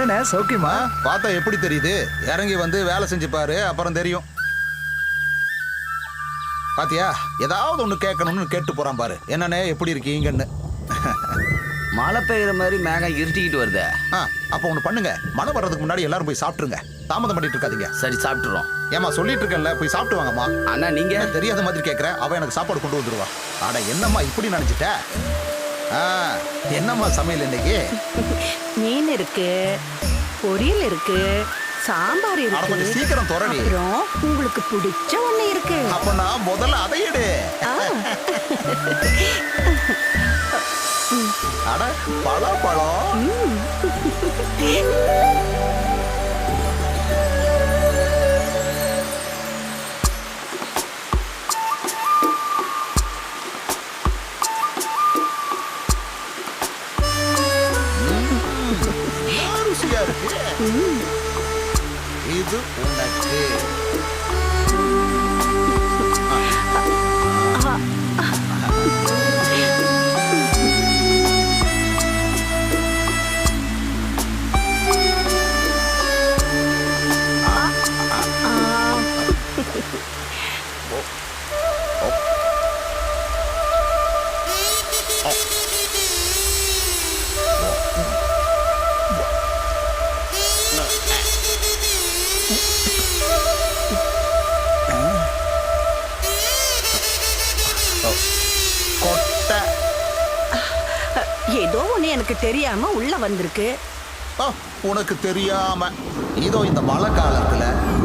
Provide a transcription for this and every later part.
என்னண்ணே சௌக்கியமா? பார்த்தா எப்படி தெரியுது? இறங்கி வந்து வேலை செஞ்சு பாரு, அப்புறம் தெரியும். பாத்தியா, ஏதாவது ஒண்ணு கேட்கணும்னு கேட்டு போறான் பாரு. என்னண்ணே எப்படி இருக்கீங்கன்னு. மழை பெய்யுற மாதிரி மேகம் இருட்டிக்கிட்டு வருதே. அப்ப ஒண்ணு பண்ணுங்க, மழை வர்றதுக்கு முன்னாடி எல்லாரும் போய் சாப்பிட்டுருங்க. தாமதம் பண்ணிட்டு இருக்காதீங்க. சரி, சாப்பிட்டுறோம். ஏமா சொல்லிட்டு இருக்கேன்ல, போய் சாப்பிட்டு வாங்கம்மா. அண்ணா நீங்க தெரியாத மாதிரி கேட்கற, அவன் எனக்கு சாப்பாடு கொண்டு வந்துருவா. அட என்னம்மா இப்படி நினைச்சிட்ட? என்னம்மா சமையல் இன்னைக்கு? மீன் இருக்கு, பொரியல் இருக்கு, சாம்பார் இருக்கு. கொஞ்சம் சீக்கிரம் தொடரி. அப்புறம் உங்களுக்கு பிடிச்ச ஒண்ணு இருக்கு. அப்ப நான் முதல்ல அதை எடு. அட பழம். ருசியா இருக்கு. இது உனக்கு. ஏதோ ஒண்ணு எனக்கு தெரியாம உள்ள வந்திருக்கு. உனக்கு தெரியாம இதோ இந்த மழை காலத்துல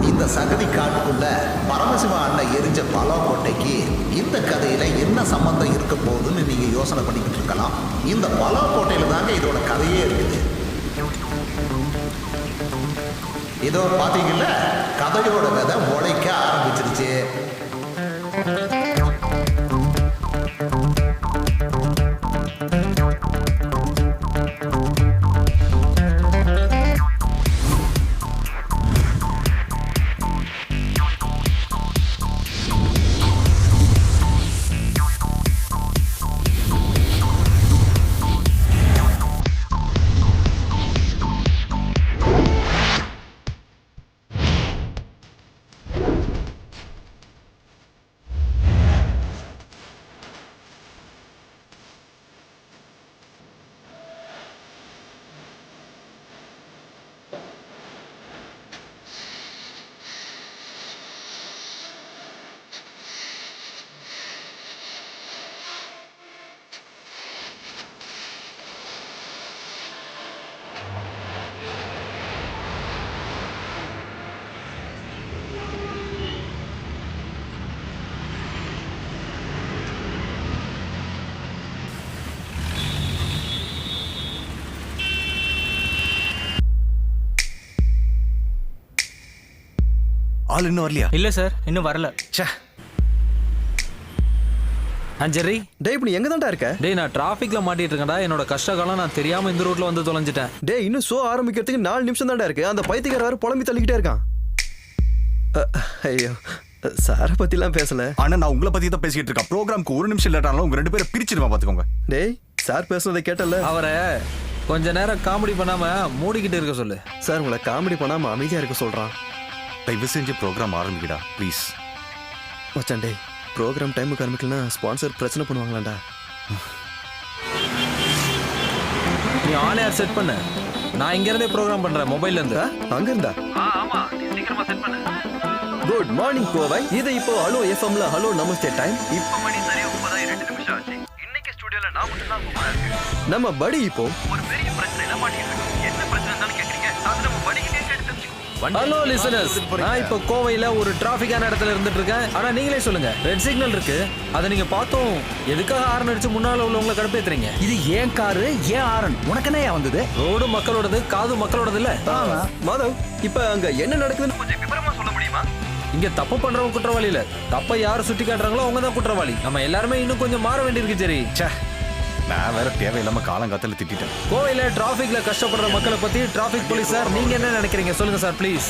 இந்த சகதி காட்டுக்குள்ள பரமசிவ அண்ணன் எரிஞ்ச பலாக்கோட்டைக்கு இந்த கதையில என்ன சம்பந்தம் இருக்க போகுதுன்னு நீங்க யோசனை பண்ணிக்கிட்டு இருக்கலாம். இந்த பலாக்கோட்டையில தாங்க இதோட கதையே இருக்குது. இதோ பாத்தீங்கல்ல, கதையோட விதை முளைக்க ஆரம்பிச்சிருச்சு. ஆள் இன்னும் வரலையா? இல்ல சார், இன்னும் வரல. ஜெர்ரி, டேய் இப்ப நீ எங்க தான்டா இருக்க? டேய் நான் டிராஃபிக்ல மாட்டிட்டு இருக்கேன்டா. என்னோட கஷ்ட காலம் நான் தெரியாம இந்த ரூட்ல வந்து தொலைஞ்சிட்டேன். டேய் இன்னும் ஷோ ஆரம்பிக்கிறதுக்கு 4 நிமிஷம் தான்டா இருக்கு. அந்த பைத்தியக்கார வேற புலம்பி தள்ளிக்கிட்டே இருக்கான். ஐயோ, சார பத்திலாம் பேசல. ஆனா நான் உங்களை பத்தி தான் பேசிட்டு இருக்கேன். ப்ரோக்ராம்க்கு 1 நிமிஷம் லேட் ஆனாலும் உங்க 2 பேரை பிரிச்சிடுமா பாத்துக்கோங்க. டேய் சார் பேசுனதை கேட்டல. அவரை கொஞ்ச நேரம் காமெடி பண்ணாம மூடிக்கிட்டு இருக்க சொல்லு. சார் உங்களை காமெடி பண்ணாம அமைதியா இருக்க சொல்றான். தயவு செஞ்சு ப்ரோக்ராம் ஆரம்பிக்கடா ப்ளீஸ். மச்சான் டேய், ப்ரோக்ராம் டைமுக்கு ஆரம்பிக்கலனா ஸ்பான்சர் பிரச்சனை பண்ணுவாங்களாண்டா. நீ ஆன் ஏர் செட் பண்ணு. நான் இங்க இருந்தே ப்ரோக்ராம் பண்றேன் மொபைல்ல இருந்து. அங்க இருந்தா? ஆமா, நீ சீக்கிரமா செட் பண்ணு. Good morning Kovai. இது இப்போ ஹலோ எஃப்எம்ல ஹலோ நமஸ்தே டைம். இப்போ மணி சரியா 9:02 நிமிஷம் ஆச்சு. இன்னைக்கு ஸ்டுடியோல நான் மட்டும் தான் கூப்பிடா இருக்கு. நம்ம படி இப்போ ஒரு பெரிய பிரச்சனையில மாட்டிட்டு இருக்கு. என்ன பிரச்சனைன்னு கேக்குறீங்க? அது நம்ம படிக்கிட்டே கேட்டு தெரிஞ்சுக்கோ. ஹலோ லிசனர்ஸ், நான் இப்போ கோவையில ஒரு டிராஃபிக்கான இடத்துல இருந்துட்டு இருக்கேன். ஆனா நீங்களே சொல்லுங்க, ரெட் சிக்னல் இருக்கு, அதை நீங்க பார்த்தோம் எதுக்காக ஹார்ன் அடிச்சு முன்னால உள்ளவங்களை கடுப்பேத்துறீங்க? இது ஏன் காரு, ஏன் ஆரன்? உனக்கு என்ன வந்தது? ரோடு மக்களோடது, காது மக்களோடது இல்ல. மாதவ், இப்ப அங்க என்ன நடக்குதுன்னு கொஞ்சம் விவரமா சொல்ல முடியுமா? இங்க தப்பு பண்றவங்க குற்றவாளி இல்ல, தப்ப யாரு சுட்டி காட்டுறாங்களோ அவங்க தான் குற்றவாளி. நம்ம எல்லாருமே இன்னும் கொஞ்சம் மாற வேண்டியிருக்கு. சரி, நான் வேற தேவையில்லாம காலங்காத்தால திட்டிட்டேன். கோவையில டிராபிக்ல கஷ்டப்படுற மக்களை பத்தி டிராபிக் போலீஸ் சார் நீங்க என்ன நினைக்கிறீங்க சொல்லுங்க சார் ப்ளீஸ்.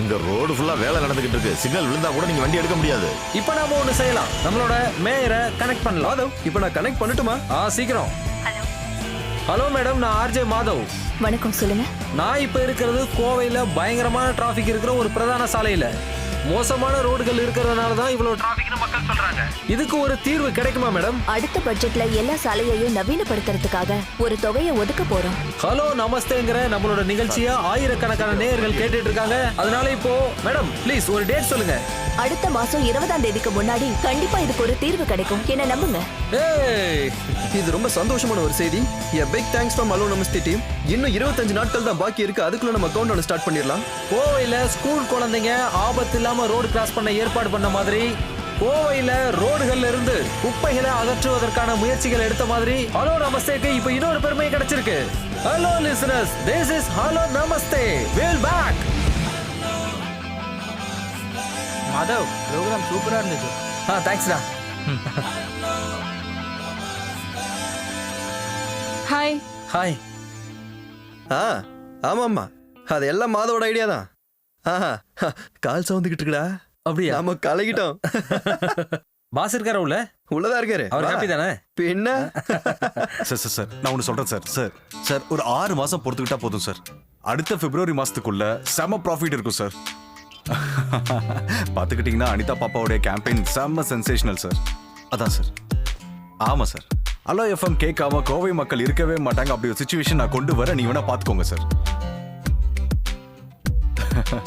இந்த ரோடு ஃபுல்லா வேலை நடந்துகிட்டு இருக்கு. சிக்னல் விழுந்தா கூட நீங்க வண்டி எடுக்க முடியாது. இப்போ நாம ஒண்ணு செய்யலாம், நம்மளோட மேயரை கனெக்ட் பண்ணலாம். மாதவ், இப்போ நான் கனெக்ட் பண்ணட்டுமா? சீக்கிரம். ஹலோ மேடம், நான் ஆர்ஜே மாதவ். வணக்கம், சொல்லுங்க. நான் இப்ப இருக்கிறது கோவையில பயங்கரமான டிராஃபிக் இருக்கிற ஒரு பிரதான சாலையில. மோசமான ரோடுகள் இருக்கிறதுனால தான் இவ்வளவு டிராஃபிக்னு மக்கள் சொல்றாங்க. இதுக்கு ஒரு தீர்வு கிடைக்குமா மேடம்? அடுத்த பட்ஜெட்ல எல்லா சாலையையும் நவீனப்படுத்துறதுக்காக ஒரு தொகையை ஒதுக்க போறோம். ஹலோ நமஸ்தேங்கிற நம்மளோட நிகழ்ச்சியா ஆயிரக்கணக்கான நேயர்கள் கேட்டுட்டு இருக்காங்க. அதனால இப்போ மேடம் ப்ளீஸ் ஒரு டேட் சொல்லுங்க. அடுத்த மாசம் 20ஆம் தேதிக்கு முன்னாடி கண்டிப்பா இதுக்கு ஒரு தீர்வு கிடைக்கும். என்ன நம்புங்க. ஏய், இது ரொம்ப சந்தோஷமான ஒரு செய்தி. A big thanks from Hello Namaste team. இன்னும் 25 நாட்கள் தான் பாக்கி இருக்கு. அதுக்குள்ள நம்ம கவுண்ட் ஸ்டார்ட் பண்ணிடலாம். கோவையில ஸ்கூல் குழந்தைங்க ஆபத்து இல்லாம ரோடு கிராஸ் பண்ண ஏற்பாடு பண்ண மாதிரி, கோவையில ரோடுகள்ல இருந்து குப்பைகளை அகற்றுவதற்கான முயற்சிகள் எடுத்த மாதிரி ஹலோ நமஸ்தேக்கு இப்ப இன்னொரு பெருமை கிடைச்சிருக்கு. Hello listeners, this is hello Namaste. Well back. Madhav, program சூப்பரா இருந்துச்சு. தேங்க்ஸ்டா. ஹாய். ஹாய். ஆமாம்மா, அது எல்லாம் மாதவோட ஐடியா தான். கால் சவுந்துக்கிட்டு இருக்குடா. அப்படியா? நாம கலகிட்டோம். பாஸ் இருக்காரா உள்ள? உள்ளதா இருக்காரு. அவர் ஹாப்பி தானே? பின்ன சார் நான் ஒன்று சொல்றேன் சார் ஒரு 6 மாசம் பொறுத்துக்கிட்டா போதும் சார். அடுத்த பிப்ரவரி மாசத்துக்குள்ள செம ப்ராஃபிட் இருக்கும் சார். பார்த்துக்கிட்டீங்கன்னா அனிதா பாப்பாவுடைய கேம்பெயின் செம்ம சென்சேஷனல் சார். அதான் சார். ஆமா சார். ஹலோ எஃப்எம் கேட்காம கோவை மக்கள் இருக்கவே மாட்டாங்க. அப்படி ஒரு சுச்சுவேஷன் நான் கொண்டு வர நீ வேணா பார்த்துக்கோங்க சார்.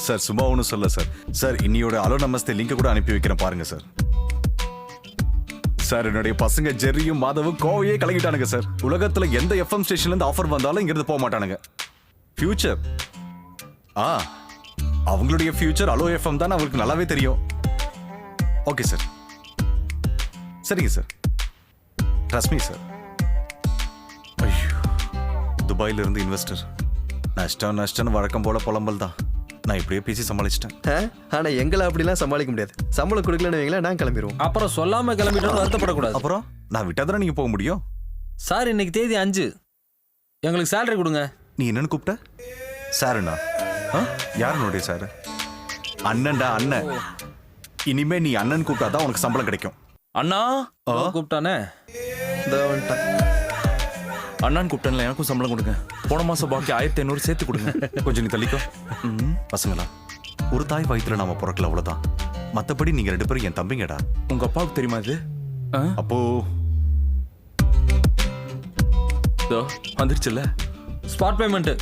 சார் சும்மா ஒன்றும் சொல்ல சார். சார் இன்னியோட ஹலோ நமஸ்தே லிங்க் கூட அனுப்பி வைக்கிறேன் பாருங்க சார். சார் என்னுடைய பசங்க ஜெர்ரியும் மாதவும் கோவையே கலங்கிட்டானுங்க சார். உலகத்துல எந்த எஃப்எம் ஸ்டேஷன்ல இருந்து ஆஃபர் வந்தாலும் இங்கிருந்து போக மாட்டானுங்க. ஃபியூச்சர் அவங்களுடைய ஃபியூச்சர் ஹலோ எஃப்எம் தான் அவங்களுக்கு நல்லாவே தெரியும். Okay sir. சரிங்க சார். Trust me sir. ஐயோ, துபாயில இருந்து இன்வெஸ்டர். நஷ்டம் வழக்கம் போல புலம்பல் தான். நான் இப்படியே பேசி சமாளிச்சிட்டேன். ஆனா எங்களை அப்படிலாம் சமாளிக்க முடியாது. சம்பளம் கொடுக்கலன்னு வைங்களேன், நான் கிளம்பிடுவோம். அப்புறம் சொல்லாம கிளம்பிட்டு வருத்தப்படக்கூடாது. அப்புறம் நான் விட்டாதானே நீங்க போக முடியும். சார் இன்னைக்கு தேதி 5. எங்களுக்கு சேலரி கொடுங்க. நீ என்னன்னு கூப்பிட்ட? சாருண்ணா? யாருனுடைய சாரு? அண்ணன்டா, அண்ணன். இனிமே நீ அண்ணன் கூப்பிட்டாதான் உனக்கு சம்பளம் கிடைக்கும். அண்ணா கூப்பிட்டானே. அண்ணான்னு கூப்பிட்டேன்ல, எனக்கும் சம்பளம் கொடுங்க. போன மாசம் பாக்கி 1500 சேர்த்து கொடுங்க. கொஞ்சம் நீ தள்ளிக்கோ. பசங்களா, ஒரு தாய் வயிற்றுல நாம பிறக்கல, அவ்வளவுதான். மத்தபடி நீங்க 2 பேரும் என் தம்பிங்கடா. உங்க அப்பாவுக்கு தெரியுமா இது? அப்போ வந்துருச்சுல்ல ஸ்பாட் பேமெண்ட்.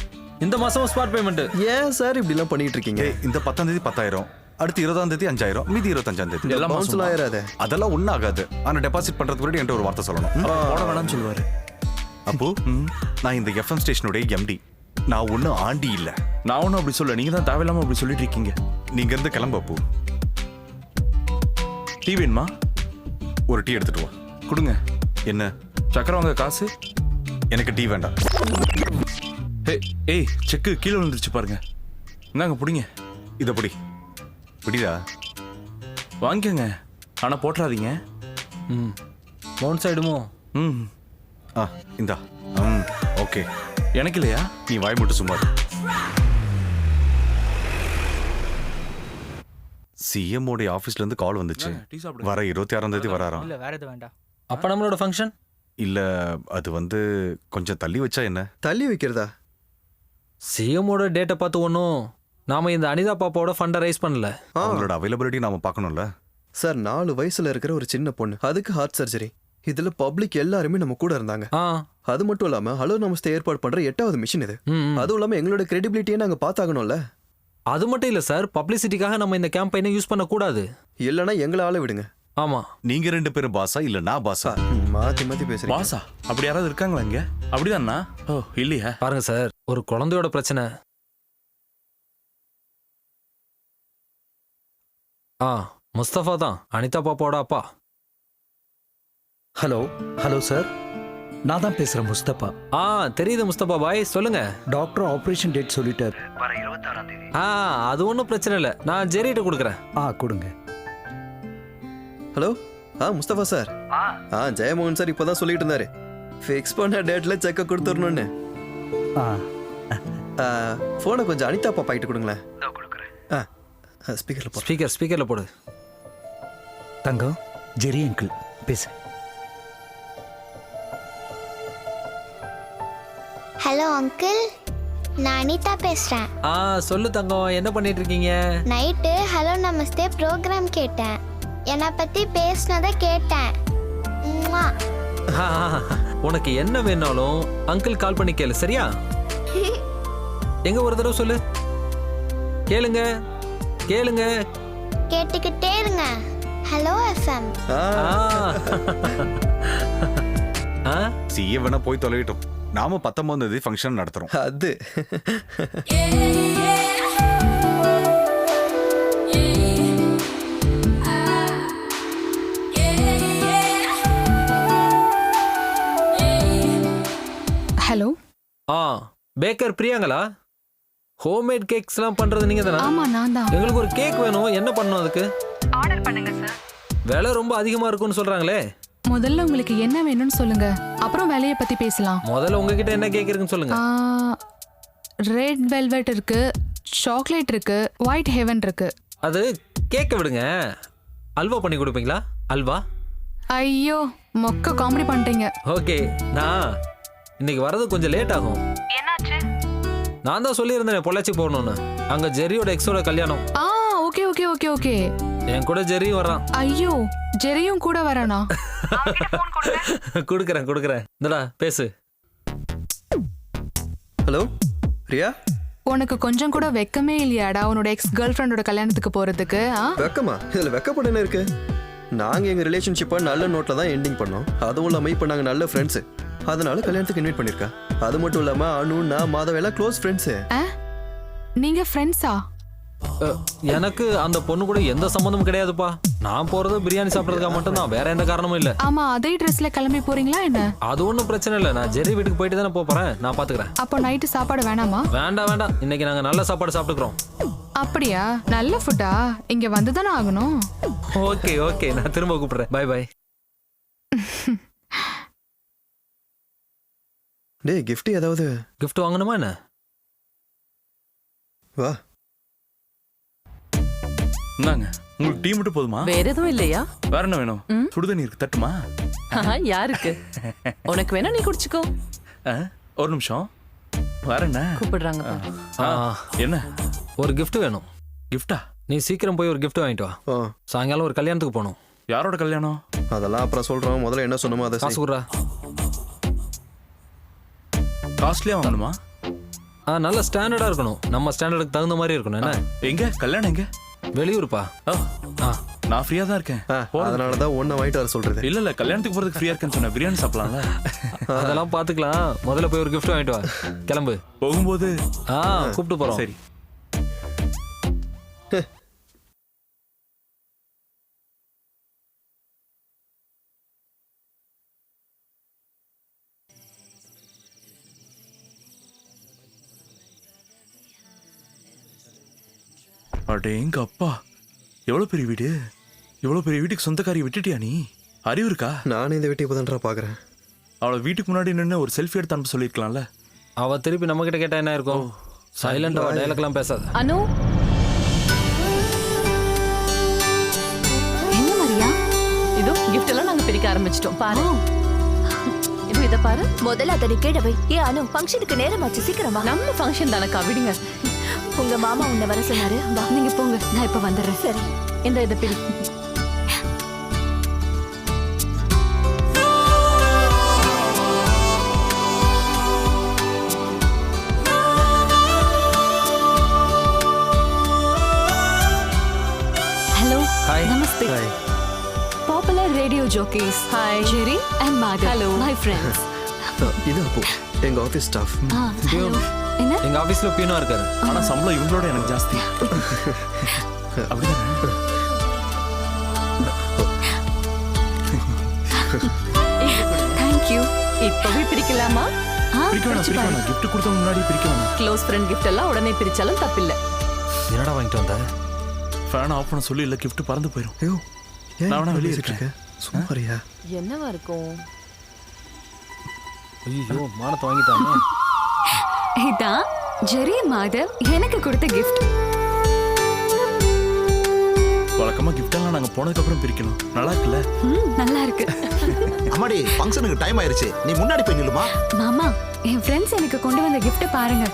இந்த மாசம் ஸ்பாட் பேமெண்ட். ஏன் சார் இப்படி எல்லாம் பண்ணிட்டு இருக்கீங்க? இந்த 10ஆம் தேதி 10,000, அடுத்து 20ஆம் தேதி 5,000, மீதி 25ஆம் தேதி எல்லாம் பவுன்ஸ்ல ஆயிராதே. அதெல்லாம் ஒன்றும் ஆகாது. ஆனா டெபாசிட் பண்றதுக்கு முன்னாடி என்கிட்ட ஒரு வார்த்தை சொல்லணும். போட வேணாம்னு சொல்லுவாரு. அப்போ நான் இந்த எஃப்எம் ஸ்டேஷனுடைய எம்டி. நான் ஒன்றும் ஆண்டி இல்லை. நான் ஒன்றும் அப்படி சொல்ல, நீங்க தான் தேவையில்லாம அப்படி சொல்லிட்டு இருக்கீங்க. நீங்க இருந்து கிளம்பு. அப்போ டீ வேணுமா? ஒரு டீ எடுத்துட்டு வா. கொடுங்க. என்ன சக்கரை வாங்க காசு? எனக்கு டீ வேண்டாம். ஏய், செக்கு கீழே விழுந்துருச்சு பாருங்க. இந்தாங்க பிடிங்க. இதை பிடி. பிடிடா. வாங்கிக்கோங்க, ஆனா போட்டுறாதீங்க. மவுண்ட் சைடுமோ? இந்தா. ஓகே. எனக்கு இல்லையா? நீ வாய் மட்டும் சும்மா. சிஎம் உடைய ஆபீஸ்ல இருந்து கால் வந்துச்சு. வர 26ஆம் தேதி வராராம். இல்ல வேற எது வேண்டாம். அப்ப நம்மளோட ஃபங்க்ஷன் இல்ல, அது கொஞ்சம் தள்ளி வச்சா என்ன? தள்ளி வைக்கிறதா? சிஎம்மோட டேட்டை பார்த்து ஒன்றும் நாம இந்த அனிதா பாப்பாவோட ஃபண்டை ரைஸ் பண்ணல. அவங்களோட அவைலபிலிட்டி நாம பார்க்கணும்ல சார். 4 வயசுல இருக்கிற ஒரு சின்ன பொண்ணு, அதுக்கு ஹார்ட் சர்ஜரி. இதுல பப்ளிக் எல்லாருமே நம்ம கூட இருந்தாங்க. அது மட்டும் இல்லாம ஹலோ நமஸ்தே ஏற்பாடு பண்ற 8வது மிஷன் இது. அதுவும் இல்லாம எங்களோட கிரெடிபிலிட்டியை நாங்க பாத்தாகணும்ல. அது மட்டும் இல்ல சார், பப்ளிசிட்டிக்காக நம்ம இந்த கேம்பெயினை யூஸ் பண்ண கூடாது. இல்லனா எங்களை ஆள விடுங்க. ஆமா. நீங்க 2 பேரும் பாஸா இல்ல நான் பாஸா? மாத்தி மாத்தி பேசுறீங்க. பாஸா? அப்படி யாராவது இருக்காங்களா இங்க? அப்படிதானா? ஓ இல்லையா? பாருங்க சார், ஒரு குழந்தையோட பிரச்சனை. முஸ்தபா தான் அனிதா பாப்பாவோட அப்பா. ஹலோ சார், நான் தான் பேசுறேன் முஸ்தபா. தெரியுது முஸ்தபா பாய், சொல்லுங்க. டாக்டர் ஆபரேஷன் டேட் சொல்லிட்டார். வர 26ஆம் தேதி. அது ஒன்றும் பிரச்சனை இல்லை, நான் ஜெரிட்ட கொடுக்குறேன். கொடுங்க. Hello, Mustafa sir. Jeyamohan sir இப்பதான் சொல்லிட்டு இருந்தாரு, ஃபிக்ஸ் பண்ண டேட்ல செக்க கொடுத்துடணும்னு. போனை கொஞ்சம் அனிதா பாப்பா கிட்ட கொடுங்களேன். ஸ்பீக்கர்ல போடு. தங்கம், ஜெரி அங்கிள் பேசு. ஹலோ அங்கிள், நான் அனிதா பேசுறேன். சொல்லு தங்கம், என்ன பண்ணிட்டு இருக்கீங்க? நைட்டு ஹலோ நமஸ்தே ப்ரோக்ராம் கேட்டேன். என்னை பத்தி பேசினதை கேட்டேன். ம்வா. உனக்கு என்ன வேணாலும் அங்கிள் கால் பண்ணி கேளு, சரியா? எங்க ஒரு தடவை சொல்லு. கேளுங்க கேளுங்க. கேட்டுக்கிட்டே இருங்க. Hello FM. சிஏ வேணா போய் தொலைவிட்டோம். நாம 19ஆம் தேதி ஃபங்க்ஷன் நடத்துறோம். அது ஹலோ. பேக்கர் பிரியாங்களா? ஹோம்மேட் கேக்ஸ்லாம் பண்றது நீங்க தானே? ஆமா, நான் தான். எங்களுக்கு ஒரு கேக் வேணும். என்ன பண்ணணும் அதுக்கு? ஆர்டர் பண்ணுங்க சார். விலை ரொம்ப அதிகமா இருக்கும்னு சொல்றாங்களே. முதல்ல உங்களுக்கு என்ன வேணும்னு சொல்லுங்க, அப்புறம் விலைய பத்தி பேசலாம். முதல்ல உங்ககிட்ட என்ன கேக் இருக்குன்னு சொல்லுங்க. ரெட் வெல்வெட் இருக்கு, சாக்லேட் இருக்கு, ஒயிட் ஹெவன் இருக்கு. அது கேக்க விடுங்க. அல்வா பண்ணி கொடுப்பீங்களா? அல்வா? ஐயோ, மொக்க காமெடி பண்ணிட்டீங்க. ஓகே, நான் இன்னைக்கு வரது கொஞ்சம் லேட் ஆகும். என்னாச்சு? நான் தான் சொல்லியிருந்தேன் பொள்ளாச்சி போகணும்னு. அங்க ஜெரியோட எக்ஸோட கல்யாணம். Okay okay okay okay. என் கூட ஜெரியும் வர்றான். ஐயோ, ஜெரியும் கூட வரானா? கொடுக்குறேன். இந்தடா பேசு. ஹலோ ரியா. உனக்கு கொஞ்சம் கூட வெக்கமே இல்லையாடா உன்னோட எக்ஸ் கேர்ள் ஃப்ரெண்டோட கல்யாணத்துக்கு போறதுக்கு? வெக்கமா? இதுல வெக்கப்பட என்ன இருக்கு? நாங்க எங்க ரிலேஷன்ஷிப்பை நல்ல நோட்ல தான் எண்டிங் பண்ணோம். அதுவும் இல்லாம இப்ப நாங்க நல்ல ஃப்ரெண்ட்ஸ். அதனால கல்யாணத்துக்கு இன்வைட் பண்ணிருக்கா. அது மட்டும் இல்லாம அனு, நான், மாதவ எல்லாம் க்ளோஸ் ஃப்ரெண்ட்ஸ். நீங்க ஃப்ரெண்ட்ஸா? எனக்கு அந்த பொண்ணு கூட எந்த சம்பந்தமும் கிடையாதுப்பா. நான் போறது பிரியாணி சாப்பிடறதுக்காக மட்டும் தான், வேற எந்த காரணமும் இல்ல. ஆமா, அதே ட்ரெஸ்ல கிளம்பி போறீங்களா என்ன? அது ஒன்றும் பிரச்சனை இல்லை. நான் ஜெரி வீட்டுக்கு போயிட்டு தானே போறேன். நான் பாத்துக்கிறேன். அப்போ நைட்டு சாப்பாடு வேணாமா? வேண்டாம். இன்னைக்கு நாங்க நல்ல சாப்பாடு சாப்பிட்டுக்கிறோம். அப்படியா? நல்ல ஃபுட்டா? இங்க வந்து தானே ஆகணும். ஓகே, நான் திரும்ப கூப்பிடுறேன். பை. டேய், கிஃப்ட் ஏதாவது? கிஃப்ட் வாங்கணுமா என்ன? வா. இந்தாங்க, உங்களுக்கு டீ மட்டும் போதுமா? வேற எதுவும் இல்லையா? வேற என்ன வேணும்? சுடுதண்ணி இருக்கு, தட்டுமா? யாருக்கு? உனக்கு வேணா நீ குடிச்சுக்கோ. ஒரு நிமிஷம். வேற என்ன கூப்பிடுறாங்க? என்ன? ஒரு gift வேணும். கிஃப்டா? நீ சீக்கிரம் போய் ஒரு gift வாங்கிட்டு வா. சாயங்காலம் ஒரு கல்யாணத்துக்கு போகணும். யாரோட கல்யாணம்? அதெல்லாம் அப்புறம் சொல்றோம். முதல்ல என்ன சொன்னமோ அதை காசு குடுறா. காஸ்ட்லியா வாங்கணுமா? நல்ல ஸ்டாண்டர்டா இருக்கணும். நம்ம ஸ்டாண்டர்டுக்கு தகுந்த மாதிரி இருக்கணும். என்ன? எங்க கல்யாணம்? எங்க? வெளியூர்ப்பா. நான் ஃப்ரீயா தான் இருக்கேன். அதனால தான் ஒண்ணு வாங்கிட்டு வர சொல்றது. இல்ல கல்யாணத்துக்கு போறதுக்கு ஃப்ரீயா இருக்கேன்னு சொன்ன. பிரியாணி சாப்பிடலாம்ல? அதெல்லாம் பாத்துக்கலாம். முதல்ல போய் ஒரு gift வாங்கிட்டு வா. கிளம்பு. போகும்போது கூப்பிட்டு போறோம். சரி. அடேங்க அப்பா, எவ்வளவு பெரிய வீடு! எவ்வளவு பெரிய வீட்டுக்கு சொந்தக்காரியை விட்டுட்டியா நீ? அறிவு இருக்கா? நானே இந்த வீட்டை இப்பதான்டா பாக்குறேன். அவளை வீட்டுக்கு முன்னாடி நின்று ஒரு செல்ஃபி எடுத்து அனுப்ப சொல்லிருக்கலாம்ல. அவ திருப்பி நம்ம கிட்ட கேட்டா என்ன இருக்கும்? சைலண்டா டயலாக்லாம் பேசாத. அனு, என்ன மரியா? இதோ gift எல்லாம் நாங்க பிரிக்க ஆரம்பிச்சிட்டோம். பாரு. இத பாரு. முதல்ல அதை கேடவை. அனு, ஃபங்க்ஷனுக்கு நேரமாச்சு, சீக்கிரமா. நம்ம ஃபங்க்ஷன் தானக்கா, விடுங்க. உங்க மாமா உன்னை வர சொன்னாரு. வா, நீங்க போங்க, நான் இப்ப வந்துடுறேன். சரி. இத பிரி. ஹலோ. Hi. நமஸ்தே. Popular radio jockeys. Hi. Jerry and Madhav. Hello. My friends. இது அப்போ எங்க ஆபீஸ் ஸ்டாஃப். என்ன? எங்க ஆபீஸ்ல பியூனா இருக்காரு. ஆனா சம்பளம் இவங்களோட எனக்கு ஜாஸ்தி. அப்படிதானே? Thank you. இப்பவே பிரிக்கலாமா? பிரிக்க வேணாம். gift கொடுத்த முன்னாடி பிரிக்க வேணாம். க்ளோஸ் ஃப்ரெண்ட் gift எல்லாம் உடனே பிரிச்சாலும் தப்பில்லை. என்னடா வாங்கிட்டு வந்த? ஃபேன் ஆஃப் பண்ண சொல்லி இல்ல, gift பறந்து போயிடும். ஐயோ, நான் வேணா வெளியே இருக்கேன். சும்மாரியா? என்னவா இருக்கும்? ஐயோ, மானத்தை வாங்கிட்டானே. இதான் ஜெரி மாதவ் எனக்கு கொடுத்த கிஃப்ட். வழக்கமா gift எல்லாம் நாங்க போனதுக்கு அப்புறம் பிரிக்கணும். நல்லா இருக்குல்ல? நல்லா இருக்கு. அம்மாடி ஃபங்க்ஷனுக்கு டைம் ஆயிருச்சு, நீ முன்னாடி போய் நில்லுமா. மாமா, என் ஃப்ரெண்ட்ஸ் எனக்கு கொண்டு வந்த gift பாருங்க.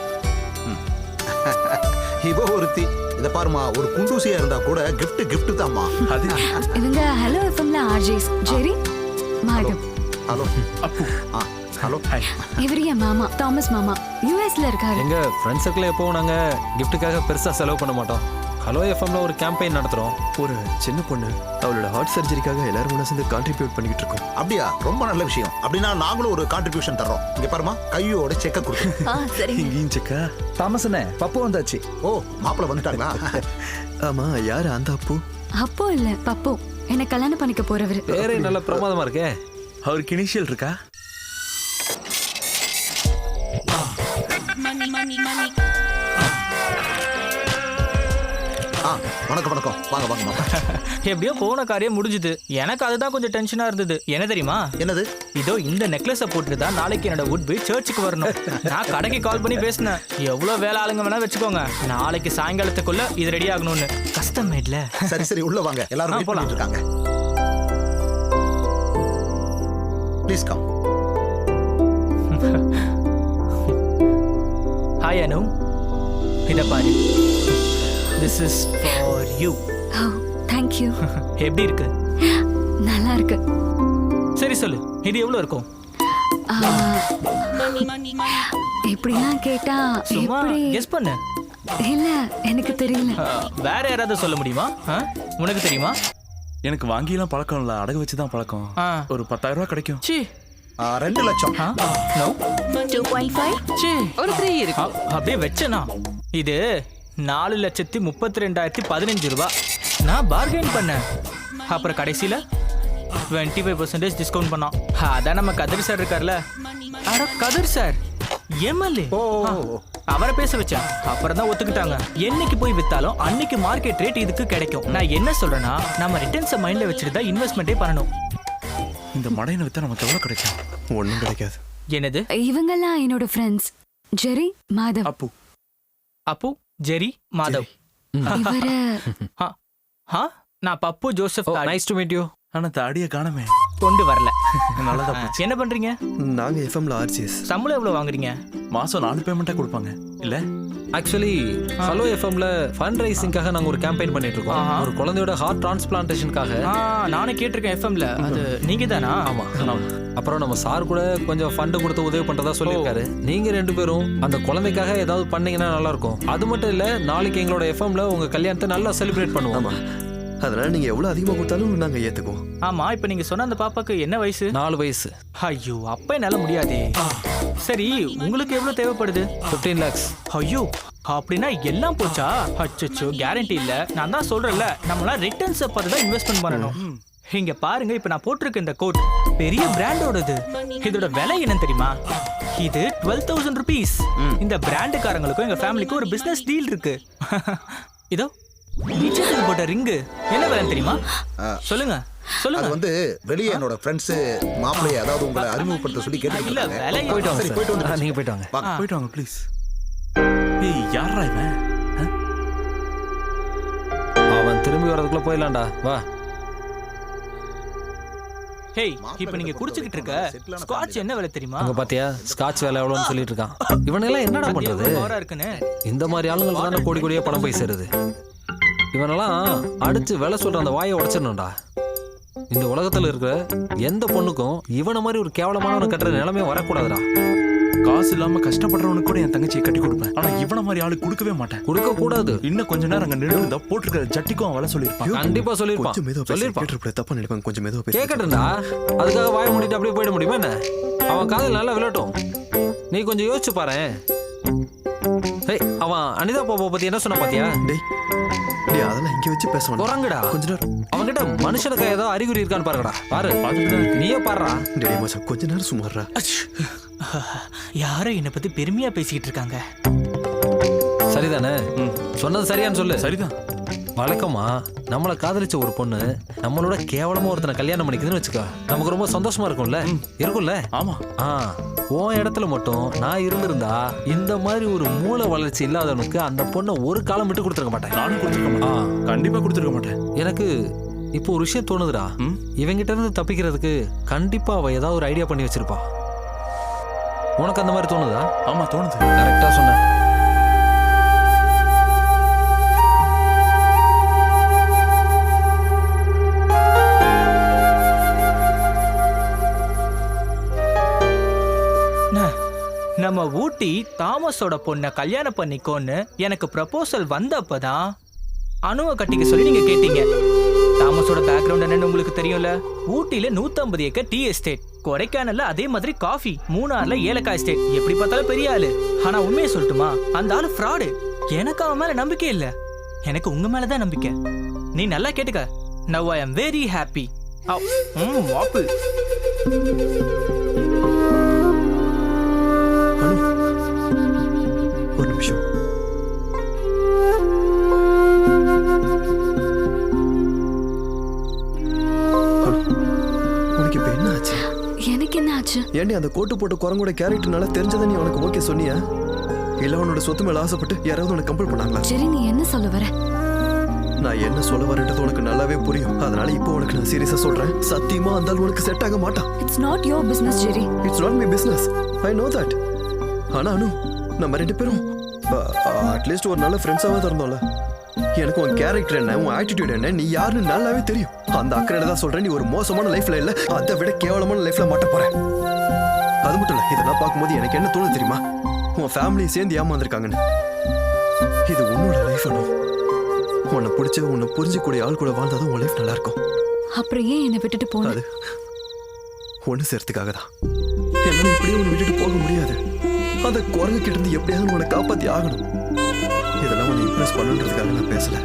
இவ ஒருத்தி. இத பாருமா, ஒரு குண்டூசியா இருந்தா கூட gift தான்மா. அது இவங்க ஹலோ எஃப்எம்ல ஆர்ஜேஸ் ஜெரி மாதவ். ஹலோ அப்பு. ஹலோ. இவர் என் மாமா தாமஸ் மாமா, யூஎஸ்ல இருக்காரு. எங்க ஃப்ரெண்ட்ஸ் சர்க்கிள் எப்பவும் நாங்க கிஃப்ட்டுக்காக பெருசா செலவு பண்ண மாட்டோம். ஹலோ எஃப்எம்ல ஒரு கேம்பெயின் நடத்துறோம். ஒரு சின்ன பொண்ணு அவளோட ஹார்ட் சர்ஜரிக்காக எல்லாரும் ஒண்ணா சேர்ந்து கான்ட்ரிபியூட் பண்ணிட்டு இருக்கோம். அப்படியா? ரொம்ப நல்ல விஷயம். அப்படின்னா நாங்களும் ஒரு கான்ட்ரிபியூஷன் தர்றோம். இங்க பாருமா, கையோட செக்க கொடுத்து. சரி. இங்கேயும் செக்கா? தாமஸ் அண்ணே, பப்பு வந்தாச்சு. ஓ, மாப்பிள்ள வந்துட்டாங்களா? ஆமா, யாரு அந்த அப்பு? அப்போ இல்ல பப்பு, என்ன கல்யாணம் பண்ணிக்க போறவரு. பேரே நல்ல பிரமாதமா இருக்கே. அவருக்கு இனிஷியல் இருக்கா? வணக்கம் வணக்கம், வாங்க வாங்க வாங்க. எப்படியோ போன காரியம் முடிஞ்சுது. எனக்கு அதுதான் கொஞ்சம் டென்ஷனா இருந்தது. என்ன தெரியுமா? என்னது? இதோ இந்த நெக்லஸ போட்டுட்டு தான் நாளைக்கு என்னோட உட்பி சர்ச்சுக்கு வரணும். நான் கடைக்கு கால் பண்ணி பேசினேன். எவ்வளவு வேலை ஆளுங்க வேணா வச்சுக்கோங்க, நாளைக்கு சாயங்காலத்துக்குள்ள இது ரெடி ஆகணும்னு. கஷ்டம் மேட்ல. சரி சரி, உள்ள வாங்க. எல்லாரும் வெயிட் பண்ணிட்டு இருக்காங்க. Please come. ஹாய் அனு, இத பாரு. This is for you. Oh, thank you. எப்படி இருக்கு? நல்லா இருக்கு. சரி சொல்லு, இது எவ்வளவு இருக்கும்? எப்படிலாம் கேட்டா சும்மா எப்படி? கெஸ் பண்ணு. இல்ல, எனக்கு தெரியல. வேற யாராவது சொல்ல முடியுமா? உனக்கு தெரியுமா? எனக்கு வாங்கிலாம் பழக்கம் இல்ல, அடகு வச்சுதான் பழக்கம். ஒரு 10,000 ரூபாய் கிடைக்கும். சி 2 லட்சம். நோ 2.5. சி ஒரு 3 இருக்கு. அப்படியே வெச்சனா இது 4,32,015 ரூபாய். நான் பார்கெயின் பண்ணேன். அப்புறம் கடைசியில 25% டிஸ்கவுண்ட் பண்ணோம். அதான் நம்ம கதிர் சார் இருக்கார்ல. அட கதிர் சார் எம்எல்ஏ, அவரை பேச வச்சேன். அப்புறம் தான் ஒத்துக்கிட்டாங்க. என்னைக்கு போய் வித்தாலும் அன்னைக்கு மார்க்கெட் ரேட் இதுக்கு கிடைக்கும். நான் என்ன சொல்றேன்னா, நம்ம ரிட்டர்ன்ஸை மைண்ட்ல வச்சுட்டு தான் இன்வெஸ்ட்மெண்ட்டே பண்ணணும். இந்த மடையின வித்தா நமக்கு எவ்வளவு கிடைக்கும்? ஒண்ணும் கிடைக்காது. என்னது? இவங்கெல்லாம் என்னோட friends. Jerry Madhav. Appu. Appu Jerry Madhav. இவரு நான் Pappu Joseph. Nice to meet you. ஆனா தாடிய காணமே. கொண்டு வரல. நல்லதா. என்ன பண்றீங்க? நாங்க எஃப்எம்ல ஆர்ஜிஎஸ். சம்பளம் எவ்வளவு வாங்குறீங்க? மாசம் 4 பேமெண்டா கொடுப்பாங்க இல்ல? ஆக்சுவலி ஹலோ எஃப்எம்ல ஃபண்ட் ரைசிங்காக நாங்க ஒரு கேம்பெயின் பண்ணிட்டு இருக்கோம். ஒரு குழந்தையோட ஹார்ட் டிரான்ஸ்பிளான்டேஷனுக்காக. நானே கேட்டிருக்கேன் எஃப்எம்ல. அது நீங்க தானா? ஆமா. அப்புறம் நம்ம சார் கூட கொஞ்சம் ஃபண்ட் கொடுத்து உதவி பண்றதா சொல்லியிருக்காரு. நீங்க 2 பேரும் அந்த குழந்தைக்காக ஏதாவது பண்ணீங்கன்னா நல்லா இருக்கும். அது மட்டும் இல்ல, நாளைக்கு எங்களோட எஃப்எம்ல உங்க கல்யாணத்தை நல்லா செலிப்ரேட் பண்ணுவோம். அதனால நீங்க எவ்வளவு அதிகமா கொடுத்தாலும் நாங்க ஏத்துக்குவோம். ஆமா, இப்ப நீங்க சொன்ன அந்த பாப்பாக்கு என்ன வயசு? 4 வயசு. ஐயோ, அப்ப என்னால முடியாதே. சரி, உங்களுக்கு எவ்வளவு தேவைப்படுது? 15 lakhs. ஐயோ, அப்படின்னா எல்லாம் போச்சா? அச்சச்சோ, கேரண்டி இல்ல. நான் தான் சொல்றேன்ல, நம்மளாம் ரிட்டர்ன்ஸ் பார்த்து தான் இன்வெஸ்ட்மெண்ட் பண்ணணும். இங்க பாருங்க, இப்ப நான் போட்டிருக்க இந்த கோட் பெரிய பிராண்டோடது. இதோட விலை என்ன தெரியுமா? இது 12,000 rupees. இந்த பிராண்டுக்காரங்களுக்கும் எங்க ஃபேமிலிக்கும் ஒரு பிசினஸ் டீல் இருக்கு. இதோ நிச்சயத்துக்கு போட்ட ரிங்கு என்ன விலை தெரியுமா? சொல்லுங்க சொல்லுங்க. அது வந்து வெளியே என்னோட ஃப்ரெண்ட்ஸ் மாப்பிள்ளைய, அதாவது உங்களை அறிமுகப்படுத்த சொல்லி கேட்டுருக்காங்க. போயிட்டு வாங்க. சரி, போயிட்டு வந்து. நீங்க போயிட்டு வாங்க. போயிட்டு வாங்க ப்ளீஸ். ஏய், யாரா இவன்? அவன் திரும்பி வரதுக்குள்ள போயிடலாம்டா. வா. ஹேய், இப்போ நீங்க குடிச்சிட்டு இருக்க ஸ்காட்ச் என்ன விலை தெரியுமா? அங்க பாத்தியா, ஸ்காட்ச் விலை எவ்வளவுன்னு சொல்லிட்டு இருக்கான். இவனெல்லாம் என்னடா பண்றது? இந்த மாதிரி ஆளுங்களுக்கு தானே கோடி கோடியா பணம் போய் சேருது. இவனெல்லாம் அடிச்சு விலை சொல்ற அந்த வாயை உடைச்சிடணும்டா. இந்த உலகத்துல இருக்கிற எந்த பொண்ணுக்கும் இவனை மாதிரி ஒரு கேவலமானவனை கட்டுற நிலைமை வரக்கூடாதுடா. காசு இல்லாம கஷ்டப்படுறவனுக்கு கூட என் தங்கச்சியை கட்டி கொடுப்பேன். ஆனா இவன மாதிரி ஆளு கொடுக்கவே மாட்டேன். கொடுக்க கூடாது. இன்னும் கொஞ்ச நேரம் அங்க நின்று போட்டுருக்கிற ஜட்டிக்கும் அவளை சொல்லிருப்பான். கண்டிப்பா சொல்லிருப்பான். கொஞ்சம் மெதுவா பேசு. தப்பா நினைப்பாங்க. கொஞ்சம் மெதுவா பேசு. கேக்கட்டும்டா. அதுக்காக வாயை மூடிட்டு அப்படியே போயிட முடியுமா என்ன? அவன் காதல் நல்லா விளையாட்டும். நீ கொஞ்சம் யோசிச்சு பாரு. அவன் அனிதா பாப்பா பத்தி என்ன சொன்ன பாத்தியா? டேய், அதெல்லாம் இங்க வச்சு பேச வேண்டாம். குரங்குடா. கொஞ்ச நேரம் அவன்கிட்ட மனுஷனுக்கு ஏதோ அறிகுறி இருக்கான்னு பாருங்கடா. பாரு, நீயே பாருடா. டேய் மச்சான், கொஞ்ச நேரம் சும்மாறா. யாரோ என்ன பத்தி பெருமையா பேசிக்கிட்டு இருக்காங்க. சரிதானே? சொன்னது சரியான்னு சொல்லு. சரிதான். வழக்கமா நம்மளை காதலிச்ச ஒரு பொண்ணு நம்மளோட கேவலமா ஒருத்தனை கல்யாணம் பண்ணிக்குதுன்னு வச்சுக்கோ, நமக்கு ரொம்ப சந்தோஷமா இருக்கும்ல? இருக்கும்ல? ஆமா. உன் இடத்துல மட்டும் நான் இருந்திருந்தா இந்த மாதிரி ஒரு மூளை வளர்ச்சி இல்லாதவனுக்கு அந்த பொண்ணை ஒரு காலம் விட்டு கொடுத்துருக்க மாட்டேன். நானும் கொடுத்துருக்க மாட்டேன். கண்டிப்பா கொடுத்துருக்க மாட்டேன். எனக்கு இப்போ ஒரு விஷயம் தோணுதுடா. இவங்கிட்ட இருந்து தப்பிக்கிறதுக்கு கண்டிப்பா அவ ஏதாவது ஒரு ஐடியா பண்ணி வச்சிருப்பா. உனக்கு அந்த மாதிரி தோணுதா? ஆமா தோணுது. கரெக்டா சொன்ன. நம்ம ஊட்டி தாமஸோட பொண்ணை கல்யாணம் பண்ணிக்கோன்னு எனக்கு ப்ரப்போசல் வந்தப்பதான் அணுவை கட்டிக்க சொல்லி நீங்க கேட்டீங்க. தாமஸோட பேக்ரவுண்ட் என்னன்னு உங்களுக்கு தெரியும்ல. ஊட்டியில 150 ஏக்கர் டீ எஸ்டேட், கொடைக்கானல்ல அதே மாதிரி காஃபி, மூணார்ல ஏலக்காய் எஸ்டேட். எப்படி பார்த்தாலும் பெரிய ஆளு. ஆனா உண்மையை சொல்லட்டுமா, அந்த ஆளு ஃப்ராடு. எனக்கு அவன் மேல நம்பிக்கை இல்ல, எனக்கு உங்க மேலதான் நம்பிக்கை. நீ நல்லா கேட்டுக்க. Now I am very happy. வாப்பு ஒரு நிமிஷம். உனக்கு இப்ப என்ன ஆச்சு? எனக்கு என்ன ஆச்சு? ஏண்டி அந்த கோட்டு போட்ட குரங்கோட கேரக்டர்னால தெரிஞ்சதை நீ உனக்கு ஓகே சொன்னியா? இல்ல உன்னோட சொத்து மேல ஆசைப்பட்டு யாராவது உனக்கு கம்பல் பண்ணாங்களா? சரி, நீ என்ன சொல்ல வர? நான் என்ன சொல்ல வரேன்றது உனக்கு நல்லாவே புரியும். அதனால இப்போ உனக்கு நான் சீரியஸா சொல்றேன். சத்தியமா அந்த ஆள் உனக்கு செட் ஆக மாட்டான். It's not your business Jerry. It's not my business. I know that. ஆனா அனு, நம்ம ரெண்டு பேரும் அட்லீஸ்ட் ஒரு நல்ல ஃப்ரெண்ட்ஸாவது இருந்தோம்ல. எனக்கு உன் கேரக்டர் என்ன, உன் ஆட்டிடியூட் என்ன, நீ யாருன்னு நல்லாவே தெரியும். அந்த அக்கறையில தான் சொல்றேன். நீ ஒரு மோசமான லைஃப்ல இல்ல, அதை விட கேவலமான லைஃப்ல மாட்ட போற. அது மட்டும் இல்ல, இதெல்லாம் பார்க்கும்போது எனக்கு என்ன தோணுது தெரியுமா? உன் ஃபேமிலியை சேர்ந்து ஏமாந்துருக்காங்கன்னு. இது உன்னோட லைஃப் அனு. உன்னை பிடிச்ச, உன்னை புரிஞ்சக்கூடிய ஆள் கூட வாழ்ந்தாதான் உன் லைஃப் நல்லா இருக்கும். அப்புறம் ஏன் என்னை விட்டுட்டு போன? அது ஒண்ணு சேர்த்துக்காக தான். என்னால இப்படியே உன்னை விட்டுட்டு போக முடியாது. அந்த குரங்கு கிட்ட இருந்து எப்படியாவது உன்னை காப்பாத்தி ஆகணும். இதெல்லாம் உன்னை இம்ப்ரெஸ் பண்ணுன்றதுக்காக நான் பேசல.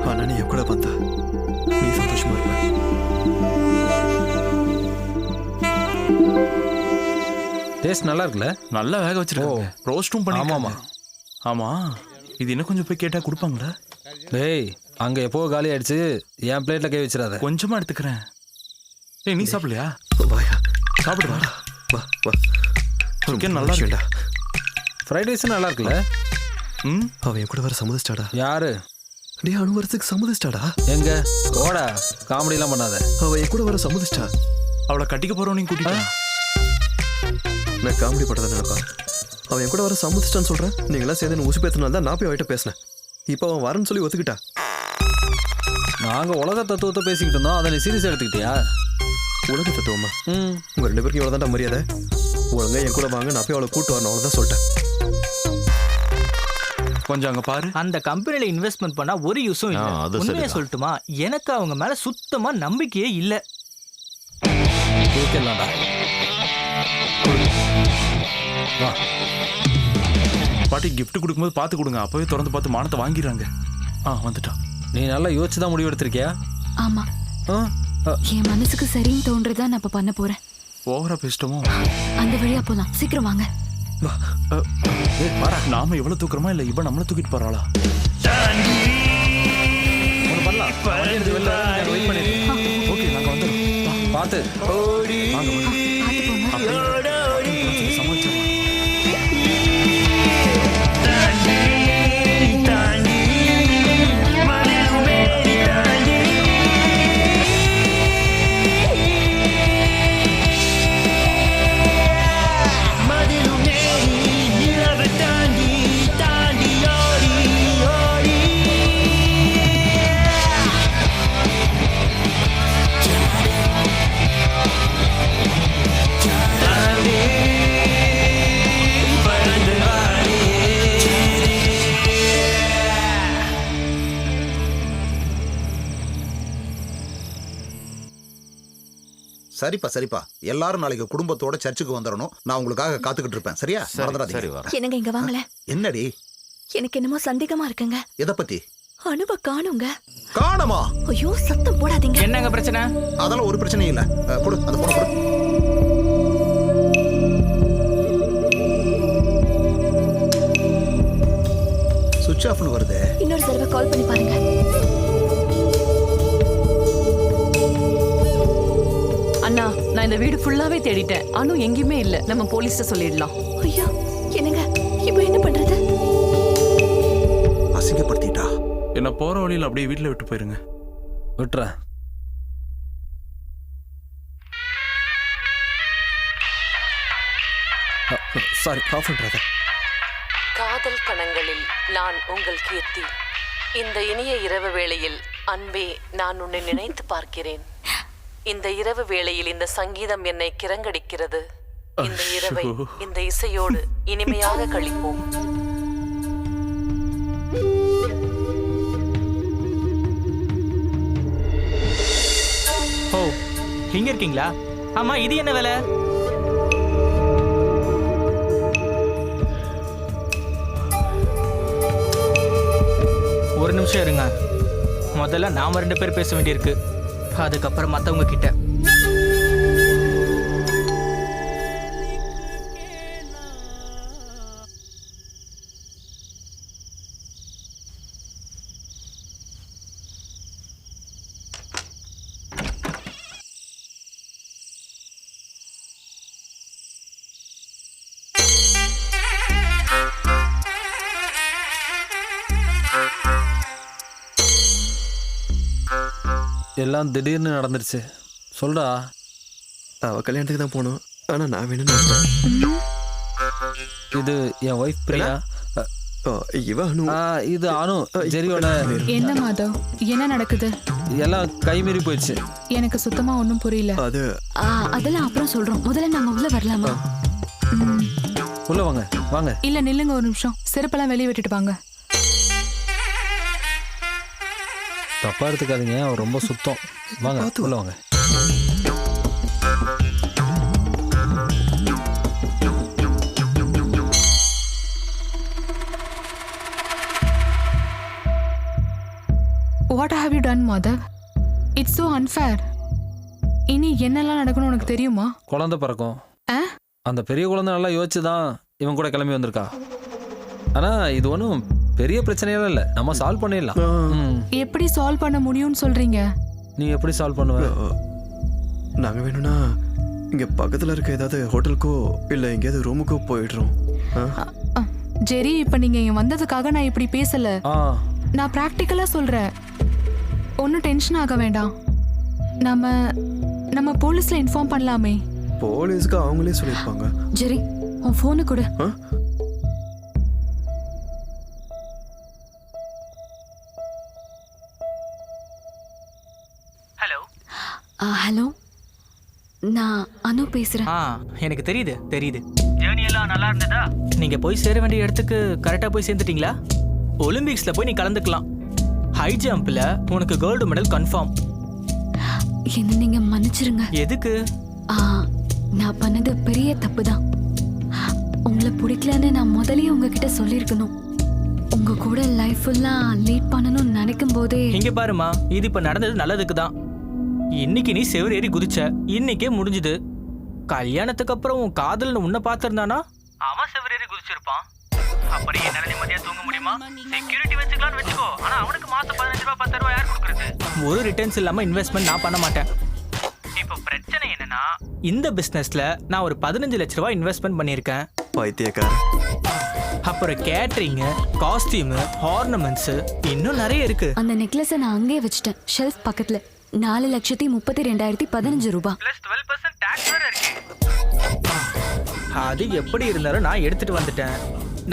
ஆனா நீ என் கூட வந்தா நீ சந்தோஷமா இருப்ப. டேஸ்ட் நல்லா இருக்குல்ல? நல்லா வேக வச்சிருக்கோம். ரோஸ்டும் பண்ணி. ஆமாமா. ஆமா, இது இன்னும் கொஞ்சம் போய் கேட்டா கொடுப்பாங்களா? டேய், அங்க எப்போ காலி ஆயிடுச்சு. என் பிளேட்ல கை வச்சிடாத. கொஞ்சமா எடுத்துக்கிறேன். ஏய், நீ சாப்பிடலையா? வாயா, சாப்பிடு. வா வா. சிக்கன் நல்லா இருக்குடா. ஃப்ரைட் ரைஸ் நல்லா இருக்குல்ல? அவன் என் கூட வர சம்மதிச்சிட்டாடா. யாரு? டே, அனு வரதுக்கு சம்மதிச்சிட்டாடா. எங்க ஓடா, காமெடி எல்லாம் பண்ணாத. அவன் என் கூட வர சம்மதிச்சிட்டா. அவளை கட்டிக்க போறோம். நீ கூட்டிட்டு நான் காமெடி பட்டதான் நினைப்பா. அவன் என் கூட வர சம்மதிச்சிட்டான்னு சொல்றேன். நீங்களாம் சேர்ந்து உசு பேத்தினால தான் நான் போய் அவட்ட பேசினேன். இப்போ அவன் வரேன்னு சொல்லி ஒத்துக்கிட்டா. நாங்க உலக தத்துவத்தை பேசிக்கிட்டு இருந்தோம், அதை நீ சீரியஸா எடுத்துக்கிட்டியா? உலக தத்துவமா? உங்க ரெண்டு பேருக்கும் இவ்வளவுதான் மரியாதை. ஒழுங்கா என் கூட வாங்க, நான் போய் அவளை கூட்டு வரணும், அவ்வளவுதான் சொல்லிட்டேன். கொஞ்சம் அங்க பாரு. அந்த கம்பெனில இன்வெஸ்ட்மெண்ட் பண்ணா ஒரு யூஸும் இல்ல. உண்மையை சொல்லட்டுமா, எனக்கு அவங்க மேல சுத்தமா நம்பிக்கையே இல்ல. கேட்கலாம்டா. வா பாட்டி, கிஃப்ட் கொடுக்கும்போது பார்த்து கொடுங்க. அப்பவே திறந்து பார்த்து மானத்தை வாங்கிடுறாங்க. வந்துட்டான். நீ நல்லா யோசிச்சு தான் முடிவு எடுத்திருக்கியா? ஆமா, என் மனசுக்கு சரின்னு தோன்றதா நான் இப்ப பண்ண போறேன். ஓவரா பேசிட்டோமோ? அந்த வழியா போலாம், சீக்கிரம் வாங்க. நாம எவ்வளவு தூக்குறோமா இல்ல இவ நம்மள தூக்கிட்டு போறாளா? பார்த்து சரிப்பா. எல்லாரும் நாளைக்கு குடும்பத்தோட சர்ச்சுக்கு வந்துடணும். நான் உங்களுக்காக காத்துக்கிட்டு இருப்பேன். சரியா? மறந்துடாதீங்க. என்னங்க இங்க வாங்கல. என்னடி? எனக்கு என்னமோ சந்தேகமா இருக்குங்க. எதை பத்தி? அனுவ காணுங்க. காணமா? ஐயோ, சத்தம் போடாதீங்க. என்னங்க பிரச்சனை? அதெல்லாம் ஒரு பிரச்சனையும் இல்ல. கொடு, அந்த போன கொடு. சுவிட்ச் ஆஃப்னு வருது. இன்னொரு தடவை கால் பண்ணி பாருங்க. அண்ணா நான் இந்த வீடு ஃபுல்லாவே தேடிட்டேன். அனு எங்கேயுமே இல்ல. நம்ம போலீஸ்ட்ட சொல்லிடலாம். ஐயோ என்னங்க இப்போ என்ன பண்றது? அசிங்கப்படுத்திட்டா. என்ன போற வழியில் அப்படியே வீட்டில் விட்டு போயிருங்க. விட்டுற. சாரி, ஆஃப் பண்றத. காதல் கணங்களில் நான் உங்கள் கீர்த்தி. இந்த இனிய இரவு வேளையில் அன்பே நான் உன்னை நினைத்து பார்க்கிறேன். இந்த இரவு வேளையில் இந்த சங்கீதம் என்னை கிறங்கடிக்கிறது. இந்த இரவை இந்த இசையோடு இனிமையாக கழிப்போம். ஓ இங்க இருக்கீங்களா? ஆமா, இது என்ன வேலை? ஒரு நிமிஷம் இருங்க. முதல்ல நாம 2 பேர் பேச வேண்டியிருக்கு. அதுக்கப்புறம் மத்தவங்க கிட்ட. எல்லாம் திடீர்னு நடந்துருச்சு. சொல்றா. அவ கல்யாணத்துக்கு தான் போகணும். ஆனா நான் வேணும்னு. இது என் ஒய்ஃப் பிரியா. இவ அனு. இது அனு, ஜெரியோட. என்ன மாதவ், என்ன நடக்குது? எல்லாம் கைமீறி போயிடுச்சு. எனக்கு சுத்தமா ஒன்றும் புரியல. அதெல்லாம் அப்புறம் சொல்றோம். முதல்ல நாங்க உள்ள வரலாமா? உள்ள வாங்க. வாங்க. இல்ல நில்லுங்க ஒரு நிமிஷம். செருப்பெல்லாம் வெளியே விட்டுட்டு வாங்க. தப்பா எடுத்துக்காதீங்க, அவர் ரொம்ப சுத்தம். வாங்க உள்ள வாங்க. What have you done, Madhav? It's so unfair. இனி என்னெல்லாம் நடக்கணும் உனக்கு தெரியுமா? குழந்தை பிறக்கும். அந்த பெரிய குழந்தை நல்லா யோசிச்சு தான் இவன் கூட கிளம்பி வந்திருக்கா. ஆனா இது ஒன்றும் பெரிய பிரச்சனையெல்லாம் இல்லை. நம்ம சால்வ் பண்ணிடலாம். எப்படி சால்வ் பண்ண முடியும்னு சொல்றீங்க? நீ எப்படி சால்வ் பண்ணுவ? நாங்க வேணும்னா இங்க பக்கத்துல இருக்க ஏதாவது ஹோட்டலுக்கோ இல்ல எங்கேயாவது ரூமுக்கோ போயிடுறோம். ஜெரி, இப்ப நீங்க இங்க வந்ததுக்காக நான் இப்படி பேசல. நான் பிராக்டிக்கலா சொல்றேன். ஒன்னும் டென்ஷன் ஆக வேண்டாம். நம்ம போலீஸ்ல இன்ஃபார்ம் பண்ணலாமே. போலீஸ்க்கு அவங்களே சொல்லிருப்பாங்க. ஜெரி, உன் போனை கொடு. ஹலோ, நான் அனு பேசுறேன். எனக்கு தெரியுது. ஜேர்னி எல்லாம் நல்லா இருந்ததா? நீங்க போய் சேர வேண்டிய இடத்துக்கு கரெக்டா போய் சேர்ந்துட்டீங்களா? ஒலிம்பிக்ஸ்ல போய் நீ கலந்துக்கலாம். ஹை ஜம்ப்ல உனக்கு கோல்டு மெடல் கன்ஃபார்ம். என்ன நீங்க மன்னிச்சிருங்க. எதுக்கு? நான் பண்ணது பெரிய தப்பு தான். உங்களை பிடிக்கலன்னு நான் முதல்லயே உங்ககிட்ட சொல்லியிருக்கணும். உங்க கூட லைஃப் ஃபுல்லா லீட் பண்ணணும்னு நினைக்கும் போதே. இங்க பாருமா, இது இப்ப நடந்தது நல்லதுக்கு தான். இன்னைக்கு நீ செவர் ஏறி குதிச்ச, இன்னைக்கே முடிஞ்சுது. கல்யாணத்துக்கு அப்புறம் உன் காதல்னு உன்னை பார்த்திருந்தானா அவன் செவர் ஏறி குதிச்சிருப்பான். அப்படி என்னால நிம்மதியா தூங்க முடியுமா? செக்யூரிட்டி வச்சுக்கலாம்னு வச்சுக்கோ. ஆனா அவனுக்கு மாசம் 15 ரூபாய் 10 ரூபாய் யார் கொடுக்கறது? ஒரு ரிட்டர்ன்ஸ் இல்லாம இன்வெஸ்ட்மெண்ட் நான் பண்ண மாட்டேன். இப்போ பிரச்சனை என்னன்னா, இந்த பிசினஸ்ல நான் ஒரு 15 லட்ச ரூபாய் இன்வெஸ்ட்மெண்ட் பண்ணியிருக்கேன். பைத்தியக்கார. அப்புறம் கேட்டரிங், காஸ்டியூம், ஆர்னமெண்ட்ஸ், இன்னும் நிறைய இருக்கு. அந்த நெக்லஸை நான் அங்கேயே வச்சுட்டேன், ஷெல்ஃப் பக்கத்துல. 4,32,15 ரூபாய். பிளஸ் 12% டாக்ஸ் வேற இருக்கு. அது எப்படி இருந்தாலும் நான் எடுத்துட்டு வந்துட்டேன்.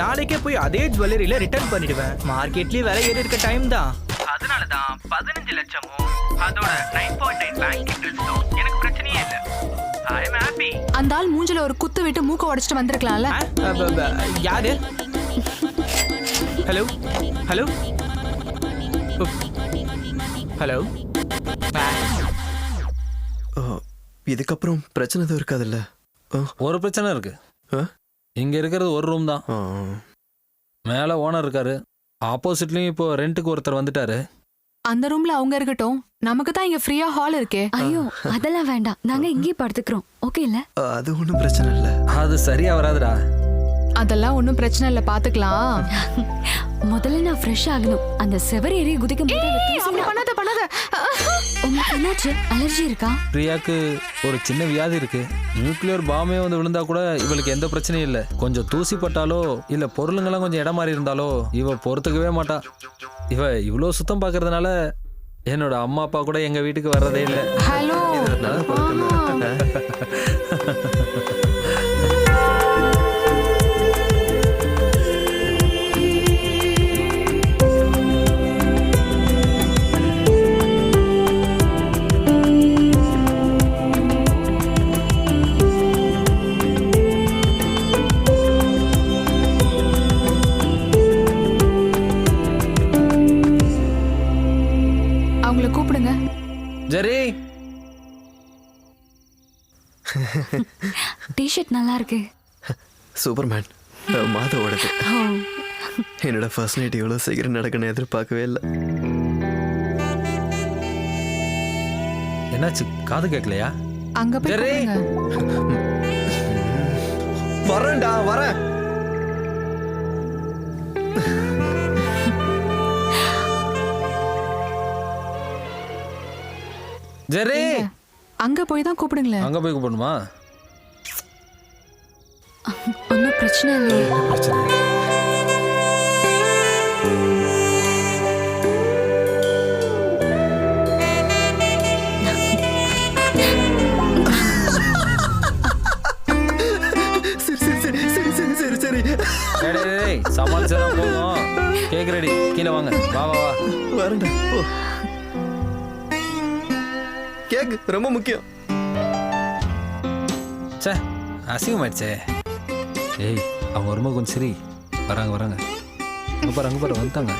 நாளைக்கே போய் அதே ஜுவல்லரியில ரிட்டர்ன் பண்ணிடுவேன். மார்க்கெட்லயே விலை ஏறி இருக்க டைம் தான். அதனால தான் 15 லட்சமும் அதோட 9.9 பேங்க் இன்ட்ரெஸ்டும் எனக்கு பிரச்சனையே இல்ல. ஐ அம் ஹாப்பி. அந்த ஆள் மூஞ்சில ஒரு குத்து விட்டு மூக்க உடைச்சிட்டு வந்திருக்கலாம்ல. யாரு? Hello hello hello. இதுக்கப்புறம் பிரச்சனை எதுவும் இருக்காதுல்ல? ஒரு பிரச்சனை இருக்கு. இங்க இருக்கிறது ஒரு ரூம் தான். மேல ஓனர் இருக்காரு. ஆப்போசிட்லயும் இப்போ ரெண்டுக்கு ஒருத்தர் வந்துட்டாரு. அந்த ரூம்ல அவங்க இருக்கட்டும். நமக்கு தான் இங்க ஃப்ரீயா ஹால் இருக்கே. ஐயோ அதெல்லாம் வேண்டாம். நாங்க இங்கேயே படுத்துக்கிறோம். ஓகே இல்ல? அது ஒன்றும் பிரச்சனை இல்லை. அது சரியா வராதுடா. அதெல்லாம் ஒன்றும் பிரச்சனை இல்லை பார்த்துக்கலாம். முதல்ல நான் ஃப்ரெஷ் ஆகணும். அந்த செவர் ஏறி குதிக்கும் போது அந்த தூசி அப்படி பண்ணாத பண்ணாத. உங்களுக்கு என்னாச்சு? அலர்ஜி இருக்கா? பிரியாக்கு ஒரு சின்ன வியாதி இருக்கு. நியூக்ளியர் பாமே வந்து விழுந்தா கூட இவளுக்கு எந்த பிரச்சனையும் இல்லை. கொஞ்சம் தூசி பட்டாலோ இல்ல பொருளுங்கெல்லாம் கொஞ்சம் இடம் மாறி இருந்தாலோ இவ பொறுத்துக்கவே மாட்டா. இவ இவ்வளோ சுத்தம் பார்க்கறதுனால என்னோட அம்மா அப்பா கூட எங்க வீட்டுக்கு வர்றதே இல்லை. ஹலோ. அவங்கள கூப்பிடுங்க. ஜெரி, டிஷர்ட் நல்லா இருக்கு. சூப்பர்மேன் மாதவோடது. என்னோட ஃபர்ஸ்ட் நைட் இவ்வளோ சீக்கிரம் நடக்கணும்னு எதிர்பார்க்கவே இல்லை. என்னாச்சு? காது கேட்கலையா? அங்க போய் ஜெரி. கூப்பிடுங்க. வரேன்டா வரேன். ஜெரி, அங்க போய் தான் கூப்பிடுங்களேன். அங்க போய் கூப்பிடணுமா? ஒன்றும் பிரச்சனை இல்லையே. பிரச்சனை இல்லை. சமாளிச்சதான் போதும். கேக் ரெடி, கீழே வாங்க. வா வா வா. வரேன்டா போ. கேக் ரொம்ப முக்கியம். சே, அசிங்கமாயிடுச்சே. ஏய், அவங்க வரும்போது கொஞ்சம் சரி. வராங்க வராங்க. அங்க பாரு வந்துட்டாங்க.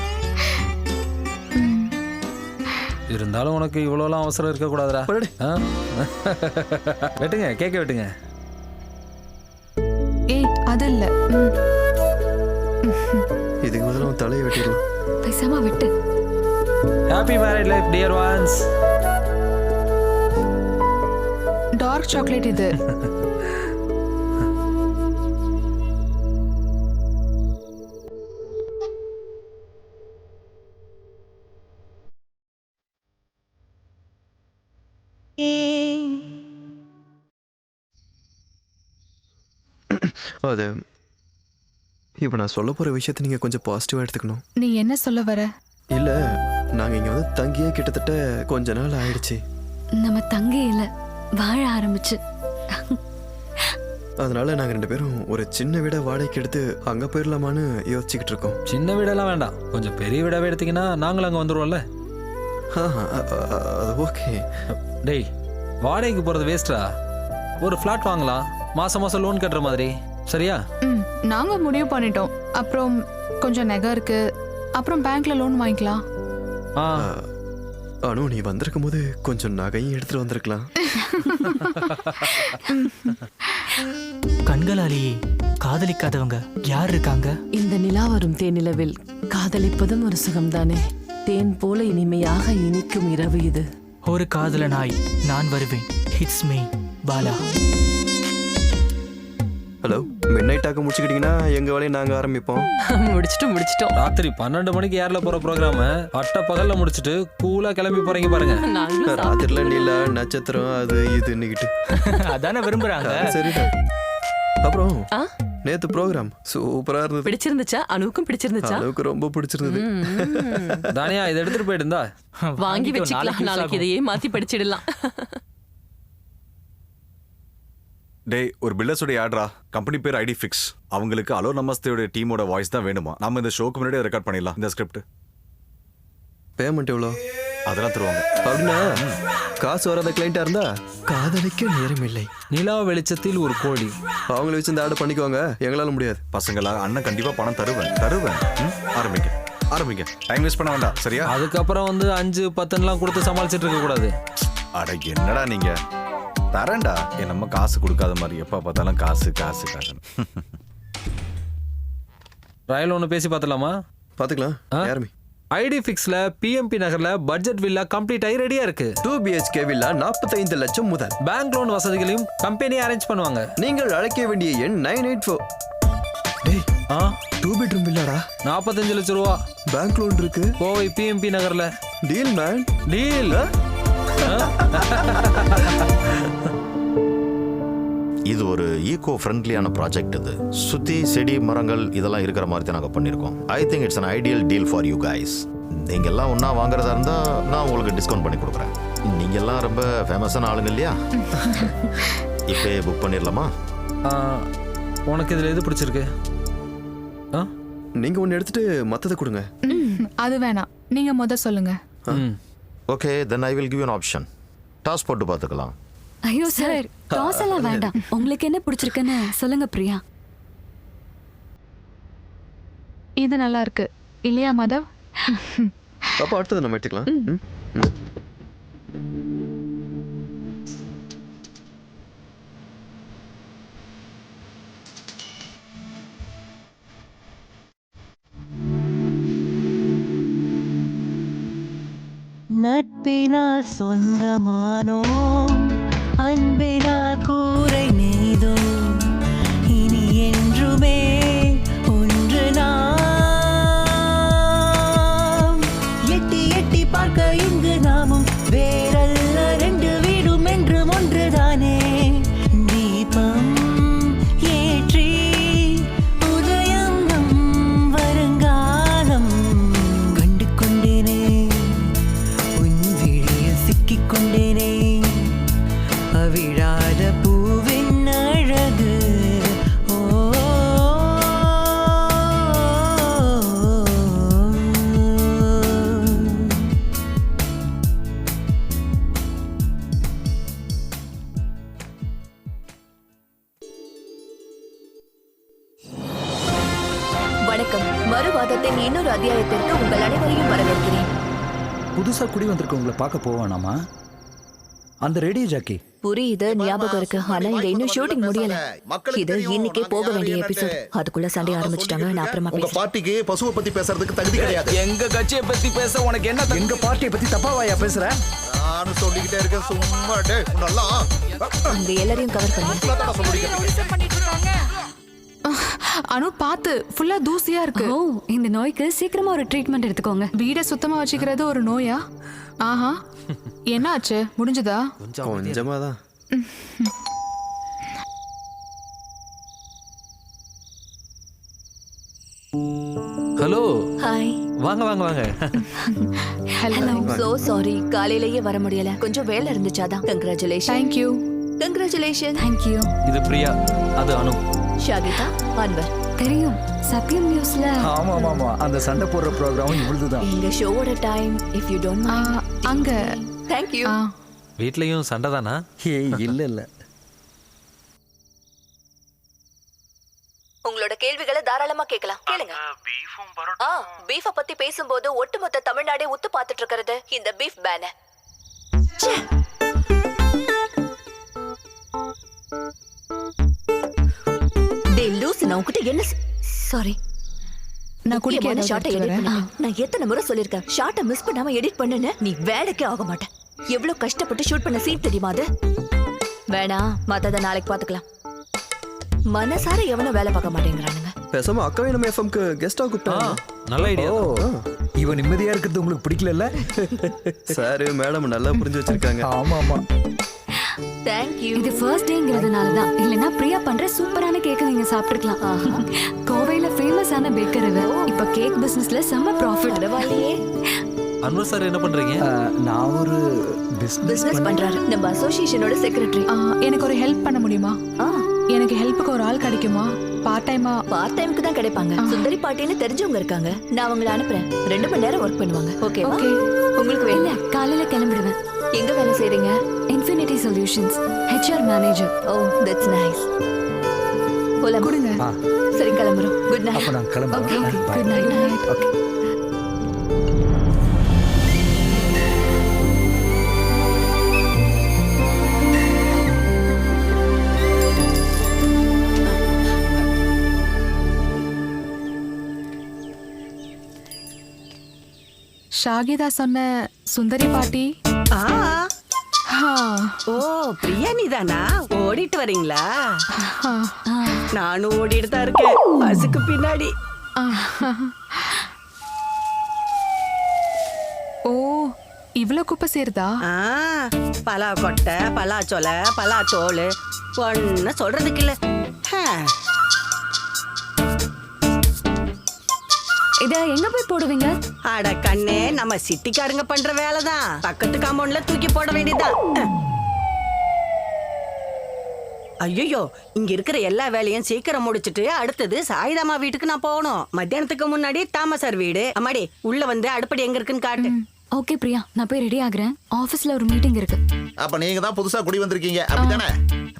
இருந்தாலும் உனக்கு இவ்வளோலாம் அவசரம் இருக்கக்கூடாதுடா. வெட்டுங்க, கேக்க வெட்டுங்க. ஏய், அது இல்ல. இதுக்கு முதல்ல உன் தலையை வெட்டிடலாம். பேசாம விட்டு. Happy married life dear ones. Dark chocolate இது. அது இப்போ நான் சொல்ல போகிற விஷயத்தை நீங்கள் கொஞ்சம் பாசிட்டிவாக எடுத்துக்கணும். நீ என்ன சொல்ல வர? இல்லை, நாங்கள் இங்கே வந்து தங்கியே கிட்டத்தட்ட கொஞ்ச நாள் ஆயிடுச்சு. நம்ம தங்கி இல்ல, வாழ ஆரம்பிச்சு. அதனால நாங்கள் 2 பேரும் ஒரு சின்ன வீடை வாடகைக்கு எடுத்து அங்கே போயிடலாமான்னு யோசிச்சுக்கிட்டு இருக்கோம். சின்ன வீடெல்லாம் வேண்டாம், கொஞ்சம் பெரிய வீடாவே எடுத்தீங்கன்னா நாங்களும் அங்கே வந்துடுவோம்ல. அது ஓகே. டேய், வாடகைக்கு போகிறது வேஸ்டா. ஒரு ஃப்ளாட் வாங்கலாம், மாதம் மாதம் லோன் கட்டுற மாதிரி. சரியா? நாங்க முடிவு பண்ணிட்டோம். அப்புறம் கொஞ்சம் நகை இருக்கு, அப்புறம் பேங்க்ல லோன் வாங்கிக்கலாம். அனு, நீ வந்திருக்கும் போது கொஞ்சம் நகையும் எடுத்துட்டு வந்திருக்கலாம். கண்களாலேயே காதலிக்காதவங்க யார் இருக்காங்க? இந்த நிலா வரும் தேனிலவில் காதலிப்பதும் ஒரு சுகம்தானே. தேன் போல இனிமையாக இனிக்கும் இரவு இது. ஒரு காதலனாய் நான் வருவேன். Hits me Bala. Hello, mid night ஆக்க முடிச்சுக்கிட்டீங்கன்னா எங்க வேலையை நாங்க ஆரம்பிப்போம். முடிச்சிட்டோம். ராத்திரி 12 மணிக்கு ஏர்ல போற ப்ரோக்ராம அட்ட பகல்ல முடிச்சிட்டு கூலா கிளம்பி போறீங்க பாருங்க. ராத்திரில நீல நட்சத்திரம் அது இதுன்னுகிட்டு அதானே விரும்புறாங்க. சரிதான். அப்புறம் நேத்து ப்ரோக்ராம் சூப்பரா இருந்தது. பிடிச்சிருந்துச்சா? அனுவுக்கும் பிடிச்சிருந்துச்சா? அனுவுக்கு ரொம்ப பிடிச்சிருந்தது. தானியா, இதை எடுத்துட்டு போயிட்டு இருந்தா வாங்கி வச்சுக்கலாம். நாளைக்கு இதையே மாத்தி படிச்சிடலாம். டேய், ஒரு பில்டர்ஸோட ஆட்ரா. கம்பெனி பேர் ஐடி ஃபிக்ஸ். அவங்களுக்கு அலோ நமஸ்தேயோட டீமோட வாய்ஸ் தான் வேணுமா. நம்ம இந்த ஷோக்கு முன்னாடி ரெக்கார்ட் பண்ணிடலாம். இந்த ஸ்கிரிப்ட் பேமெண்ட் எவ்வளோ? அதெல்லாம் தருவாங்க. அப்படின்னா காசு வராத கிளைண்டா இருந்தா காதலிக்க நேரம் இல்லை. நிலா வெளிச்சத்தில் ஒரு கோழி. அவங்கள வச்சு இந்த ஆர்டர் பண்ணிக்குவாங்க, எங்களால முடியாது. பசங்களா, அண்ணன் கண்டிப்பா பணம் தருவேன். ஆரம்பிங்க. டைம் வேஸ்ட் பண்ண வேண்டாம். சரியா? அதுக்கப்புறம் வந்து 5-10 கொடுத்து சமாளிச்சுட்டு இருக்க கூடாது. அட என்னடா நீங்க, தரேன்டா. நம்ம காசு கொடுக்காத மாதிரி எப்ப பார்த்தாலும் காசு. ரயில் ஒன்று பேசி பார்த்துலாமா? பார்த்துக்கலாம். யாருமே ஐடி ஃபிக்ஸ்ல பிஎம்பி நகர்ல பட்ஜெட் வில்லா கம்ப்ளீட் ஆகி ரெடியா இருக்கு. 2 BHK வில்லா 45 லட்சம் முதல். பேங்க் லோன் வசதிகளையும் கம்பெனி அரேஞ்ச் பண்ணுவாங்க. நீங்கள் அழைக்க வேண்டிய எண் 984. ஆ 2 பெட்ரூம் இல்லடா. 45 லட்சம் ரூபா. பேங்க் லோன் இருக்கு. கோவை பிஎம்பி நகர்ல. Deal man. டீல். இது ஒரு ஈகோ ஃப்ரெண்ட்லியான ப்ராஜெக்ட். இது சுத்தி செடி மரங்கள் இதெல்லாம் இருக்கிற மாதிரி தான் நாங்கள் பண்ணியிருக்கோம். I think it's an ideal deal for you guys. நீங்கள் எல்லாம் ஒன்றா வாங்குறதா இருந்தால் நான் உங்களுக்கு டிஸ்கவுண்ட் பண்ணி கொடுக்குறேன். நீங்கள் எல்லாம் ரொம்ப ஃபேமஸான ஆளுங்க இல்லையா? இப்போ புக் பண்ணிடலாமா? உனக்கு இதில் எது பிடிச்சிருக்கு? நீங்க ஒன்று எடுத்துட்டு மற்றதை கொடுங்க. அது வேணாம், நீங்க முத சொல்லுங்க. Okay, then I will give you an option. Toss போட்டு பார்த்துக்கலாம். ஐயோ சார், டாஸ் எல்லாம் வேண்டாம். உங்களுக்கு என்ன பிடிச்சிருக்குன்னு சொல்லுங்க பிரியா. இது நல்லா இருக்கு இல்லையா மாதவ்? அப்போ அடுத்தது நம்ம எடுத்துக்கலாம். நட்பினால் சொந்தமானோ, அன்பினால் கூரை நெய்தோ, இனி என்றுமே ஒன்று நாம். எட்டி எட்டி பார்க்க இங்கு நாமும் வேறல்ல, 2 வீடும் என்றும் ஒன்றுதானே. தீபம் ஏற்றி உதயம் நம் வருங்காலம் கண்டு கொண்டேனே, உன் விழியில் சிக்கிக் கொண்டேனே. அவிழாத பூவின் அழகு. ஓ வணக்கம். மறுவாதத்தின் இன்னொரு அத்தியாயத்திற்கு உங்கள் அனைவரையும் வரவேற்கிறேன். புதுசா குடி வந்திருக்கவங்களை பார்க்க போவானாமா? அந்த ரேடியோ ஜாக்கி புரியுது, ஞாபகம் இருக்கு. ஆனா இங்க இன்னும் ஷூட்டிங் முடியல. இது இன்னைக்கே போக வேண்டிய எபிசோட். அதுக்குள்ள சண்டை ஆரம்பிச்சிட்டாங்க. நான் அப்புறமா உங்க பார்ட்டிக்கு பசுவை பத்தி பேசுறதுக்கு தகுதி கிடையாது. எங்க கட்சியை பத்தி பேச உனக்கு என்ன? எங்க பார்ட்டியை பத்தி தப்பாவாயா பேசுற? நானும் சொல்லிக்கிட்டே இருக்கேன் சும்மா. டேய் நல்லா அங்க எல்லாரையும் கவர் பண்ணி அனு பாத்து, ஃபுல்லா தூசியா இருக்கு. ஓ, இந்த நோய்க்கு சீக்கிரமா ஒரு ட்ரீட்மெண்ட் எடுத்துக்கோங்க. வீட சுத்தமா வச்சுக்கிறது ஒரு நோயா? ஆஹா, என்ன ஆச்சு? முடிஞ்சதா? கொஞ்சமா தான். ஹலோ. ஹாய். வாங்க வாங்க வாங்க. ஹலோ. சோ சாரி, காலையிலேயே வர முடியல. கொஞ்சம் வேலை இருந்துச்சாதான். Congratulation. Thank you. Congratulation. Thank you. இது பிரியா, அது அனு. ஷாகிதா, அன்வர். தெரியும், சத்யம் நியூஸ்ல. ஆமா ஆமா, அந்த சண்டை போடுற ப்ரோகிராம் இவ்வளவுதான். எங்க ஷோவோட time, if you don't mind. அங்க. Thank you. வீட்லயும் சண்டை தானா? ஏய் இல்ல இல்ல. உங்களோட கேள்விகளை தாராளமா கேட்கலாம். கேளுங்க. பீஃப பத்தி பேசும்போது ஒட்டுமொத்த தமிழ்நாடே உத்து பார்த்துட்டு இருக்கிறது இந்த பீஃப் பேனர். டேய் லூஸ், நான் உன்கிட்ட என்ன சாரி. நான் குடிக்காத ஷார்ட்டை எடிட் பண்ண. நான் எத்தனை முறை சொல்லிருக்கேன், ஷார்ட்டை மிஸ் பண்ணாம எடிட் பண்ணுன்னு. நீ வேலைக்கே ஆக மாட்டேன். எவ்வளவு கஷ்டப்பட்டு ஷூட் பண்ண சீன் தெரியுமா அது? வேணாம், மத்தத நாளைக்கு பாத்துக்கலாம். மனசார எவனும் வேலை பார்க்க மாட்டேங்கிறானுங்க. பேசாம அக்காவை நம்ம எஃப்எம்க்கு கெஸ்டா கூப்பிட்டாங்க. நல்ல ஐடியா. இவன் நிம்மதியா இருக்கிறது உங்களுக்கு பிடிக்கல? சார் மேடம் நல்லா புரிஞ்சு வச்சிருக்காங்க. ஆமா ஆமா. Thank you. இது ஃபர்ஸ்ட் டேங்கிறதுனால தான். இல்லனா பிரியா பண்ற சூப்பரான கேக் நீங்க சாப்பிட்டுக்கலாம். கோவையில ஃபேமஸான பேக்கர் இவ. இப்ப கேக் பிசினஸ்ல செம்ம ப்ராஃபிட். பரவாயில்லையே. அன்வர் சார் என்ன பண்றீங்க? நான் ஒரு பிசினஸ் பண்றாரு. நம்ம அசோசியேஷனோட செக்ரட்டரி. எனக்கு ஒரு ஹெல்ப் பண்ண முடியுமா? எனக்கு ஹெல்ப்புக்கு ஒரு ஆள் கிடைக்குமா? பார்ட் டைமுக்கு தான் கிடைப்பாங்க. சுந்தரி பாட்டின்னு தெரிஞ்சவங்க இருக்காங்க. நான் அவங்கள அனுப்புறேன். 2 மணி நேரம் ஒர்க் பண்ணுவாங்க. Okay okay. உங்களுக்கு வேலை காலையில கிளம்பிடுவேன். எங்க வேலை செய்றீங்க? Infinity solutions, HR manager. Oh, that's nice. போலாம். கொடுங்க. சரி கிளம்புறோம். Good night. அப்ப நான் கிளம்புறேன். Okay good night. Okay. Shahida சொன்ன சுந்தரி பாட்டி. ஓ பிரியா நீதானா? ஓடிட்டு வரீங்களா? நானும் ஓடிட்டு தான் இருக்கேன் பஸ்ஸுக்கு பின்னாடி. ஓ இவ்ளோ குப்பை சேருதா? பலா கொட்டை, பலா சொலை, பலா தோல், ஒன்னு சொல்றதுக்கு இல்ல. இத எங்க போய் போடுவீங்க? அட கண்ணே, நம்ம சிட்டிக்காரங்க பண்ற வேலைதான். பக்கத்து காம்பவுண்ட்ல தூக்கி போட வேண்டியதுதான். ஐயோ, இங்க இருக்கிற எல்லா வேலையும் சீக்கிரம் முடிச்சிட்டு அடுத்தது சாயிதாமா வீட்டுக்கு நான் போகணும். மத்தியானத்துக்கு முன்னாடி தாமசார் வீடு. அம்மாடி உள்ள வந்து அடுப்படி எங்க இருக்குன்னு காட்டு. ஓகே பிரியா, நான் போய் ரெடி ஆகுறேன். ஆபீஸ்ல ஒரு மீட்டிங் இருக்கு. அப்ப நீங்க தான் புதுசா குடி வந்திருக்கீங்க அப்படிதானே?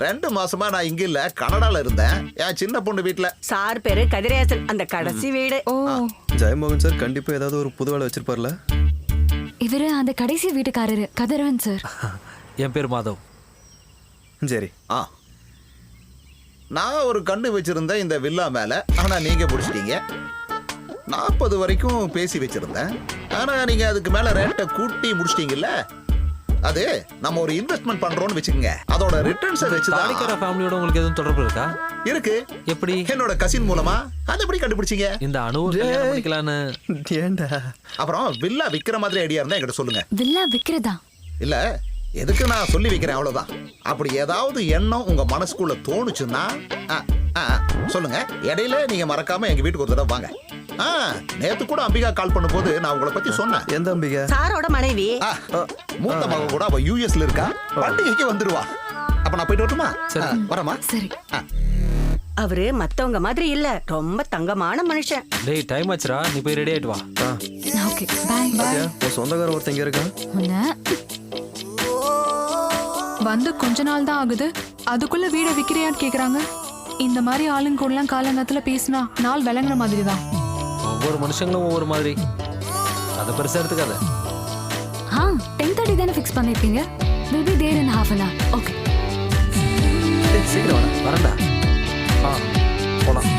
2 மாசமா நான் இங்க இல்ல, கனடால இருந்தேன். என் சின்ன பொண்ணு வீட்டுல. சார் பேரு கதிரேசன், அந்த கடைசி வீடு. ஜெயமோகன் சார் கண்டிப்பா ஏதாவது ஒரு புது வேலை வச்சிருப்பார்ல. இவரு அந்த கடைசி வீட்டுக்காரரு கதிரவன் சார். என் பேர் மாதவ். சரி. நான் ஒரு கண்ணு வச்சிருந்தேன் இந்த வில்லா மேல. ஆனா நீங்க பிடிச்சிட்டீங்க. 40 வரைக்கும் பேசி வச்சிருந்தேன். ஆனா நீங்க அதுக்கு மேல ரேட்டை கூட்டி முடிச்சிட்டீங்கல்ல. அது நம்ம ஒரு இன்வெஸ்ட்மெண்ட் பண்றோம்னு வச்சுக்கோங்க. அதோட ரிட்டர்ன்ஸை வச்சு தாடிக்கார ஃபேமிலியோட உங்களுக்கு எதுவும் தொடர்பு இருக்கா? இருக்கு. எப்படி? என்னோட கசின் மூலமா. அது எப்படி கண்டுபிடிச்சீங்க? இந்த அனுவை கல்யாணம் பண்ணிக்கலான்னு. ஏண்டா? அப்புறம் வில்லா விக்கிற மாதிரி ஐடியா இருந்தா என்கிட்ட சொல்லுங்க. வில்லா விக்கிறதா? இல்ல, எதுக்கு நான் சொல்லி வைக்கிறேன் அவ்வளவுதான். அப்படி ஏதாவது எண்ணம் உங்க மனசுக்குள்ள தோணுச்சுன்னா சொல்லுங்க. இடையில நீங்க மறக்காம எங்க வீட்டுக்கு ஒரு தடவை வாங்க. நேத்து கூட அம்பிகா கால் பண்ணும்போது நான் உங்களை பத்தி சொன்னேன். எந்த அம்பிகா? சாரோட மனைவி. மூத்த மகன் கூட அவ யூஎஸ்ல இருக்கா. பண்டிகைக்கு வந்துருவா. அப்ப நான் போயிட்டு வரட்டுமா? வரமா? சரி. அவரு மத்தவங்க மாதிரி இல்ல, ரொம்ப தங்கமான மனுஷன். டேய் டைம் ஆச்சுடா, நீ போய் ரெடி ஆயிட்டு வா. Okay bye. உன் சொந்தக்காரர் ஒருத்தங்க இருக்கான். வந்து கொஞ்ச நாள் தான் ஆகுது, அதுக்குள்ள வீட விக்கிறியான்னு கேக்குறாங்க. இந்த மாதிரி ஆளுங்க கூடலாம் காலங்கத்துல பேசினா நாள் விளங்குற மாதிரி தான். ஒவ்வொரு மனுஷங்களும் ஒவ்வொரு மாதிரி. அதை பெருசா எடுத்துக்காத. 10:30 தானே ஃபிக்ஸ் பண்ணிருக்கீங்க. We'll be there in half an hour. Okay. சீக்கிரம் வரேன்டா. போலாம்.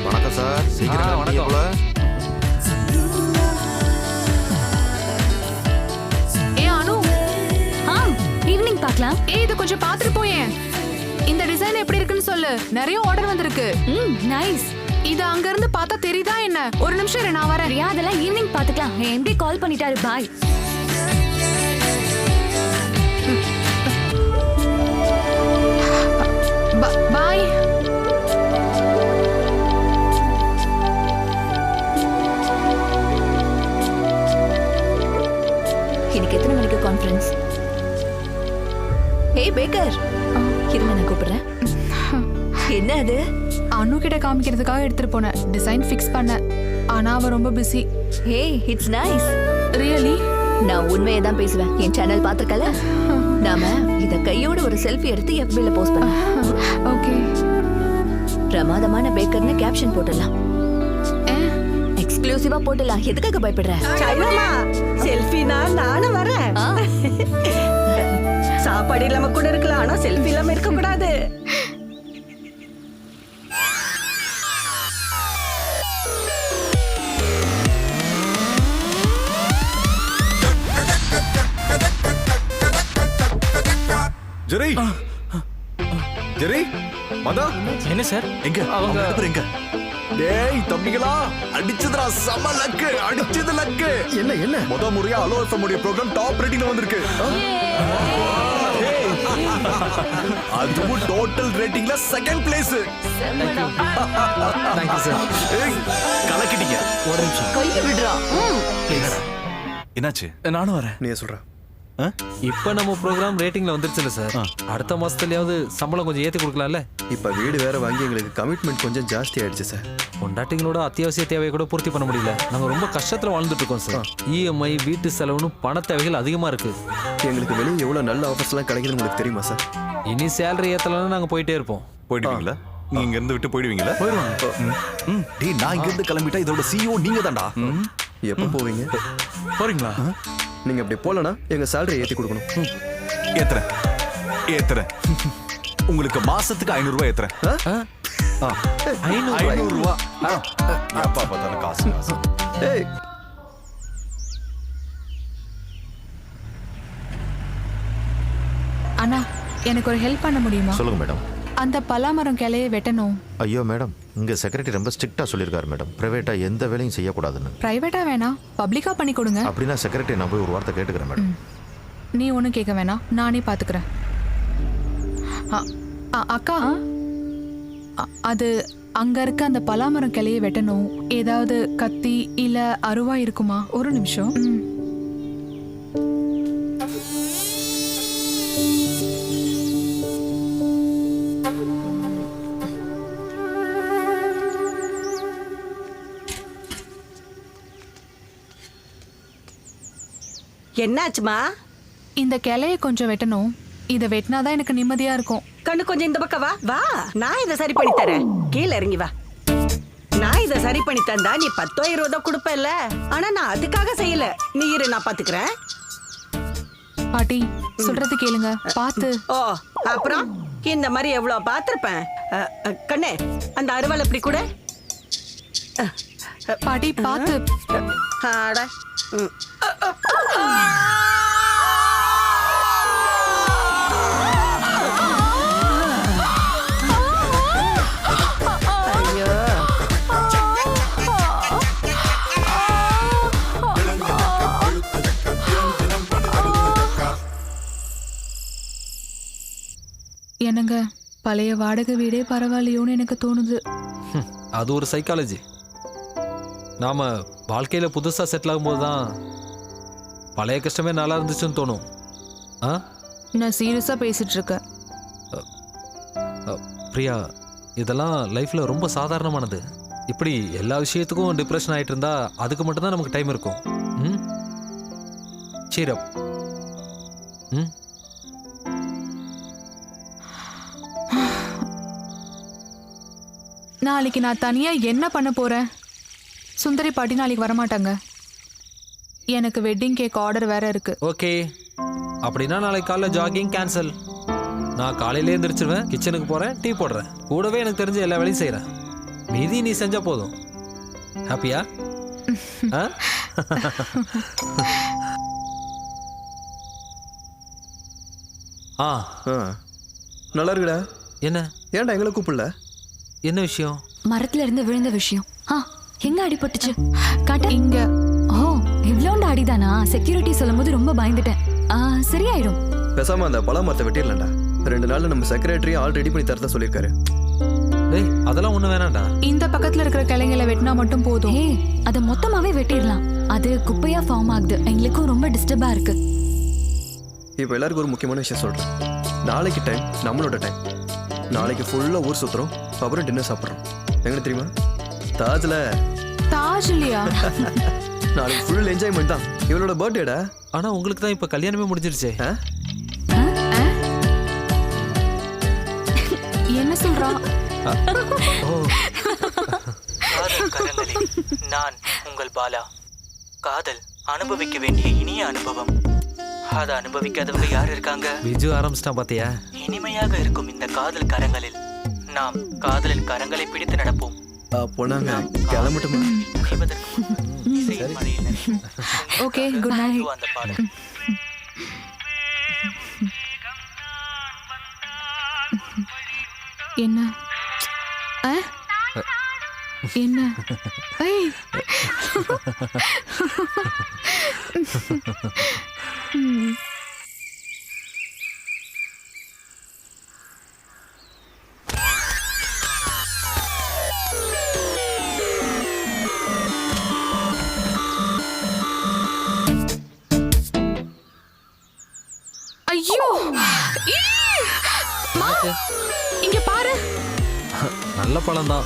வணக்கம் சார். சீக்கிரம் வணக்கம். ஈவினிங் பார்க்கலாம். இது கொஞ்சம் பாத்துட்டு போயேன். இந்த டிசைன் எப்படி இருக்குன்னு சொல்லு. நிறைய ஆர்டர் வந்திருக்கு. நைஸ். இது அங்க இருந்து பார்த்தா தெரியுதா என்ன? ஒரு நிமிஷம் இரு, நான் வரேன். அதெல்லாம் ஈவினிங் பாத்துக்கலாம். எம்டி கால் பண்ணிட்டாரு. பாய். பாய். இன்னைக்கு எத்தனை மணிக்கு கான்ஃபரன்ஸ்? ஏய் பேக்கர், இருங்க நான் கூப்பிடுறேன். என்ன அது? அனு கிட்ட காமிக்கிறதுக்காக எடுத்துட்டு போனேன். டிசைன் ஃபிக்ஸ் பண்ண. ஆனா அவ ரொம்ப பிஸி. ஏய் இட்ஸ் நைஸ். ரியலி? நான் உண்மையை தான் பேசுவேன். என் சேனல் பாத்துக்கல. நாம இத கையோட ஒரு செல்ஃபி எடுத்து FB-ல போஸ்ட் பண்ணலாம். ஓகே. பிரமாதமான பேக்கர்னு கேப்ஷன் போடலாம். எக்ஸ்க்ளூசிவா போடலாம். எதுக்காக பயப்படுற? சாய்தாமா, செல்ஃபினா நானும் வரேன். சாப்பாடு இல்லாம கூட இருக்கலாம், ஆனா செல்ஃபி இல்லாம இருக்க கூடாது. ஜெரி, ஜெரி, மதா. என்ன சார்? எங்க அவங்க எங்க? டேய் தம்பிகளா, அடிச்சதுடா. செம லக்கு, அடிச்சது லக்கு. என்ன முத முறையா அலோ எஃப்எம் உடைய ப்ரோகிராம் டாப் ரேட்டிங்ல வந்திருக்கு. அதுவும் டோட்டல் ரேட்டிங்ல செகண்ட் பிளேஸ். Thank you sir. கலக்கிட்டீங்க. ஒரு நிமிஷம். கையை விடுறா. என்னாச்சு? நானும் வரேன். நீ சொல்ற. இப்ப நம்ம ப்ரோகிராம் ரேட்டிங்ல வந்துருச்சுல சார். அடுத்த மாசத்துலயாவது சம்பளம் கொஞ்சம் ஏத்தி கொடுக்கலாம்ல. இப்ப வீடு வேற வாங்கி எங்களுக்கு கமிட்மெண்ட் கொஞ்சம் ஜாஸ்தி ஆயிடுச்சு சார். பொண்டாட்டிங்களோட அத்தியாவசிய தேவையை கூட பூர்த்தி பண்ண முடியல. நாங்க ரொம்ப கஷ்டத்துல வாழ்ந்துட்டு இருக்கோம் சார். EMI, வீட்டு செலவுன்னு பண தேவைகள் அதிகமா இருக்கு. எங்களுக்கு வெளியே எவ்வளவு நல்ல ஆஃபர்ஸ் எல்லாம் கிடைக்குது உங்களுக்கு தெரியுமா சார்? இனி சேலரி ஏத்தலன்னா நாங்க போயிட்டே இருப்போம். போயிடுவீங்களா? நீங்க இங்க இருந்து விட்டு போயிடுவீங்களா? போயிடுவாங்க. டேய் நான் இங்க இருந்து கிளம்பிட்டா இதோட CEO நீங்க தான்டா. எப்போ போவீங்க? போறீங்களா? நீங்க அப்படி போலனா எங்க சேலரி ஏத்தி கொடுக்கணும். ஏத்துறேன். உங்களுக்கு மாசத்துக்கு 500 ரூபாய் ஏத்துறேன். 500 ரூபாய். அப்பா பார்த்தாலும் காசு. ஏய் அண்ணா எனக்கு ஒரு ஹெல்ப் பண்ண முடியுமா? சொல்லுங்க மேடம். அந்த பலாமரம் கிளையை வெட்டணும். ஐயோ மேடம், இங்க செக்ரட்டரி ரொம்ப ஸ்ட்ரிக்டா சொல்லியிருக்காரு மேடம். பிரைவேட்டா எந்த வேலையும் செய்யக்கூடாதுன்னு. பிரைவேட்டா வேணாம், பப்ளிக்கா பண்ணி கொடுங்க. அப்படின்னா செக்ரட்டரி நான் போய் ஒரு வார்த்தை கேட்டுக்கிறேன் மேடம். நீ ஒன்றும் கேட்க வேணாம், நானே பார்த்துக்கிறேன். அக்கா, அது அங்க இருக்க அந்த பலாமரம் கிளையை வெட்டணும். ஏதாவது கத்தி இல்ல அருவா இருக்குமா? ஒரு நிமிஷம். என்னாச்சுமா? இந்த கிளையை கொஞ்சம் வெட்டணும். இதை வெட்டினாதான் எனக்கு நிம்மதியா இருக்கும். கண்ணு கொஞ்சம் இந்த பக்கம் வா. வா, நான் இதை சரி பண்ணி தரேன். கீழே இறங்கி வா. நான் இதை சரி பண்ணி தந்தா நீ 10 20 கொடுப்பல. ஆனா நான் அதுக்காக செய்யல. நீ இரு, நான் பாத்துக்கிறேன். பாட்டி சொல்றது கேளுங்க, பாத்து. ஓ, அப்புறம் இந்த மாதிரி எவ்வளவு பாத்திருப்பேன். கண்ணே, அந்த அருவாள் எப்படி கூட. பாட்டி பாத்து. ஆட. என்னங்க, பழைய வாடகை வீடே பரவாயில்லையோன்னு எனக்கு தோணுது. அது ஒரு சைக்காலஜி. நாம வாழ்க்கையில புதுசா செட்டில் ஆகும்போது தான் பழைய கஷ்டமே நல்லா இருந்துச்சுன்னு தோணும். நான் சீரியஸா பேசிட்டு இருக்கேன். பிரியா, இதெல்லாம் லைஃப்ல ரொம்ப சாதாரணமானது. இப்படி எல்லா விஷயத்துக்கும் டிப்ரெஷன் ஆயிட்டு இருந்தா அதுக்கு மட்டும்தான் நமக்கு டைம் இருக்கும். cheer up. நாளைக்கு நான் தனியா என்ன பண்ண போறேன்? சுந்தரி பாட்டி நாளைக்கு வரமாட்டாங்க. எனக்கு வெட்டிங் கேக் ஆர்டர் வேற இருக்கு. ஓகே, அப்படின்னா நாளைக்கு காலைல ஜாகிங் கேன்சல். நான் காலையிலே எந்திரிச்சிருவேன், கிச்சனுக்கு போறேன், டீ போடுறேன், கூடவே எனக்கு தெரிஞ்ச எல்லா வேலையும் செய்யறேன். மீதி நீ செஞ்சா போதும். ஹாப்பியா? நல்லா இருக்குடா. என்ன? ஏன்டா எங்களை கூப்பிடல? என்ன விஷயம்? மரத்துல இருந்து விழுந்த விஷயம். எங்க அடிபட்டுச்சு? காட்டு. இங்க. ஓ, இவ்வளோண்டு அடிதானா? செக்யூரிட்டி சொல்லும் போது ரொம்ப பயந்துட்டேன். சரியாயிடும். பேசாம அந்த பலாமரத்தை வெட்டிடலாம்டா. 2 நாள்ல நம்ம செக்ரட்டரி ஆல் ரெடி பண்ணி தரதா சொல்லியிருக்காரு. டேய், அதெல்லாம் ஒண்ணு வேணாம்டா. இந்த பக்கத்துல இருக்கிற கிளைங்களை வெட்டினா மட்டும் போதும். அதை மொத்தமாவே வெட்டிடலாம். அது குப்பையா ஃபார்ம் ஆகுது. எங்களுக்கும் ரொம்ப டிஸ்டர்பா இருக்கு. இப்போ எல்லாருக்கும் ஒரு முக்கியமான விஷயம் சொல்றேன். நாளைக்கு டைம் நம்மளோட டைம். நாளைக்கு ஃபுல்லா ஊர் சுத்துறோம், அப்புறம் டின்னர் சாப்பிட்றோம். எங்க தெரியுமா? தாஜ்ல. தாஜ் இல்லையா? நாளைக்கு ஃபுல் என்ஜாய்மெண்ட் தான். இவளோட பர்த்டேடா. ஆனா உங்களுக்கு தான் இப்ப கல்யாணமே முடிஞ்சிருச்சே. என்ன சொல்றான்? நான் உங்கள் பாலா. காதல் அனுபவிக்க வேண்டிய இனிய அனுபவம். அதை அனுபவிக்காதவங்க யார் இருக்காங்க? பிஜு ஆரம்பிச்சிட்டான் பாத்தியா? இனிமையாக இருக்கும் இந்த காதல் கரங்களில் நாம் காதலின் கரங்களை பிடித்து நடப்போம். போனாங்க, கிளம்பட்டுமா? Okay, good night. அந்த பாடல் என்ன? என்ன? ஏய். ஐயோ, இங்க பாரு. நல்ல பழம் தான்.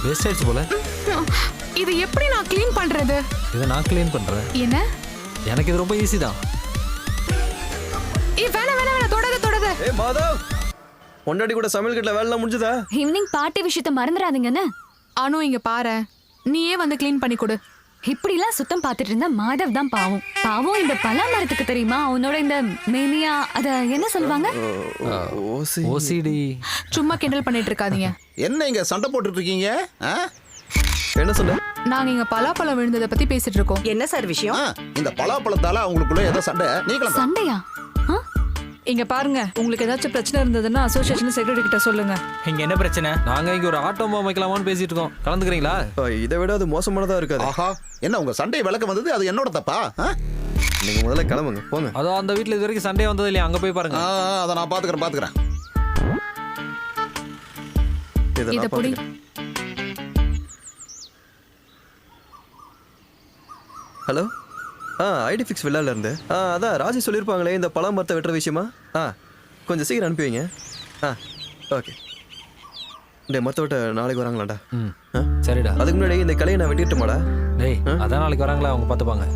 வேஸ்ட் ஆயிடுச்சு போல. இது எப்படி நான் க்ளீன் பண்றது? இதை நான் க்ளீன் பண்றேன். என்ன? எனக்கு இது ரொம்ப ஈஸி தான். வேணா வேணா வேணா, தொடாத. ஏய் மாதவ், பொண்டாடி கூட சமையல் கட்டல வேலை முடிஞ்சதா? ஈவினிங் பார்ட்டி விஷயத்தை மறந்துடாதீங்கன்னு. அனு, இங்க பாரு, நீயே வந்து க்ளீன் பண்ணி கொடு. இப்படிலாம் சுத்தம் பார்த்துட்டு இருந்தா மாதவ் தான் பாவம். பாவம் இந்த பலா மரத்துக்கு தெரியுமா அவனோட இந்த மேனியா, அத என்ன சொல்லுவாங்க? ஓசிடி. சும்மா கிண்டல் பண்ணிட்டு இருக்காதீங்க. என்ன இங்க சண்டை போட்டுட்டு இருக்கீங்க? என்ன சொன்ன? நாங்க இங்க பலாப்பழம் விழுந்ததை பத்தி பேசிட்டு இருக்கோம். என்ன சார் விஷயம்? இந்த பலாப்பழத்தால அவங்களுக்குள்ள ஏதோ சண்டை. நீங்களும் சண்டையா? இங்க பாருங்க, உங்களுக்கு ஏதாச்சும் பிரச்சனை இருந்ததுன்னா அசோசியேஷன் செக்ரட்டரி கிட்ட சொல்லுங்க. இங்க என்ன பிரச்சனை? நாங்க இங்க ஒரு ஆட்டோமா வைக்கலாமான்னு பேசிட்டு இருக்கோம். கலந்துக்கிறீங்களா? இதை விட அது மோசமானதா இருக்காது. ஆஹா, என்ன உங்க சண்டை விளக்கம் வந்தது? அது என்னோட தப்பா? நீங்க முதல்ல கிளம்புங்க, போங்க. அதோ அந்த வீட்ல இது வரைக்கும் சண்டே வந்தது இல்லையா, அங்க போய் பாருங்க. அதை நான் பாத்துக்கிறேன். இத புடி. ஹலோ, ஐடி ஃபிக்ஸ் வில்லால இருந்து. அதான் ராஜி சொல்லியிருப்பாங்களே இந்த பழம் மரத்தை வெட்டுற விஷயமா. கொஞ்சம் சீக்கிரம் அனுப்பி வைங்க. ஓகே. இந்த மரத்தை வெட்ட நாளைக்கு வராங்களாடா? சரிடா. அதுக்கு முன்னாடி இந்த கலையை நான் வெட்டிட்டுமாடா? டேய், அதான் நாளைக்கு வராங்களா, அவங்க பார்த்துப்பாங்க.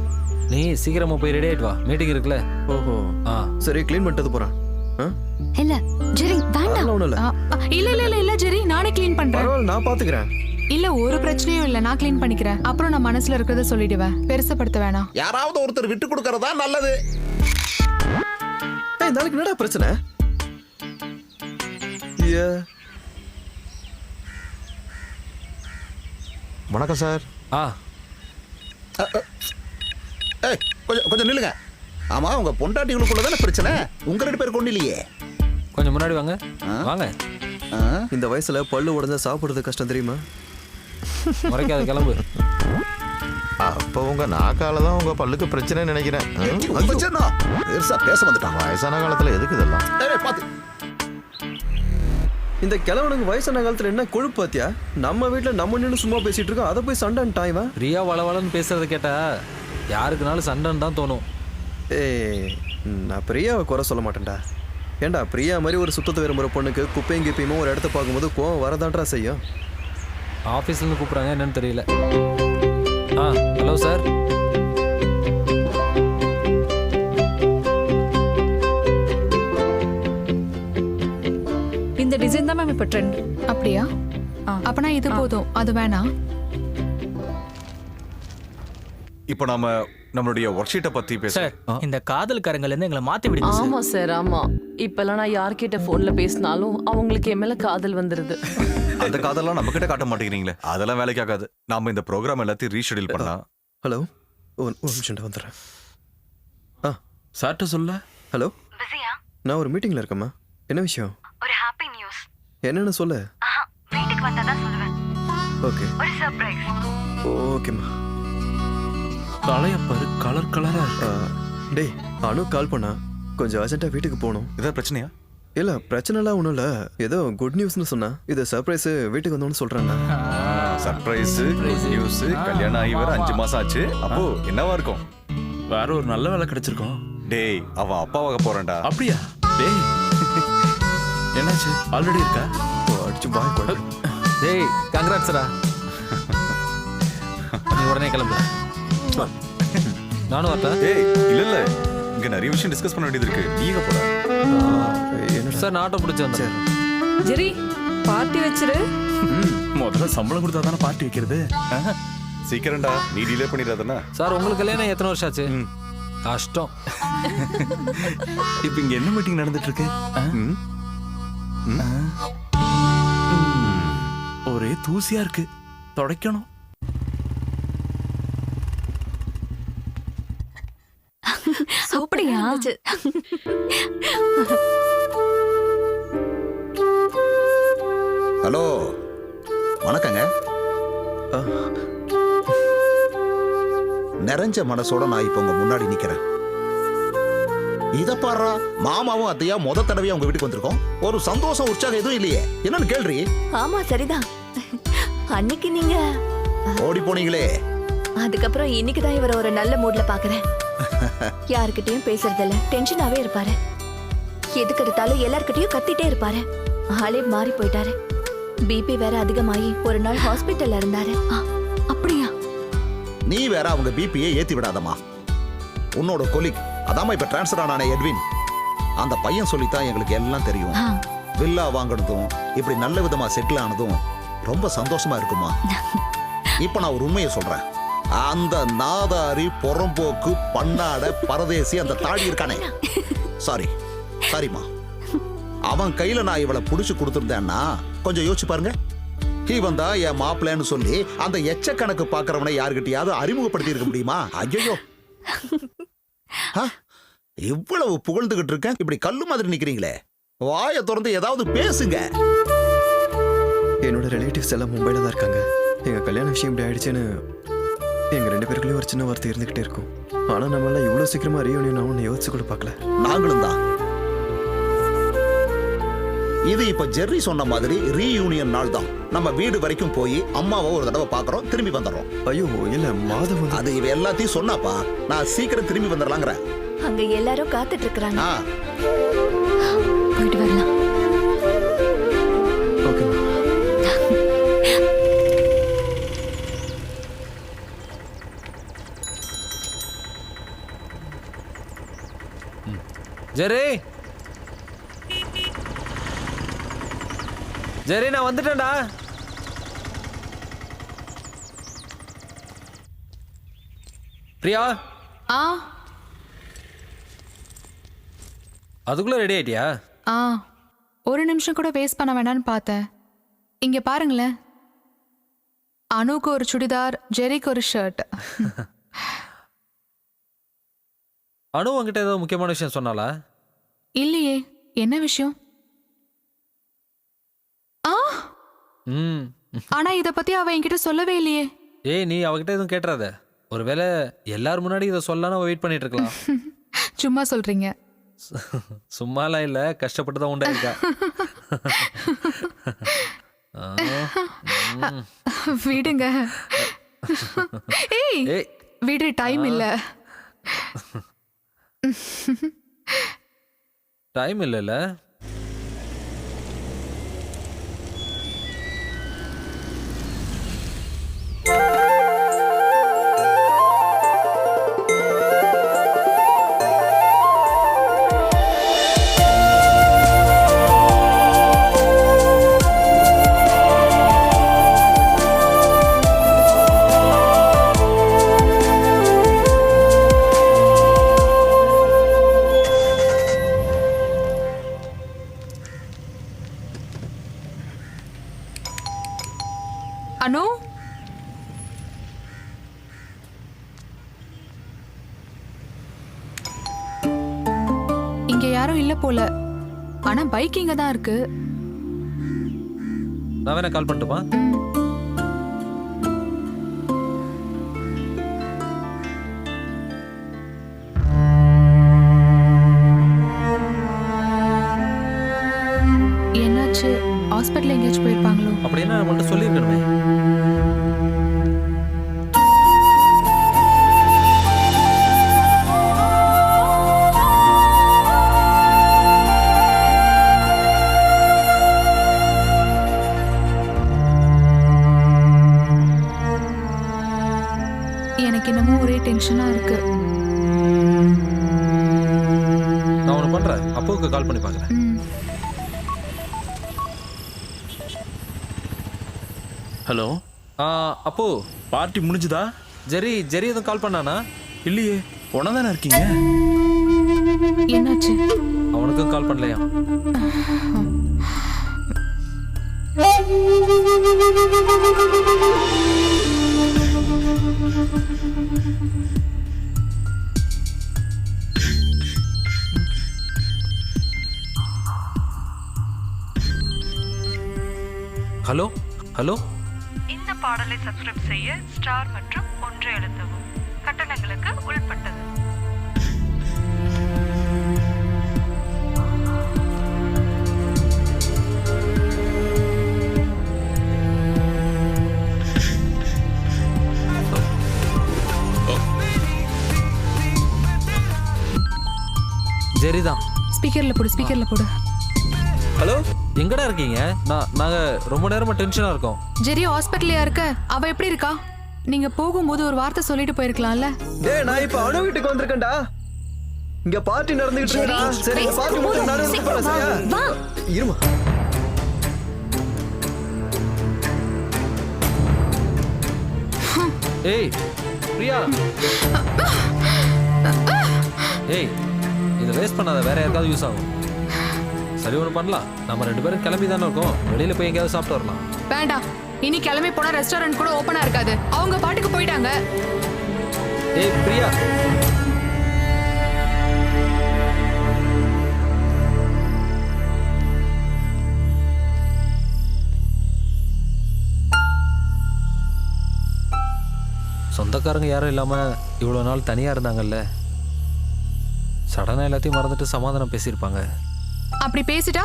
நீ சீக்கிரமா போய் ரெடி ஆயிட்டு வா, மீட்டிங் இருக்குல்ல. ஓஹோ, சரி, க்ளீன் பண்ணிட்டு போறேன். இல்ல ஜெரி, வேண்டாம். ஒண்ணும் இல்ல. இல்ல ஜெரி, நானே க்ளீன் பண்றேன். பரவாயில்ல, நான் பாத்துக்கிறேன். இல்ல, ஒரு பிரச்சனையும் இல்ல, நான் க்ளீன் பண்ணிக்கிறேன். அப்புறம் நான் மனசுல இருக்கிறத சொல்லிடுவேன், பெருசப்படுத்த வேணாம். யாராவது ஒருத்தர் விட்டு கொடுக்கறதா நல்லது. நாளைக்கு என்னடா பிரச்சனை? வணக்கம் சார். கொஞ்சம் நில்லுங்க. ஆமா, உங்க பொண்டாட்டிகளுக்குள்ள தானே பிரச்சனை, உங்க 2 பேருக்கு ஒண்ணு இல்லையே. கொஞ்சம் முன்னாடி வாங்க. வாங்க. இந்த வயசுல பல்லு உடஞ்சா சாப்பிடுறது கஷ்டம் தெரியுமா? முறைக்காத, கிளம்பு. அப்போ உங்க நாக்கால தான் உங்க பல்லுக்கு பிரச்சனை நினைக்கிறேன். பேச வந்துட்டான். வயசான காலத்துல எதுக்கு இதெல்லாம்? இந்த கிழவனுக்கு வயசான காலத்துல என்ன கொழுப்பு பாத்தியா? நம்ம வீட்டுல நம்ம நின்று சும்மா பேசிட்டு இருக்கோம், அதை போய் சண்டைன்னு டாய்வா. பிரியா வளவளன்னு பேசுறத கேட்டா யாருக்குனாலும் சண்டைன்னு தான் தோணும். நான் பிரியாவை குறை சொல்ல மாட்டேன்டா. ஏண்டா, பிரியா மாதிரி ஒரு சுத்தத்தை விரும்புகிற பொண்ணுக்கு குப்பையும் கிப்பையுமோ ஒரு இடத்த பார்க்கும்போது கோவம் வரதான்றா செய்யும். ஆஃபீஸ்லேருந்து கூப்பிட்றாங்க, என்னன்னு தெரியல. Hello sir. இந்த டிசைன் தான் மேம் இப்போ ட்ரெண்ட். அப்படியா? அப்பனா இது போதும், அது வேணாம். இப்போ நாம நம்மளுடைய ஒர்க் ஷீட்டை பத்தி சார், இந்த காதல்காரங்கள்ல இருந்து எங்களை மாத்தி விடுங்க சார். ஆமா சார், ஆமா. இப்பெல்லாம் நான் யார்கிட்ட போன்ல பேசினாலும் அவங்களுக்கு என் மேல காதல் வந்துருது. அந்த காதெல்லாம் நம்ம கிட்ட காட்ட மாட்டேங்கிறீங்களே, அதெல்லாம் வேலைக்கு ஆகாது. நாம இந்த ப்ரோக்ராம் எல்லாத்தையும் ரீஷெடியூல் பண்ணலாம். ஹலோ, ஒரு நிமிஷம் வந்துடுறேன். சார்ட்ட சொல்ல. ஹலோ, நான் ஒரு மீட்டிங்ல இருக்கேம்மா. என்ன விஷயம்? ஒரு ஹாப்பி நியூஸ். என்னன்னு சொல்லு. வீட்டுக்கு வந்தா தான் சொல்லுவேன். ஓகே. ஒரு சர்ப்ரைஸ். ஓகேம்மா. தலையப்பாரு கலர் கலரா. டேய், அனு கால் பண்ணா, கொஞ்சம் அர்ஜென்ட்டா வீட்டுக்கு போகணும். ஏதாவது பிரச்சனையா? இல்ல, பிரச்சனைலாம் ஒன்றும் இல்லை, ஏதோ குட் நியூஸ்னு சொன்னா. இது சர்ப்ரைஸ், வீட்டுக்கு வந்தோன்னு சொல்றேன். Surprise, good news. கல்யாணம் ஆகி வர 5 மாசம் ஆச்சு. அப்போ என்னவா இருக்கும்? வேற ஒரு நல்ல வேலை கிடைச்சிருக்கோம். டேய், அவன் அப்பாவாக போறான்டா. அப்படியா? டேய், என்னாச்சு? ஆல்ரெடி இருக்கா? அடிச்சு பாய் கொடு. டேய், கங்க்ராட்ஸ்டா. நீ உடனே கிளம்பு. நானும் வரட்டா? டேய், இல்ல இங்க நிறைய விஷயம் டிஸ்கஸ் பண்ண வேண்டியது இருக்கு. நீங்க போற. சார், நான் ஆட்டோ பிடிச்சு வந்தேன். ஜெரி, பார்ட்டி வச்சிரு. முதல்ல சம்பளம் கொடுத்தா தானே பார்ட்டி வைக்கிறது. சீக்கிரம்டா, நீ டிலே பண்ணிடாதனா. சார், உங்களுக்கு கல்யாணம் எத்தனை வருஷம் ஆச்சு? கஷ்டம். இப்ப இங்க என்ன மீட்டிங் நடந்துட்டு இருக்கு? ஒரே தூசியா இருக்கு, துடைக்கணும். அப்படியா? ஹலோ, வணக்கங்க. நிறைஞ்ச மனசோட நான் இப்ப உங்க முன்னாடி நிக்கிறேன். இத பாரு, மாமாவும் அத்தையா முத தடவையா உங்க வீட்டுக்கு வந்திருக்கோம். ஒரு சந்தோஷம் உற்சாகம் எதுவும் இல்லையே, என்னன்னு கேள்றி? ஆமா, சரிதான். அன்னைக்கு நீங்க ஓடி போனீங்களே, அதுக்கப்புறம் இன்னைக்கு தான் இவரை ஒரு நல்ல மூட்ல பாக்குறேன். யாருக்கிட்டையும் பேசுறதில்ல, டென்ஷனாவே இருப்பாரு. எதுக்கு எடுத்தாலும் எல்லார்கிட்டயும் கத்திட்டே இருப்பாரு. ஆளே மாறி போயிட்டாரு. பிபி வேற அதிகமாயி ஒரு நாள் ஹாஸ்பிட்டல்ல இருந்தாரு. அப்படியா? நீ வேற அவங்க பிபியை ஏத்தி விடாதமா. உன்னோட கொலிக் அதாம இப்ப டிரான்ஸ்ஃபர் ஆனானே எட்வின், அந்த பையன் சொல்லித்தான் எங்களுக்கு எல்லாம் தெரியும். வில்லா வாங்கினதும் இப்படி நல்ல விதமா செட்டில் ஆனதும் ரொம்ப சந்தோஷமா இருக்குமா. இப்ப நான் ஒரு உண்மையை சொல்றேன். அந்த நாதாரி புறம்போக்கு பண்ணாட பரதேசி அந்த தாடி இருக்கானே, சாரிமா, அவன் கையில நான் இவளை புடிச்சு கொடுத்துருந்தேன்னா கொஞ்சம் யோசிச்சு பாருங்க. இவன் தான் என் மாப்பிள்ளைன்னு சொல்லி அந்த எச்ச கணக்கு பாக்குறவனை யாருக்கிட்டையாவது அறிமுகப்படுத்தி இருக்க முடியுமா? ஐயோ, இவ்வளவு புகழ்ந்துகிட்டு இருக்கேன், இப்படி கல்லு மாதிரி நிக்கிறீங்களே. வாயை திறந்து ஏதாவது பேசுங்க. என்னோட ரிலேட்டிவ்ஸ் எல்லாம் மும்பைல தான் இருக்காங்க. எங்க கல்யாண விஷயம் இப்படி ஆயிடுச்சுன்னு எங்க 2 பேருக்குள்ளேயும் ஒரு சின்ன வார்த்தை இருந்துகிட்டே இருக்கும். ஆனா நம்ம எல்லாம் இவ்வளவு சீக்கிரமா ரீயூனியன் ஆகும்னு யோசிச்சு கூட பார்க்கல. நாங்களும் தான். இது இப்ப ஜெர்ரி சொன்ன மாதிரி ரீயூனியன் நாள் தான். நம்ம வீடு வரைக்கும் போய் அம்மாவை ஒரு தடவை பாக்குறோம், திரும்பி வந்துடுறோம். ஐயோ இல்ல மாதவ், அது இவ எல்லாத்தையும் சொன்னாப்பா. நான் சீக்கிரம் திரும்பி வந்துடலாங்கிறேன். அங்க எல்லாரும் காத்துட்டு இருக்காங்க. போயிட்டு வரலாம். ஓகே. ஜெரி, ஜெரி நான் வந்துட்டேன்டா. பிரியா, அதுக்குள்ள ரெடி ஆயிட்டியா? ஒரு நிமிஷம் கூட வேஸ்ட் பண்ண வேண்டாம்னு பார்த்தேன். இங்க பாருங்களேன், அனுக்கு ஒரு சுடிதார், ஜெரிக்கு ஒரு ஷர்ட். அனு உங்ககிட்ட ஏதோ முக்கியமான விஷயம் சொன்னாலா? இல்லையே, என்ன விஷயம்? ஆனா இத பத்தி அவ என்கிட்ட சொல்லவே இல்லையே. ஏய், நீ அவகிட்ட எதுவும் கேட்டுறாத. ஒருவேளை எல்லாரும் முன்னாடி இதை சொல்லலாம் வெயிட் பண்ணிட்டு இருக்கலாம். சும்மா சொல்றீங்க. சும்மாலாம் இல்ல, கஷ்டப்பட்டு தான் உண்டாயிருக்கா. விடுங்க. ஏய் விடு, டைம் இல்ல. டைம் இல்லைல்ல? அனு, இங்க யாரும் இல்ல போல. ஆனா பைக் இங்க தான் இருக்கு. நான் வேணா கால் பண்ணட்டுமா? என்னாச்சு? ஹாஸ்பிட்டல் எங்கேயாச்சும் போயிருப்பாங்களோ? அப்படின்னா நம்மள்ட்ட சொல்லியிருக்கணுமே. எனக்கு என்னமோ ஒரே டென்ஷனா இருக்கு. நான் ஒன்று பண்றேன், அப்பாவுக்கு கால் பண்ணி பார்க்குறேன். ஹலோ. அப்போ பார்ட்டி முடிஞ்சுதா? ஜெரி எதுவும் கால் பண்ணானா? இல்லையே, உன தானே இருக்கீங்க. என்னாச்சு? அவனுக்கும் கால் பண்ணலையா? Hello hello. இந்த பாடலை சப்ஸ்கிரைப் செய்ய ஸ்டார் மற்றும் 1 அழுத்தவும். கட்டணங்களுக்கு உள்பட்டது. ஜெரிதான். ஸ்பீக்கர்ல போடு. ஹலோ, எங்கடா இருக்கீங்க? நாங்க ரொம்ப நேரமா டென்ஷனா இருக்கோம். ஜெரி ஹாஸ்பிட்டல்ல இருக்க. அவ எப்படி இருக்கா? நீங்க போகும்போது ஒரு வார்த்தை சொல்லிட்டு போயிருக்கலாம்ல. டேய், நான் இப்ப அனு வீட்டுக்கு வந்திருக்கேன்டா. இங்க பார்ட்டி நடந்துகிட்டு இருக்குடா. சரி, பார்ட்டி மட்டும் நானே வந்து போறேன். சரியா? வா. இருமா. ஏய் பிரியா. ஏய், இதை வேஸ்ட் பண்ணாத, வேற யாருக்காவது யூஸ் ஆகும். சரி, ஒன்று பண்ணலாம். நம்ம 2 பேரும் கிளம்பி தானே இருக்கோம், வெளியில போய் எங்கேயாவது சாப்பிட்டு வரலாம். வேண்டாம், இனி கிளம்பி போனா ரெஸ்டாரண்ட் கூட ஓபனா இருக்காது. அவங்க பாட்டுக்கு போயிட்டாங்க. ஏய் பிரியா, சொந்தக்காரங்க யாரும் இல்லாம இவ்வளவு நாள் தனியா இருந்தாங்கல்ல, சடனா எல்லாத்தையும் மறந்துட்டு சமாதானம் பேசியிருப்பாங்க. அப்படி பேசிட்டா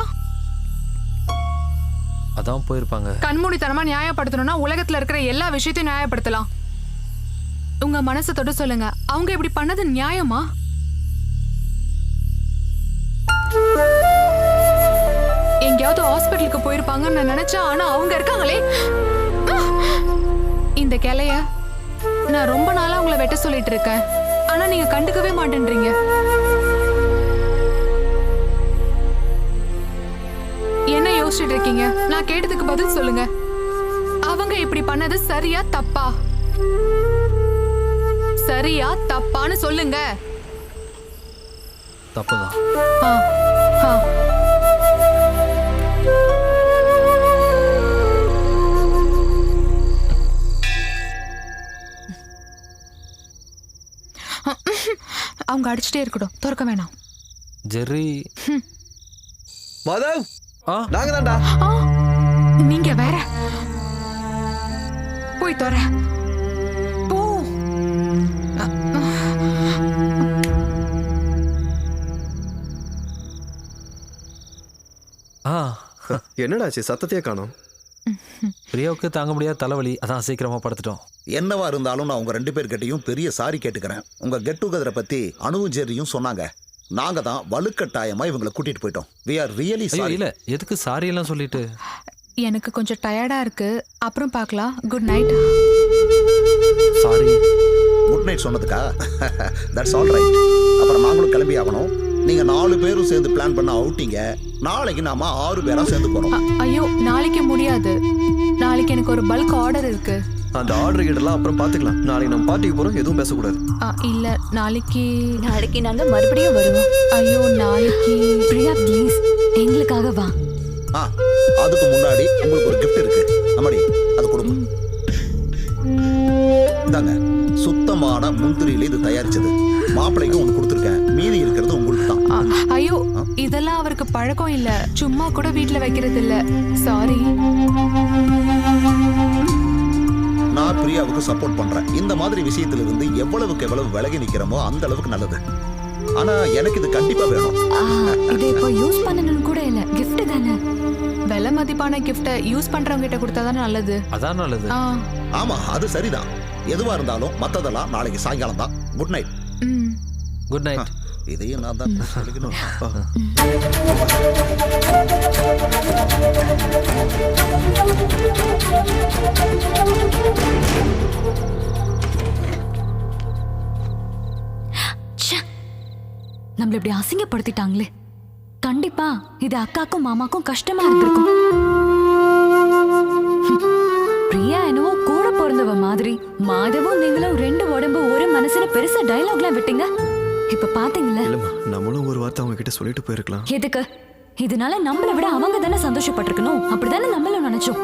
அதான் போயிருப்பாங்க. கண்மூடித்தனமா நியாயப்படுத்தணும்னா உலகத்துல இருக்கிற எல்லா விஷயத்தையும் நியாயப்படுத்தலாம். உங்க மனசை தொட்டு சொல்லுங்க, அவங்க இப்படி பண்ணது நியாயமா? எங்கேயாவது ஹாஸ்பிட்டலுக்கு போயிருப்பாங்கன்னு நான் நினைச்சேன். ஆனா அவங்க இருக்காங்களே. இந்த கிளைய நான் ரொம்ப நாளா உங்களை வெட்ட சொல்லிட்டு இருக்கேன். ஆனா நீங்க கண்டுக்கவே மாட்டேன்றீங்க. என்ன யோசிச்சுட்டு இருக்கீங்க? நான் கேட்டதுக்கு பதில் சொல்லுங்க. அவங்க இப்படி பண்ணது சரியா தப்பா? சரியா தப்பான்னு சொல்லுங்க. தப்புதான். அவங்க அடிச்சுட்டே இருக்கட்டும், திறக்க வேணாம். ஜெர்ரி. மாதவ், நாங்க தான்டா. நீங்க வேற. போய் தர போ. என்னடாச்சு, சத்தத்தையே காணோம். பிரியாவுக்கு தாங்க முடியாத தலைவலி, அதான் சீக்கிரமா படுத்துட்டோம். என்னவா இருந்தாலும் நான் உங்க 2 பேர்கிட்டையும் பெரிய சாரி கேட்டுக்கிறேன். உங்க கெட் டுகெதரை பத்தி அனுவும் ஜெர்ரியும் சொன்னாங்க. நாங்க தான் வலுக்கட்டாயமா இவங்களை கூட்டிட்டு போயிட்டோம். we are really sorry. இல்ல, எதுக்கு சாரி எல்லாம் சொல்லிட்டு? எனக்கு கொஞ்சம் டயர்டா இருக்கு, அப்புறம் பார்க்கலாம். Good night. Sorry. Good night சொன்னதுக்கா? That's all right. அப்புறம் நாங்களும் கிளம்பி ஆகணும். நீங்க 4 பேரும் சேர்ந்து பிளான் பண்ண அவுட்டிங்க. நாளைக்கு நாம 6 பேரா சேர்ந்து போறோம். ஐயோ, நாளைக்கு முடியாது. நாளைக்கு எனக்கு ஒரு பல்க் ஆர்டர் இருக்கு. அந்த ஆர்டர் கிட்டலாம் அப்புறம் பாத்துக்கலாம். நாளைக்கு நம்ம பார்ட்டிக்கு போறோம், எதுவும் பேசக்கூடாது. இல்ல, நாளைக்கு நாங்க மறுபடியும் வருவோம். ஐயோ, நாளைக்கு பிரியா ப்ளீஸ் எங்களுக்காக வா. அதுக்கு முன்னாடி உங்களுக்கு ஒரு கிஃப்ட் இருக்கு. அம்மாடி, அது கொடுங்க. இந்தாங்க, சுத்தமான முந்திரியில இது தயாரிச்சது. மாப்பிள்ளைக்கு ஒன்று கொடுத்துருக்கேன். மீதி இருக்கிறது உங்களுக்கு தான். ஐயோ, இதெல்லாம் அவருக்கு பழக்கம் இல்ல. சும்மா கூட வீட்டுல வைக்கிறது இல்ல. சாரி. நான் பிரியாவுக்கு சப்போர்ட் பண்றேன். இந்த மாதிரி விஷயத்துல இருந்து எவ்வளவுக்கு எவ்வளவு விலகி நிக்கிறோமோ அந்த அளவுக்கு நல்லது. ஆனா எனக்கு இது கண்டிப்பா வேணும். இதை இப்போ யூஸ் பண்ணணும்னு கூட இல்ல, கிஃப்ட் தானே. விலை மதிப்பான கிஃப்ட யூஸ் பண்றவங்க கிட்ட கொடுத்தா தான் நல்லது. அதான் நல்லது. ஆமா, அது சரிதான். எதுவா இருந்தாலும் மத்ததெல்லாம் நாளைக்கு சாயங்காலம் தான். Good night. Good night. இதையும் நான் தான் சொல்லிக்கணும். நம்மள இப்படி அசிங்கப்படுத்திட்டாங்களே. கண்டிப்பா இது அக்காக்கும் மாமாக்கும் கஷ்டமா இருந்திருக்கும். பிரியா என்னவோ கூட பிறந்தவ மாதிரி, மாதவும் நீங்களும் 2 உடம்பு ஒரு மனசுல பெருசா டயலாக்லாம் விட்டீங்க. இப்ப பாத்தீங்களா? நம்மளும் ஒரு வார்த்தை அவங்க கிட்ட சொல்லிட்டு போயிருக்கலாம். எதுக்கு? இதனால நம்மளை விட அவங்க தானே சந்தோஷப்பட்டிருக்கணும். அப்படிதானே நம்மளும் நினைச்சோம்.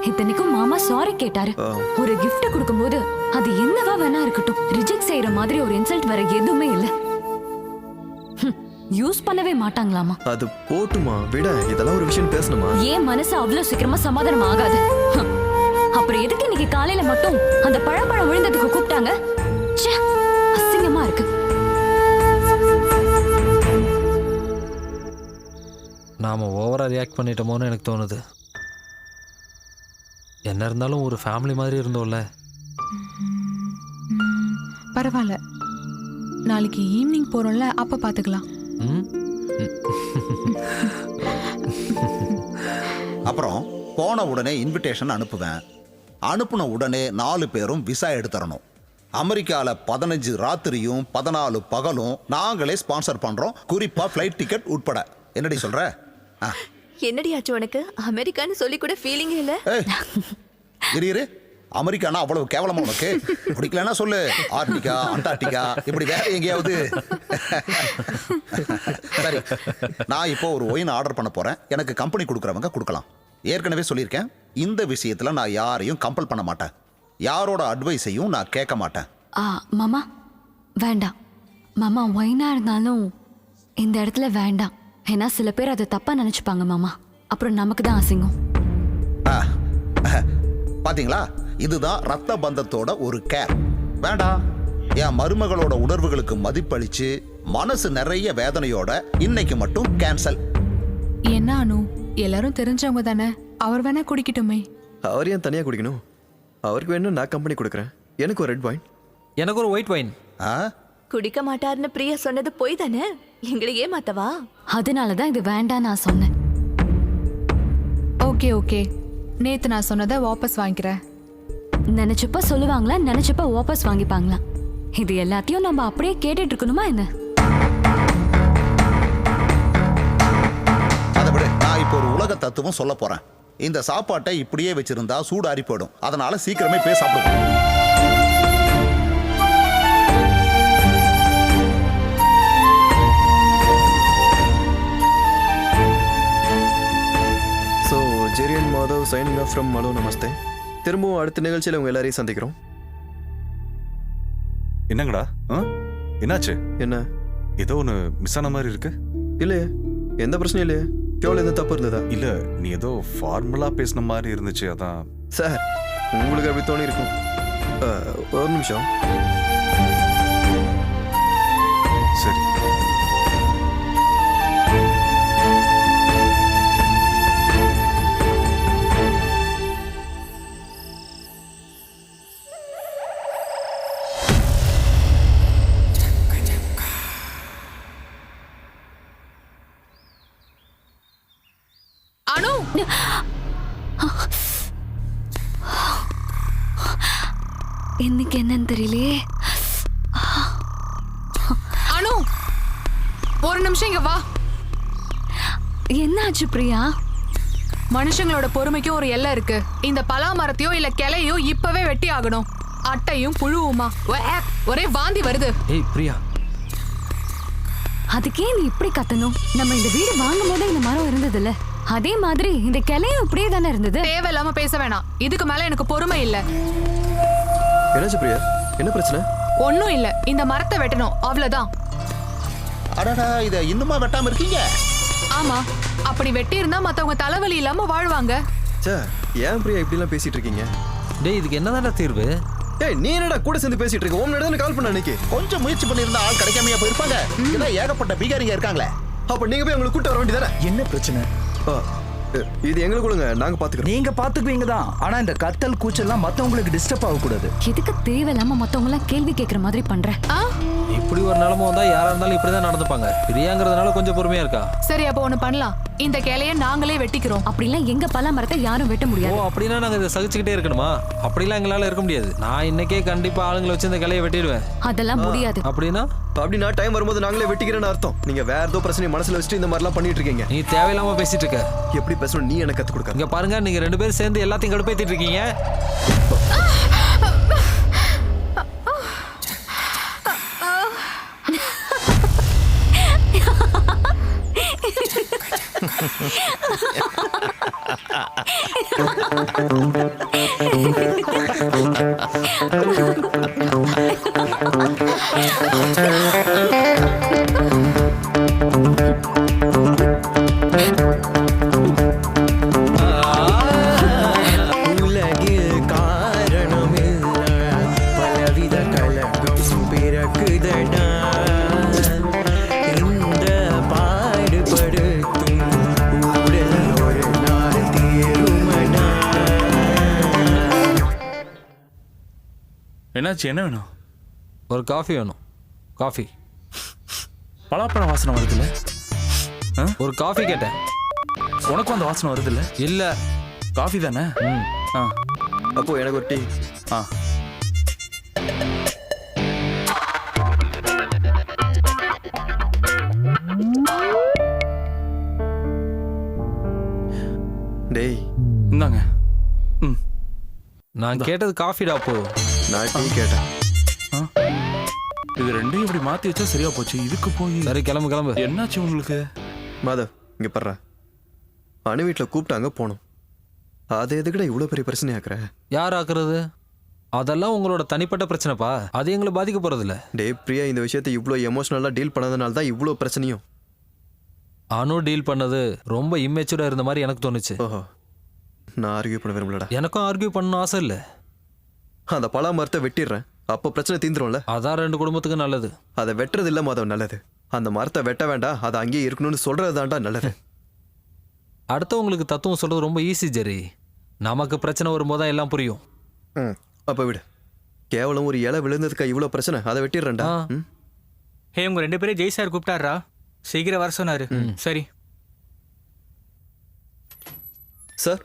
இத்தனைக்கும் மாமா சாரி கேட்டாரு. ஒரு கிஃப்ட் கொடுக்கும்போது அது என்னவா வேணா இருக்கட்டும், ரிஜெக்ட் செய்யற மாதிரி ஒரு இன்சல்ட் வேற எதுவுமே இல்ல. யூஸ் பண்ணவே மாட்டாங்களாமா. அது போட்டுமா, விட. இதெல்லாம் ஒரு விஷயம் பேசணுமா? ஏன் மனசு அவ்வளவு சீக்கிரமா சமாதானம் ஆகாது? அப்புறம் எதுக்கு இன்னைக்கு காலையில மட்டும் அந்த பழம் விழுந்ததுக்கு கூப்பிட்டாங்க? அசிங்கமா இருக்கு. நாம ஓவரா ரியாக்ட் பண்ணிட்டோமோன்னு எனக்கு தோணுது. என்ன இருந்தாலும் ஒரு ஃபேமிலி மாதிரி இருந்தோம்ல. பரவாயில்ல, நாளைக்கு ஈவினிங் போறோம்ல, அப்ப பாத்துக்கலாம். அப்புறம் போன உடனே இன்விடேஷன் அனுப்புவேன். அனுப்புன உடனே 4 பேரும் விசா எடுத்துறணும். அமெரிக்கால 15 ராத்திரியும் 14 பகலும் நாங்களே ஸ்பான்சர் பண்றோம். குறிப்பா ஃப்ளைட் டிக்கெட் உட்பட. என்னடி சொல்ற? என்னடி ஆச்சு உனக்கு? அமெரிக்கான்னு சொல்லி கூட ஃபீலிங் இல்ல. இரு, அமெரிக்கானா அவ்வளவு கேவலமா உனக்கு? பிடிக்கலன்னா சொல்லு. ஆர்டிகா, அண்டார்டிகா, இப்படி வேற எங்கேயாவது. சரி, நான் இப்போ ஒரு ஒயின் ஆர்டர் பண்ண போறேன். எனக்கு கம்பெனி கொடுக்குறவங்க கொடுக்கலாம். ஏற்கனவே சொல்லியிருக்கேன், இந்த விஷயத்துல நான் யாரையும் கம்பல் பண்ண மாட்டேன். யாரோட அட்வைஸையும் நான் கேட்க மாட்டேன். மாமா வேண்டாம் மாமா, ஒயினா இருந்தாலும் இந்த இடத்துல வேண்டாம். ஏன்னா சில பேர் அதை தப்பா நினைச்சுப்பாங்க மாமா, அப்புறம் நமக்கு தான் அசிங்கம். பாத்தீங்களா, இதுதான் ரத்த பந்தத்தோட ஒரு கேர். வேண்டாம். என் மருமகளோட உணர்வுகளுக்கு மதிப்பளிச்சு மனசு நிறைய வேதனையோட இன்னைக்கு மட்டும் கேன்சல். என்ன அனு, எல்லாரும் தெரிஞ்சவங்க தானே, அவர் வேணா குடிக்கட்டுமே. அவர் ஏன் தனியா குடிக்கணும்? அவருக்கு வேணும் நான் கம்பெனி கொடுக்குறேன். எனக்கு ஒரு ரெட் வைன். எனக்கு ஒரு ஒயிட் வைன். குடிக்க மாட்டாருன்னு பிரியா சொன்னது போய் தானே, எங்களை ஏமாத்தவா? அதனாலதான் இது வேண்டாம் நான் சொன்னேன். ஓகே ஓகே, நேத்து நான் சொன்னதை வாபஸ் வாங்கிக்கிறேன். நினைச்சப்ப சொல்லுவாங்களா, நினைச்சப்ப வாபஸ் வாங்கிப்பாங்களா? இது எல்லாத்தையும் நம்ம அப்படியே கேட்டுட்டு இருக்கணுமா என்ன? அதை விட நான் இப்போ ஒரு உலக தத்துவம் சொல்ல போறேன். இந்த சாப்பாட்டை இப்படியே வச்சிருந்தா சூடு ஆறி போயிடும். அதனால சீக்கிரமே போய் சாப்பிடுவோம். So Jerry and Madhav signing off from hello Namaste. திரும்பவும் அடுத்த நிகழ்ச்சியில் உங்க எல்லாரையும் சந்திக்கிறோம். என்னங்கடா என்னாச்சு? என்ன ஏதோ ஒன்று மிஸ் ஆன மாதிரி இருக்கு. இல்லையே, எந்த பிரச்சனையும் இல்லையே. கேவலம் எந்த தப்பு இருந்ததா? இல்ல, நீ ஏதோ ஃபார்முலா பேசின மாதிரி இருந்துச்சு, அதான். சார், உங்களுக்கு அப்படி தோணி இருக்கும். ஒரு நிமிஷம். சரி. அனு, இன்னைக்கு என்னன்னு தெரியலையே. அனு, ஒரு நிமிஷம் இங்க வா. என்னாச்சு பிரியா? மனுஷங்களோட பொறுமைக்கும் ஒரு எல்லை இருக்கு. இந்த பலா மரத்தையோ இல்ல கிளையோ இப்பவே வெட்டி ஆகணும். அட்டையும் புழுவுமா ஒரே வாந்தி வருது. ஏய் பிரியா, அதுக்கே நீ இப்படி கத்தணும்? நம்ம இந்த வீடு வாங்கும் போது இந்த மரம் இருந்தது இல்ல, அதே மாதிரி இந்த கிளையும் இப்படியே தானே இருந்தது. தேவையில்லாம பேச வேணாம். இதுக்கு மேல எனக்கு பொறுமை இல்ல. என்னாச்சு பிரியா? என்ன பிரச்சனை? ஒண்ணும் இல்ல, இந்த மரத்தை வெட்டணும், அவ்வளவுதான். அடடா, இத இன்னுமா வெட்டாம இருக்கீங்க? ஆமா, அப்படி வெட்டி இருந்தா மத்தவங்க தலைவலி இல்லாம வாழ்வாங்க. ஏன் பிரியா இப்படி எல்லாம் பேசிட்டு இருக்கீங்க? டேய், இதுக்கு என்னதான்டா தீர்வு? ஏய், நீ என்னடா கூட சேர்ந்து பேசிட்டு இருக்க? உன் நடந்து கால் பண்ண அன்னைக்கு கொஞ்சம் முயற்சி பண்ணியிருந்தா ஆள் கிடைக்காமையா போயிருப்பாங்க. இதான் ஏகப்பட்ட பீகாரிங்க இருக்காங்களே. அப்ப நீங்க போய் அவங்களை கூட்ட வர வேண்டியதானே? என்ன பிரச்சனை? இது எங்களுக்குள்ள நாங்க பாத்துக்கிறோம். நீங்க பாத்துக்குவீங்க தான், ஆனா இந்த கத்தல் கூச்சல்லாம் மத்தவங்களுக்கு டிஸ்டர்ப் ஆக கூடாது. எதுக்கு தேவையில்லாம மத்தவங்க எல்லாம் கேள்வி கேட்கற மாதிரி பண்ற? இப்படி ஒரு நிலைமை வந்தா யாரா இருந்தாலும் இப்படிதான் நடந்துப்பாங்க. பிரியாங்கிறதுனால கொஞ்சம் பொறுமையா இருக்கா. சரி, அப்ப ஒண்ணு பண்ணலாம். இந்த கிளைய நாங்களே வெட்டிக்கிறோம். அப்படிலாம் எங்க பலா மரத்தை யாரும் வெட்ட முடியாது. அப்படின்னா நாங்க இதை சகிச்சுக்கிட்டே இருக்கணுமா? அப்படிலாம் எங்களால இருக்க முடியாது. நான் இன்னைக்கே கண்டிப்பா ஆளுங்களை வச்சு இந்த கிளையை வெட்டிடுவேன். அதெல்லாம் முடியாது. அப்படின்னா டைம் வரும்போது நாங்களே வெட்டிக்கிறேன்னு அர்த்தம். நீங்க வேற ஏதோ பிரச்சனை மனசுல வச்சுட்டு இந்த மாதிரிலாம் பண்ணிட்டு இருக்கீங்க. நீ தேவையில்லாம பேசிட்டு இருக்க. எப்படி பேசணும் நீ எனக்கு கத்து கொடுக்க. இங்க பாருங்க, நீங்க ரெண்டு பேரும் சேர்ந்து எல்லாத்தையும் கடுப்பேத்திட்டு இருக்கீங்க. உலகில் காரணமில்ல பலவித கலகம் பிறக்குதடா. இந்த பாடுபடுத்தும் உடல் ஒரு நாள் தீருமடா. என்னாச்சு? என்ன வேணும்? ஒரு காஃபி வேணும். காஃபி. பலாப்பழம் வாசனை வருதுல்ல? ஒரு காஃபி கேட்டேன். உனக்கும் அந்த வாசனை வருதுல்ல? இல்ல, காஃபி தானே? அப்போ எனக்கு ஒரு டீ. டேய், இந்தாங்க. நான் கேட்டது காஃபிடா. போ, நான் டீ கேட்டேன். இது ரெண்டையும் இப்படி மாத்தி வச்சா சரியா போச்சு. இதுக்கு போய் சரி, கிளம்பு கிளம்பு. என்னாச்சு உங்களுக்கு? மாதவ், இங்க பர்ற. அணு வீட்டில் கூப்பிட்டாங்க, போனோம். அது எதுக்குடா இவ்வளோ பெரிய பிரச்சனை ஆக்குற? யார் ஆக்குறது? அதெல்லாம் உங்களோட தனிப்பட்ட பிரச்சனைப்பா, அது எங்களை பாதிக்க போறதில்ல. டே பிரியா, இந்த விஷயத்தை இவ்வளோ எமோஷனலாக டீல் பண்ணதுனால தான் இவ்வளோ பிரச்சனையும். அனு டீல் பண்ணது ரொம்ப இம்மெச்சூர்டாக இருந்த மாதிரி எனக்கு தோணுச்சு. ஓஹோ, நான் ஆர்கியூ பண்ண விரும்பலடா. எனக்கும் ஆர்கியூ பண்ணணும் ஆசை இல்லை. அந்த பலா மரத்தை வெட்டிடுறேன், அப்போ பிரச்சனை தீந்துரும்ல. அதான் 2 குடும்பத்துக்கு நல்லது. அதை வெட்டுறது இல்லை மாதவ் நல்லது. அந்த மரத்தை வெட்ட வேண்டாம், அதை அங்கேயே இருக்கணும்னு சொல்றது தான்டா நல்லது. அடுத்தவங்களுக்கு தத்துவம் சொல்றது ரொம்ப ஈஸி ஜெரி. நமக்கு பிரச்சனை வரும்போது தான் எல்லாம் புரியும். அப்போ விடு. கேவலம் ஒரு இலை விழுந்ததுக்கா இவ்வளோ பிரச்சனை? அதை வெட்டிடுறேன்டா. ஹே, உங்க 2 பேரும் ஜெய் சார் கூப்பிட்டாரா? சீக்கிரம் வர சொன்னாரு. சரி சார்.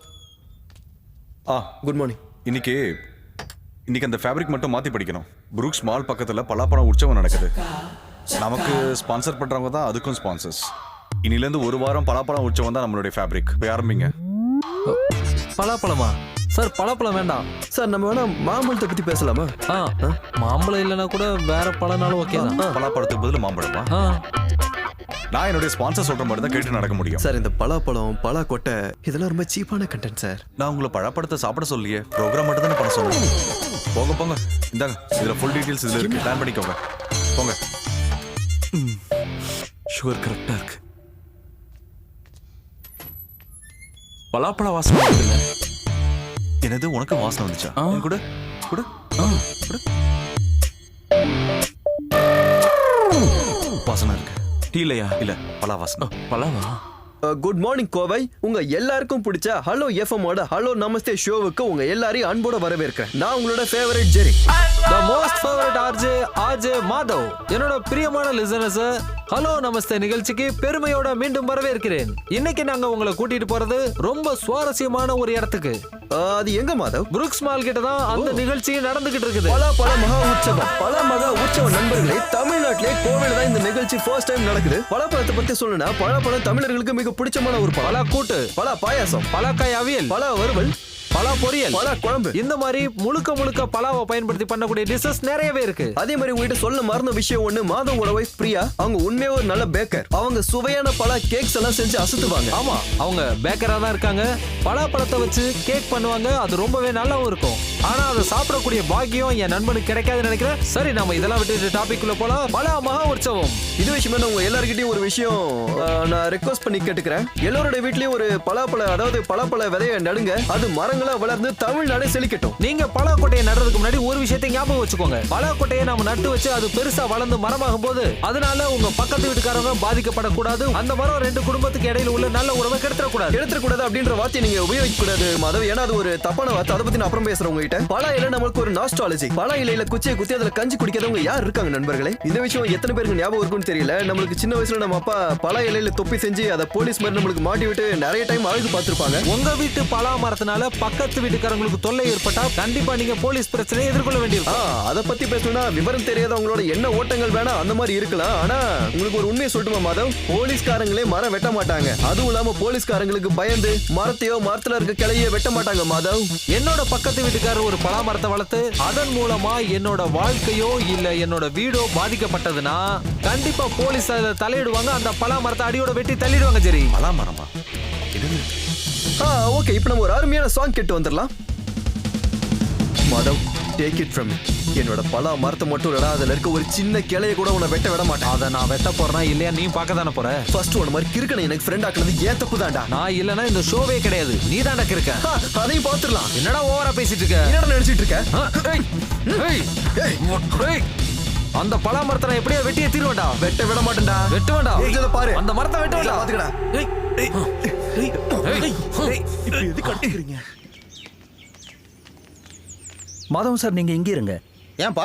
Good morning. இன்னைக்கு அந்த ஃபேப்ரிக் மட்டும் மாற்றி படிக்கணும். புரூக்ஸ் மால் பக்கத்தில் பலாப்பழம் உற்சவம் நடக்குது. நமக்கு ஸ்பான்சர் பண்ணுறவங்க தான் அதுக்கும் ஸ்பான்சர்ஸ். இன்னிலேருந்து 1 வாரம் பலாப்பழம் உற்சவம் தான் நம்மளுடைய ஃபேப்ரிக். போய் ஆரம்பிங்க. பலாப்பழமா? சார் பலாப்பழம் வேண்டாம் சார். நம்ம வேணா மாம்பழத்தை பற்றி பேசலாமா? மாம்பழம் இல்லைன்னா கூட வேற பழனாலும் ஓகே தான். பலாப்பழத்துக்கு பதில் மாம்பழமா? நான் என்னுடைய ஸ்பான்சர் சொல்ற மாதிரி தான் கேட்டு நடக்க முடியும் சார். இந்த பலாப்பழம், பலாக்கொட்டை இதெல்லாம் ரொம்ப சீப்பான கண்டென்ட் சார். நான் உங்களை பழப்பழத்தை சாப்பிட சொல்லியே, ப்ரோக்ராம் மட்டும் தானே பண்ண சொன்னேன். போங்க போங்க, இந்தாங்க, இதுல ஃபுல் டீடைல்ஸ் இதுல இருக்கு, பிளான் பண்ணிக்கோங்க. போங்க. சுகர் கரெக்டா இருக்கு. பலாப்பழ வாசனை வருதுல்ல? என்னது, உனக்கு வாசனை வந்துச்சா? கூட கூட கூட வாசனை இருக்கு. டீலையா? இல்ல, பலா வாசனை. பலாவா? Good morning Kovai. உங்க எல்லாருக்கும் பிடிச்ச ஹலோ எஃப்எம்மோட ஹலோ நமஸ்தே ஷோவுக்கு உங்க எல்லாரையும் அன்போட வரவேற்கிறேன். நான் உங்களோட favourite Jerry, the most favourite RJ Madhav. என்னோட பிரியமான லிசனர்ஸ், ஹலோ நமஸ்தே நிகழ்ச்சிக்கு பெருமையோட மீண்டும் வரவேற்கிறேன். இன்னைக்கு நாங்க உங்களை கூட்டிட்டு போறது ரொம்ப சுவாரஸ்யமான ஒரு இடத்துக்கு. அது எங்க மாதவ்? புரூக்ஸ் மால் கிட்ட தான் அந்த நிகழ்ச்சி நடந்துகிட்டு இருக்குது. பல மகா உற்சவம். பல மகா உற்சவம் நண்பர்களே, தமிழ்நாட்டிலே கோவையில தான் இந்த நிகழ்ச்சி ஃபர்ஸ்ட் டைம் நடக்குது. பலாப்பழத்தை பத்தி சொல்லணும்னா, பலாப்பழம் தமிழர்களுக்கு மிக பிடிச்சமான ஒரு பழம். பலா கூட்டு, பலா பாயாசம், பலாக்காய் அவியல், பலா வறுவல், பலா பொரியல், பலா குழம்பு, இந்த மாதிரி முழுக்க பலாவை பயன்படுத்தி பண்ணக்கூடிய டிஷஸ் நிறையவே இருக்கு. அதே மாதிரி உங்ககிட்ட சொல்ல மறந்த விஷயம் ஒண்ணு, மாதவோட வைஃப் பிரியா, அவங்க உண்மையா ஒரு நல்ல பேக்கர். அவங்க சுவையான பலா கேக்ஸ் எல்லாம் செஞ்சு அசத்துவாங்க. ஆமா, அவங்க பேக்கரா தான் இருக்காங்க. பலாப்பழத்தை வச்சு கேக் பண்ணுவாங்க, அது ரொம்பவே நல்லாவும் இருக்கும். ஆனா அதை சாப்பிடக்கூடிய பாக்கியம் என் நண்பனுக்கு கிடைக்காதுன்னு நினைக்கிறேன். சரி, நம்ம இதெல்லாம் விட்டு டாபிக் குள்ள போலாம். பலா மகா உற்சவம். இது விஷயமா நான் உங்க எல்லார்கிட்டயும் ஒரு விஷயம் நான் ரெக்வஸ்ட் பண்ணி கேட்டுக்கிறேன். எல்லாரோட வீட்லயும் ஒரு பலாப்பழ, அதாவது பலாப்பழ விதைய நடுங்க. அது மரங்களா வளர்ந்து தமிழ்நாடு செழிக்கட்டும். நீங்க பலாக்கொட்டையை நடுறதுக்கு முன்னாடி ஒரு விஷயத்தை ஞாபகம் வச்சுக்கோங்க. பலாக்கொட்டையை நம்ம நட்டு வச்சு அது பெருசா வளர்ந்து மரமாகும் போது அதனால உங்க பக்கத்து வீட்டுக்காரங்க பாதிக்கப்படக்கூடாது. அந்த மரம் 2 குடும்பத்துக்கு இடையில உள்ள நல்ல உறவை கெடுத்துடக்கூடாது அப்படின்ற வார்த்தையை நீங்க உபயோகிக்க கூடாது மாதவ். ஏன்னா அது ஒரு தப்பான வார்த்தை. அதை பத்தி நான் அப்புறம் பேசுறேன் உங்ககிட்ட. பலா இலை நமக்கு ஒரு நாஸ்டாலஜி. பலா இலையில குச்சியை குத்தி அதுல கஞ்சி குடிக்கிறவங்க யார் இருக்காங்க நண்பர்களே? இந்த விஷயம் எத்தனை பேருக்கு ஞாபகம் இருக்கும்னு தெரியல. நம்மளுக்கு சின்ன வயசுல நம்ம அப்பா பலா இலையில தொப்பி செஞ்சு அதை போலீஸ் மாதிரி நம்மளுக்கு மாட்டி விட்டு நிறைய டைம் அழகு பார்த்திருப்பாங்க. உங்க வீட்டு பலா மரத்தினால பக்கத்து வீட்டுக்காரங்களுக்கு தொல்லை ஏற்பட்டா கண்டிப்பா நீங்க போலீஸ் பிரச்சனையை எதிர்கொள்ள வேண்டியிருக்கும். அதை பத்தி பேசணும்னா விவரம் தெரியாதவங்களோட என்ன ஓட்டங்கள் வேணா அந்த மாதிரி இருக்கலாம். ஆனா உங்களுக்கு ஒரு உண்மையை சொல்லட்டுமா மாதவ்? போலீஸ்காரங்களே மரம் வெட்ட மாட்டாங்க. அதுவும் இல்லாம போலீஸ்காரங்களுக்கு பயந்து மரத்தையோ மரத்துல இருக்க கிளையோ வெட்ட மாட்டாங்க மாதவ். என்னோட பக்கத்து வீட்டுக்காரர் ஒரு பலா மரத்தை வளர்த்து அதன் மூலமா என்னோட வாழ்க்கையோ இல்ல என்னோட வீடோ பாதிக்கப்பட்டதுன்னா கண்டிப்பா போலீஸ் அதை தலையிடுவாங்க. அந்த பலா மரத்தை அடியோட வெட்டி தள்ளிடுவாங்க. சரி, பலா மரமா? ஓகே, இப்போ நம்ம ஒரு அருமையான சாங் கேட்டு வந்துடலாம். Madhav, take it from me. என்னோட பலா மரத்தை மட்டும் இல்லடா, அதுல இருக்க ஒரு சின்ன கிளைய கூட உன்னை வெட்ட விட மாட்டேன். அதை நான் வெட்ட போறேன் இல்லையா நீ பார்க்க தானே போற. ஃபர்ஸ்ட் ஒன் மாதிரி கிறுக்கனை எனக்கு ஃப்ரெண்ட் ஆக்குனது ஏன் தப்பு தான்டா. நான் இல்லைன்னா இந்த ஷோவே கிடையாது. நீ தான்டா கிறுக்க. அதையும் பார்த்துடலாம். என்னடா ஓவரா பேசிட்டு இருக்க? என்னடா நினைச்சிட்டு இருக்க? அந்த பலா மரத்தை நான் எப்படியா வெட்டியே தீருவேன்டா. வெட்ட விட மாட்டேன்டா. வெட்ட வேண்டாம். இத பாரு, அந்த மரத்தை வெட்ட வேண்டாம். பாத்துக்கடா. இப்போ எதுக்கு அடிக்கிறீங்க? மாதவன் சார், நீங்க இங்கே இருங்க. ஏன்பா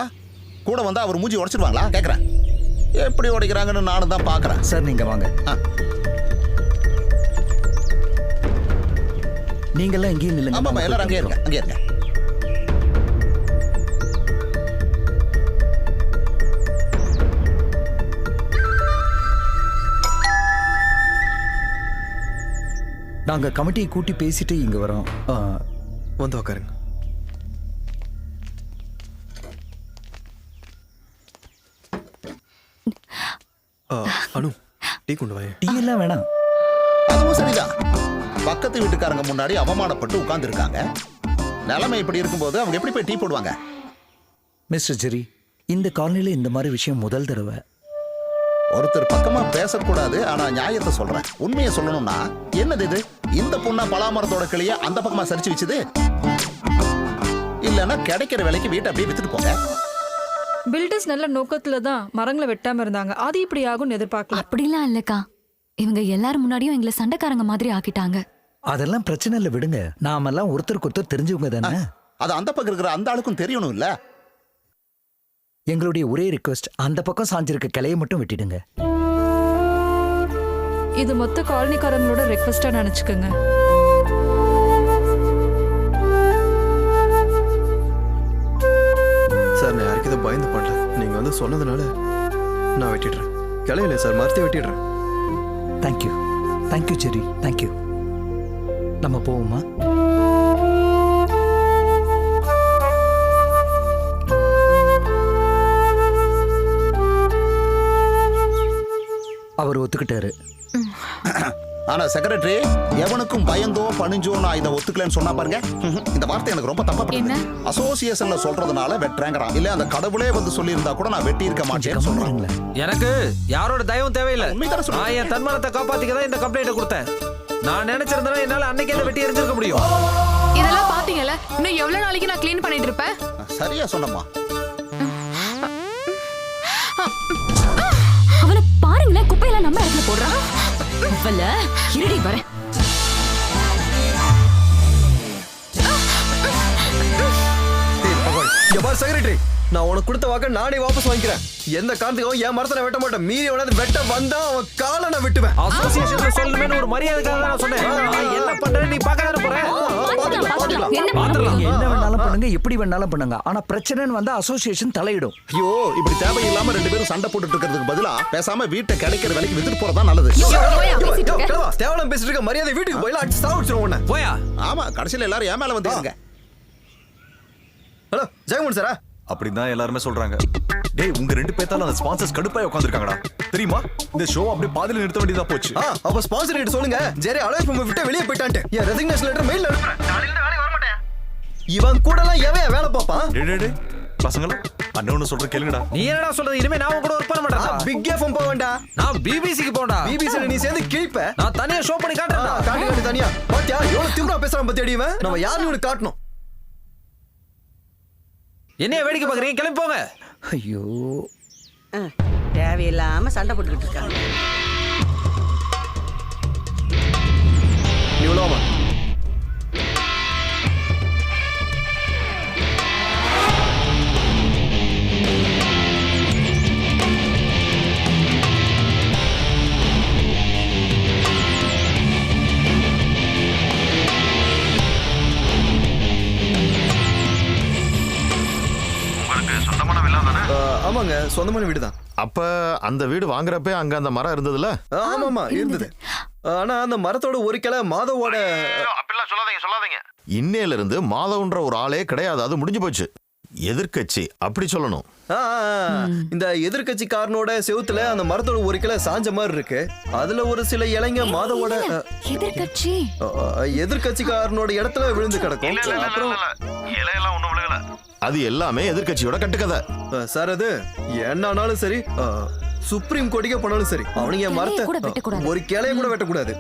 கூட வந்தா அவர் மூஞ்சி உடைச்சிருவாங்களா கேக்குறேன். எப்படி உடைக்கிறாங்கன்னு நானும் தான் பாக்குறேன். சார் நீங்க வாங்க. நீங்க எல்லாம் இங்கே நில்லுங்க. ஆமா, எல்லாரும் அங்கே இருங்க, அங்கே இருங்க. நாங்க கமிட்டியை கூட்டி பேசிட்டு இங்க வரோம். வந்து உட்காருங்க. அனு, டீ கொண்டு வாங்க. டீ எல்லாம் வேணாம். அதுவும் சரிதான். பக்கத்து வீட்டுக்காரங்க முன்னாடி அவமானப்பட்டு உட்கார்ந்துருக்காங்க. நிலைமை இப்படி இருக்கும்போது அவங்க எப்படி போய் டீ போடுவாங்க? மிஸ்டர் ஜெரி, இந்த காலனில இந்த மாதிரி விஷயம் முதல் தடவை. ஒருத்தர் பக்கமா பேசக்கூடாது, ஆனா நியாயத்தை சொல்றேன். உண்மையை சொல்லணும்னா என்னது இது? இந்த பொண்ணா பலாமரத்தோட கிளிய அந்த பக்கமா சரிச்சு வச்சுது? இல்லன்னா கிடைக்கிற விலைக்கு வீட்டை அப்படியே வித்துட்டு போங்க. பில்டர்ஸ் நல்ல நோக்கத்துல தான் மரங்களை வெட்டாம இருந்தாங்க. அது இப்படி ஆகும்னு எதிர்பார்க்கல. அப்படிலாம் இல்லக்கா, இவங்க எல்லாரும் முன்னாடியும் எங்களை சண்டைக்காரங்க மாதிரி ஆக்கிட்டாங்க. அதெல்லாம் பிரச்சனை இல்லை, விடுங்க. நாமெல்லாம் ஒருத்தருக்கு ஒருத்தர் தெரிஞ்சவங்க தானே. அது அந்த பக்கம் இருக்கிற அந்த ஆளுக்கும் தெரியணும் இல்ல? எங்களுடைய ஒரே ரிக்வெஸ்ட், அந்த பக்கம் சாஞ்சிருக்க கிளையை மட்டும் வெட்டிடுங்க. இது மொத்த காலனிக்காரங்களோட ரெக்வெஸ்டா நினைச்சுக்கோங்க. சார், நான் யாருக்கு இதை பயந்து பண்ணல. நீங்க வந்து சொன்னதுனால நான் வெட்டிடுறேன். கிளையில சார், மரத்தை வெட்டிடுறேன். தேங்க்யூ, தேங்க்யூ ஜெரி, தேங்க்யூ. நம்ம போவோமா? அவர் ஒத்துக்கிட்டாரு. ஆனா செக்ரட்டரி, எவனுக்கும் பயந்தோ பணிஞ்சோ நான் இதை ஒத்துக்கலன்னு சொன்னா பாருங்க. இந்த வார்த்தை எனக்கு ரொம்ப தப்பா படுது. அசோசியேஷன்ல சொல்றதுனால வெட்டுறாங்கறான். இல்ல அந்த கடவுளே வந்து சொல்லி இருந்தா கூட நான் வெட்டி இருக்க மாட்டேன்னு சொல்றாங்க. எனக்கு யாரோட தயவும் தேவையில்லை. நான் என் தன்மானத்தை காப்பாத்திக்க தான் இந்த கம்ப்ளைண்ட்டை கொடுத்தேன். நான் நினைச்சிருந்தேன்னா என்னால அன்னைக்கே வெட்டி எரிஞ்சிருக்க முடியும். இதெல்லாம் பாத்தீங்கல்ல, இன்னும் எவ்வளவு நாளைக்கு நான் க்ளீன் பண்ணிட்டு இருப்பேன்? சரியா சொன்னம்மா. அவனை பாருங்களேன், குப்பையெல்லாம் நம்ம இடத்துல போடுறான். இருடி வரேன். செக்ரட்டரி, நான் உனக்கு கொடுத்த வாக்க நானே வாபஸ் வாங்கிக்கிறேன். எந்த காரணத்துக்கும் என் மரத்தை வெட்ட மாட்டேன். மீறி எவனாவது வெட்ட வந்தா அவன் காலை நான் வெட்டுவேன். அசோசியேஷன்ல சொல்லணும்னு ஒரு மரியாதைக்காக தான் நான் சொன்னேன். என்ன பண்றேன்னு நீ பார்க்க தானே போற. என்ன வேணாலும் பண்ணுங்க, எப்படி வேணாலும் பண்ணுங்க. ஆனா பிரச்சனைன்னு வந்தா அசோசியேஷன் தலையிடும். ஐயோ, இப்படி தேவையில்லாம ரெண்டு பேரும் சண்டை போட்டுட்டு இருக்கிறதுக்கு பதிலா பேசாம வீட்டை கிடைக்கிற விலைக்கு வித்துட்டு போறதா நல்லது. தேவலாம் பேசிட்டு இருக்க, மரியாதை வீட்டுக்கு போயில அடிச்சு சாவடிச்சிருவோம். போயா? ஆமா, கடைசியில எல்லாரும் ஏன் மேல வந்துருங்க. ஹலோ ஜெயமோகன் சாரா? அப்படிதான் எல்லாருமே சொல்றாங்க. டேய், உங்க ரெண்டு பேத்தால அந்த ஸ்பான்சர்ஸ் கடுப்பாய் உட்கார்ந்திருக்காங்கடா. தெரியுமா? இந்த ஷோ அப்படியே பாதியில நிறுத்த வேண்டியதா போச்சு. அப்ப ஸ்பான்சர் கிட்ட சொல்லுங்க, ஜெரி அலோஸ் பண்ண விட்டு வெளியே போயிட்டான்ட்டு. என் ரெசிக்னேஷன் லெட்டர் மெயில்ல அனுப்புறேன். நாளைல இருந்து வேலைக்கு வர மாட்டேன். இவன் கூடலாம் எவன் வேலை பாப்பான்? டேய் பசங்களா, அண்ணன் சொல்ற கேளுங்கடா. நீ என்னடா சொல்றது? இனிமே நான் கூட ஒர்க் பண்ண மாட்டேன். பிக் எஃப்எம் போக வேண்டாம். நான் பிபிசிக்கு போடா. பிபிசில நீ சேர்ந்து கிழிப்ப. நான் தனியா ஷோ பண்ணி காட்டுறேன். காட்டு தனியா. பாத்தியா எவ்வளவு திமிரா பேசுறான் பத்தி அடிவன். நம்ம யாருன்னு உனக்கு காட்டணும். என்னைய வேடிக்கை பாக்குறீங்க? கிளம்பி போங்க. ஐயோ, தேவையில்லாம சண்டை போட்டுக்கிட்டு இருக்காங்க. இவ்வளோமா? ஆமாங்க, சொந்தமான வீடு தான். அப்ப அந்த வீடு வாங்குறப்ப அங்க அந்த மரம் இருந்ததுல? ஆமாமா, இருந்தது. ஆனா அந்த மரத்தோட ஒரு கிளை மாதவோட. அப்படிலாம் சொல்லாதீங்க. இன்னையில இருந்து மாதவன்ற ஒரு ஆளே கிடையாது. அது முடிஞ்சு போச்சு. எதிர்க்கட்சி அப்படி சொல்லணும். இந்த எதிர்கட்சிக்காரனோட செவுத்துல அந்த மரத்தோட ஒரு கிளை சாஞ்ச மாதிரி இருக்கு. அதுல ஒரு சில இலைங்க மாதவோட எதிர்கட்சிக்காரனோட இடத்துல விழுந்து கிடக்கும். அப்புறம் இலையெல்லாம் ஒண்ணும் விழுகல. அது எல்லாமே எதிர்கட்சியோட கட்டுக்கதை சார். அது என்னானாலும் சரி, சுப்ரீம் கோர்ட்டுக்கே போனாலும் சரி, அவனுங்க மரத்தை ஒரு கிளைய கூட வெட்டக்கூடாது.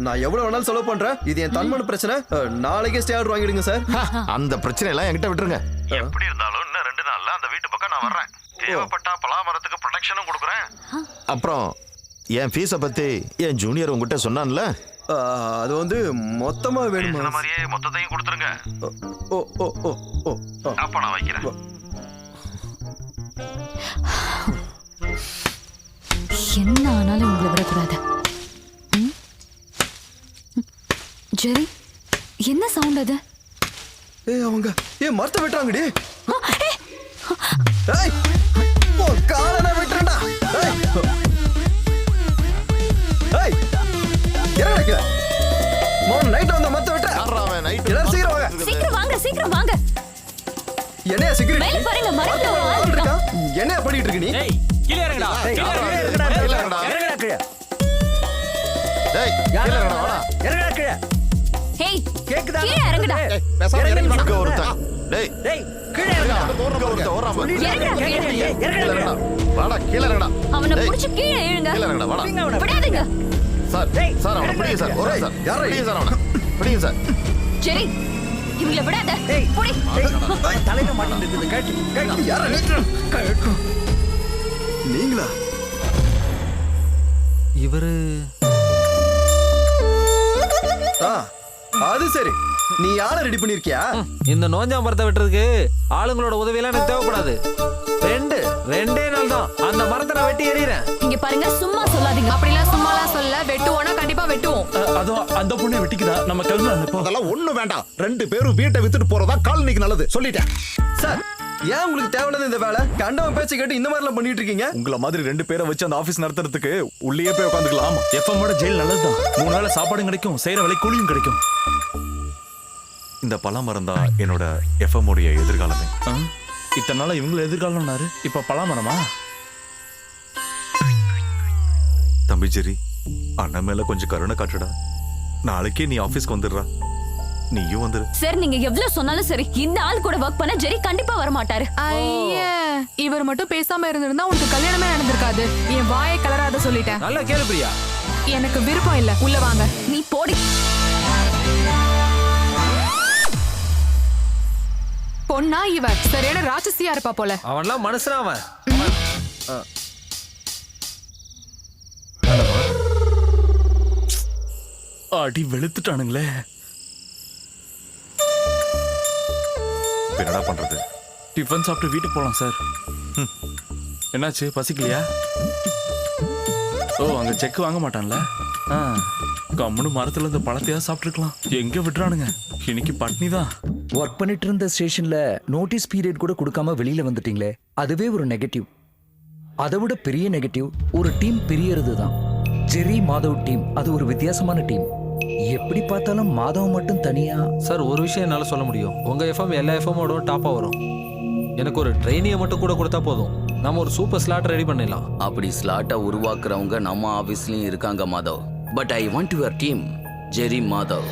நான் எவ்வளவு வேணாலும் செலவு பண்றேன். இது என் தன்மான பிரச்சனை. நாளைக்கே ஸ்டே ஆர்டர் வாங்கிடுங்க சார். அந்த பிரச்சனை எல்லாம் என்கிட்ட விட்டுருங்க. எப்படி இருந்தாலும் இன்னும் 2 நாள்ல அந்த வீட்டு பக்கம் நான் வர்றேன். தேவைப்பட்டா பலாமரத்துக்கு ப்ரொடெக்ஷனும் கொடுக்குறேன். அப்புறம் என் ஃபீஸை பத்தி என் ஜூனியர் உங்ககிட்ட சொன்னான்ல, அது வந்து மொத்தமா வேணுமா? இந்த மாதிரியே மொத்தத்தையும் கொடுத்துருங்க. ஓ ஓ ஓ ஓ அப்ப நான் வைக்கிறேன். என்ன ஆனாலும் உங்களை விடக்கூடாது. ஜெரி, என்ன சவுண்ட் அது? அவங்க மரத்தை வெட்டுறாங்கடி. காலனா வெட்டுறா. நைட் வந்த மரத்தை வெட்ட. எல்லாரும் சீக்கிரம் வாங்க. என்னையா செக்யூரிட்டி? மேல பாருங்க, மரத்துல ஒரு ஆள் இருக்கான். என்னையா பண்ணிட்டு இருக்க நீ? கீழே இறங்குடா. டேய் கீழ இறங்கடா வாடா. இறங்கடா கீழே. ஹேய் கேக்குதா? கீழே இறங்குடா. பேசாம இறங்கி இங்க வாடா. ஒருத்தன். டேய் டேய் கீழே இறங்கடா. இங்க ஒருத்தன் ஓடுறான் பாரு. இறங்குடா, கீழ இறங்கடா. இறங்கடா. வாடா கீழ இறங்கடா. அவனை டேய், புடிச்சு கீழே இழுங்க. கீழ இறங்கடா வாடா. விடாதீங்க. சார் சார் அவனை பிடிங்க சார். ஒரு சார். பிடிங்க சார் அவனை. பிடிங்க சார். சரி இவங்கள விடாத. ஏய் புடி. தலையில மாட்டிட்டு கேட்டு கேட்டு யாரா நீங்களா? இவரு அது சரி. நீ யாரை ரெடி பண்ணிருக்கியா? இந்த நோஞ்சாம்பரத்தை வெட்டுறதுக்கு ஆளுங்களோட உதவியெல்லாம் எனக்கு தேவைப்படாது. ரெண்டே நாள் தான் அந்த மரத்தை நான் வெட்டி எறிகிறேன். இங்க பாருங்க, சும்மா சொல்லாதீங்க. அப்படிலாம் சும்மாலாம் சொல்ல, வெட்டுவோம்னா கண்டிப்பா வெட்டுவோம். அதோ அந்த பொண்ணை வெட்டிக்குதா நம்ம கிளம்பலாம் இப்போ. அதெல்லாம் ஒண்ணு வேண்டாம். 2 பேரும் வீட்டை வித்துட்டு போறதா காலனிக்கு நல்லது. சொல்லிட்டேன் சார், ஏன் உங்களுக்கு தேவையில்லாத இந்த வேலை? கண்டவன் பேச்சை கேட்டு இந்த மாதிரிலாம் பண்ணிட்டு இருக்கீங்க. உங்களை மாதிரி 2 பேரை வச்சு அந்த ஆபீஸ் நடத்துறதுக்கு உள்ளே போய் உட்காந்துக்கலாம். எஃப்எம்மோட ஜெயில் நல்லதுதான். 3 வேளை சாப்பாடும் கிடைக்கும், செய்யற வேலை கூலியும் கிடைக்கும். இந்த பலாமரம் தான் என்னோட எஃப்எம் உடைய எதிர்காலமே. இத்தனை நாளா இவங்கள எதிர்காலம்னாரு, இப்ப பலாமரமா? தம்பி ஜெரி, அண்ணன் மேல கொஞ்சம் கருணை காட்டுடா. நாளைக்கே நீ ஆபீஸ்க்கு வந்துடுறா. நீயும் வந்துரு. சரி, நீங்க எவ்வளவு சொன்னாலும் சரி, இந்த ஆள் கூட ஒர்க் பண்ண ஜெரி கண்டிப்பா வர மாட்டாரு. ஐயா, இவர் மட்டும் பேசாம இருந்திருந்தா உனக்கு கல்யாணமே நடந்திருக்காது. என் வாயை கலராத சொல்லிட்டேன். நல்லா கேளு பிரியா. எனக்கு விருப்பம் இல்ல. உள்ள வாங்க. நீ போடி. பொண்ணா இவ சரியான ராட்சசியா இருப்பா போல. அவன்லாம் மனுஷனா அவன். அடி வெளுத்துட்டானுங்களே. என்னடா பண்றது? டிஃபன் சாப்பிட்டு வீட்டுக்கு போலாம் சார். என்னாச்சு, பசிக்கலையா? ஓ, அங்க செக் வாங்க மாட்டான்ல. கம்முன்னு மரத்துல இருந்து பழத்தையா சாப்பிட்டுருக்கலாம். எங்க விட்டுறானுங்க, இன்னைக்கு பட்னி தான். ஒர்க் பண்ணிட்டு இருந்த ஸ்டேஷன்ல நோட்டீஸ் பீரியட் கூட கொடுக்காம வெளியில வந்துட்டீங்களே, அதுவே ஒரு நெகட்டிவ். அதை விட பெரிய நெகட்டிவ் ஒரு டீம் பிரியறது தான். ஜெரி மாதவ் டீம் அது ஒரு வித்தியாசமான டீம். எப்படி பார்த்தாலும் மாதவ் மட்டும் தனியா. சார், ஒரு விஷயம் என்னால சொல்ல முடியும். உங்க எஃப்எம் எல்லா எஃப்எம்மோட டாப்பா வரும். எனக்கு ஒரு ட்ரெயினியை மட்டும் கூட கொடுத்தா போதும், நம்ம ஒரு சூப்பர் ஸ்லாட் ரெடி பண்ணிடலாம். அப்படி ஸ்லாட்டை உருவாக்குறவங்க நம்ம ஆஃபீஸ்லயும் இருக்காங்க Madhav. But I want your team Jerry Madhav.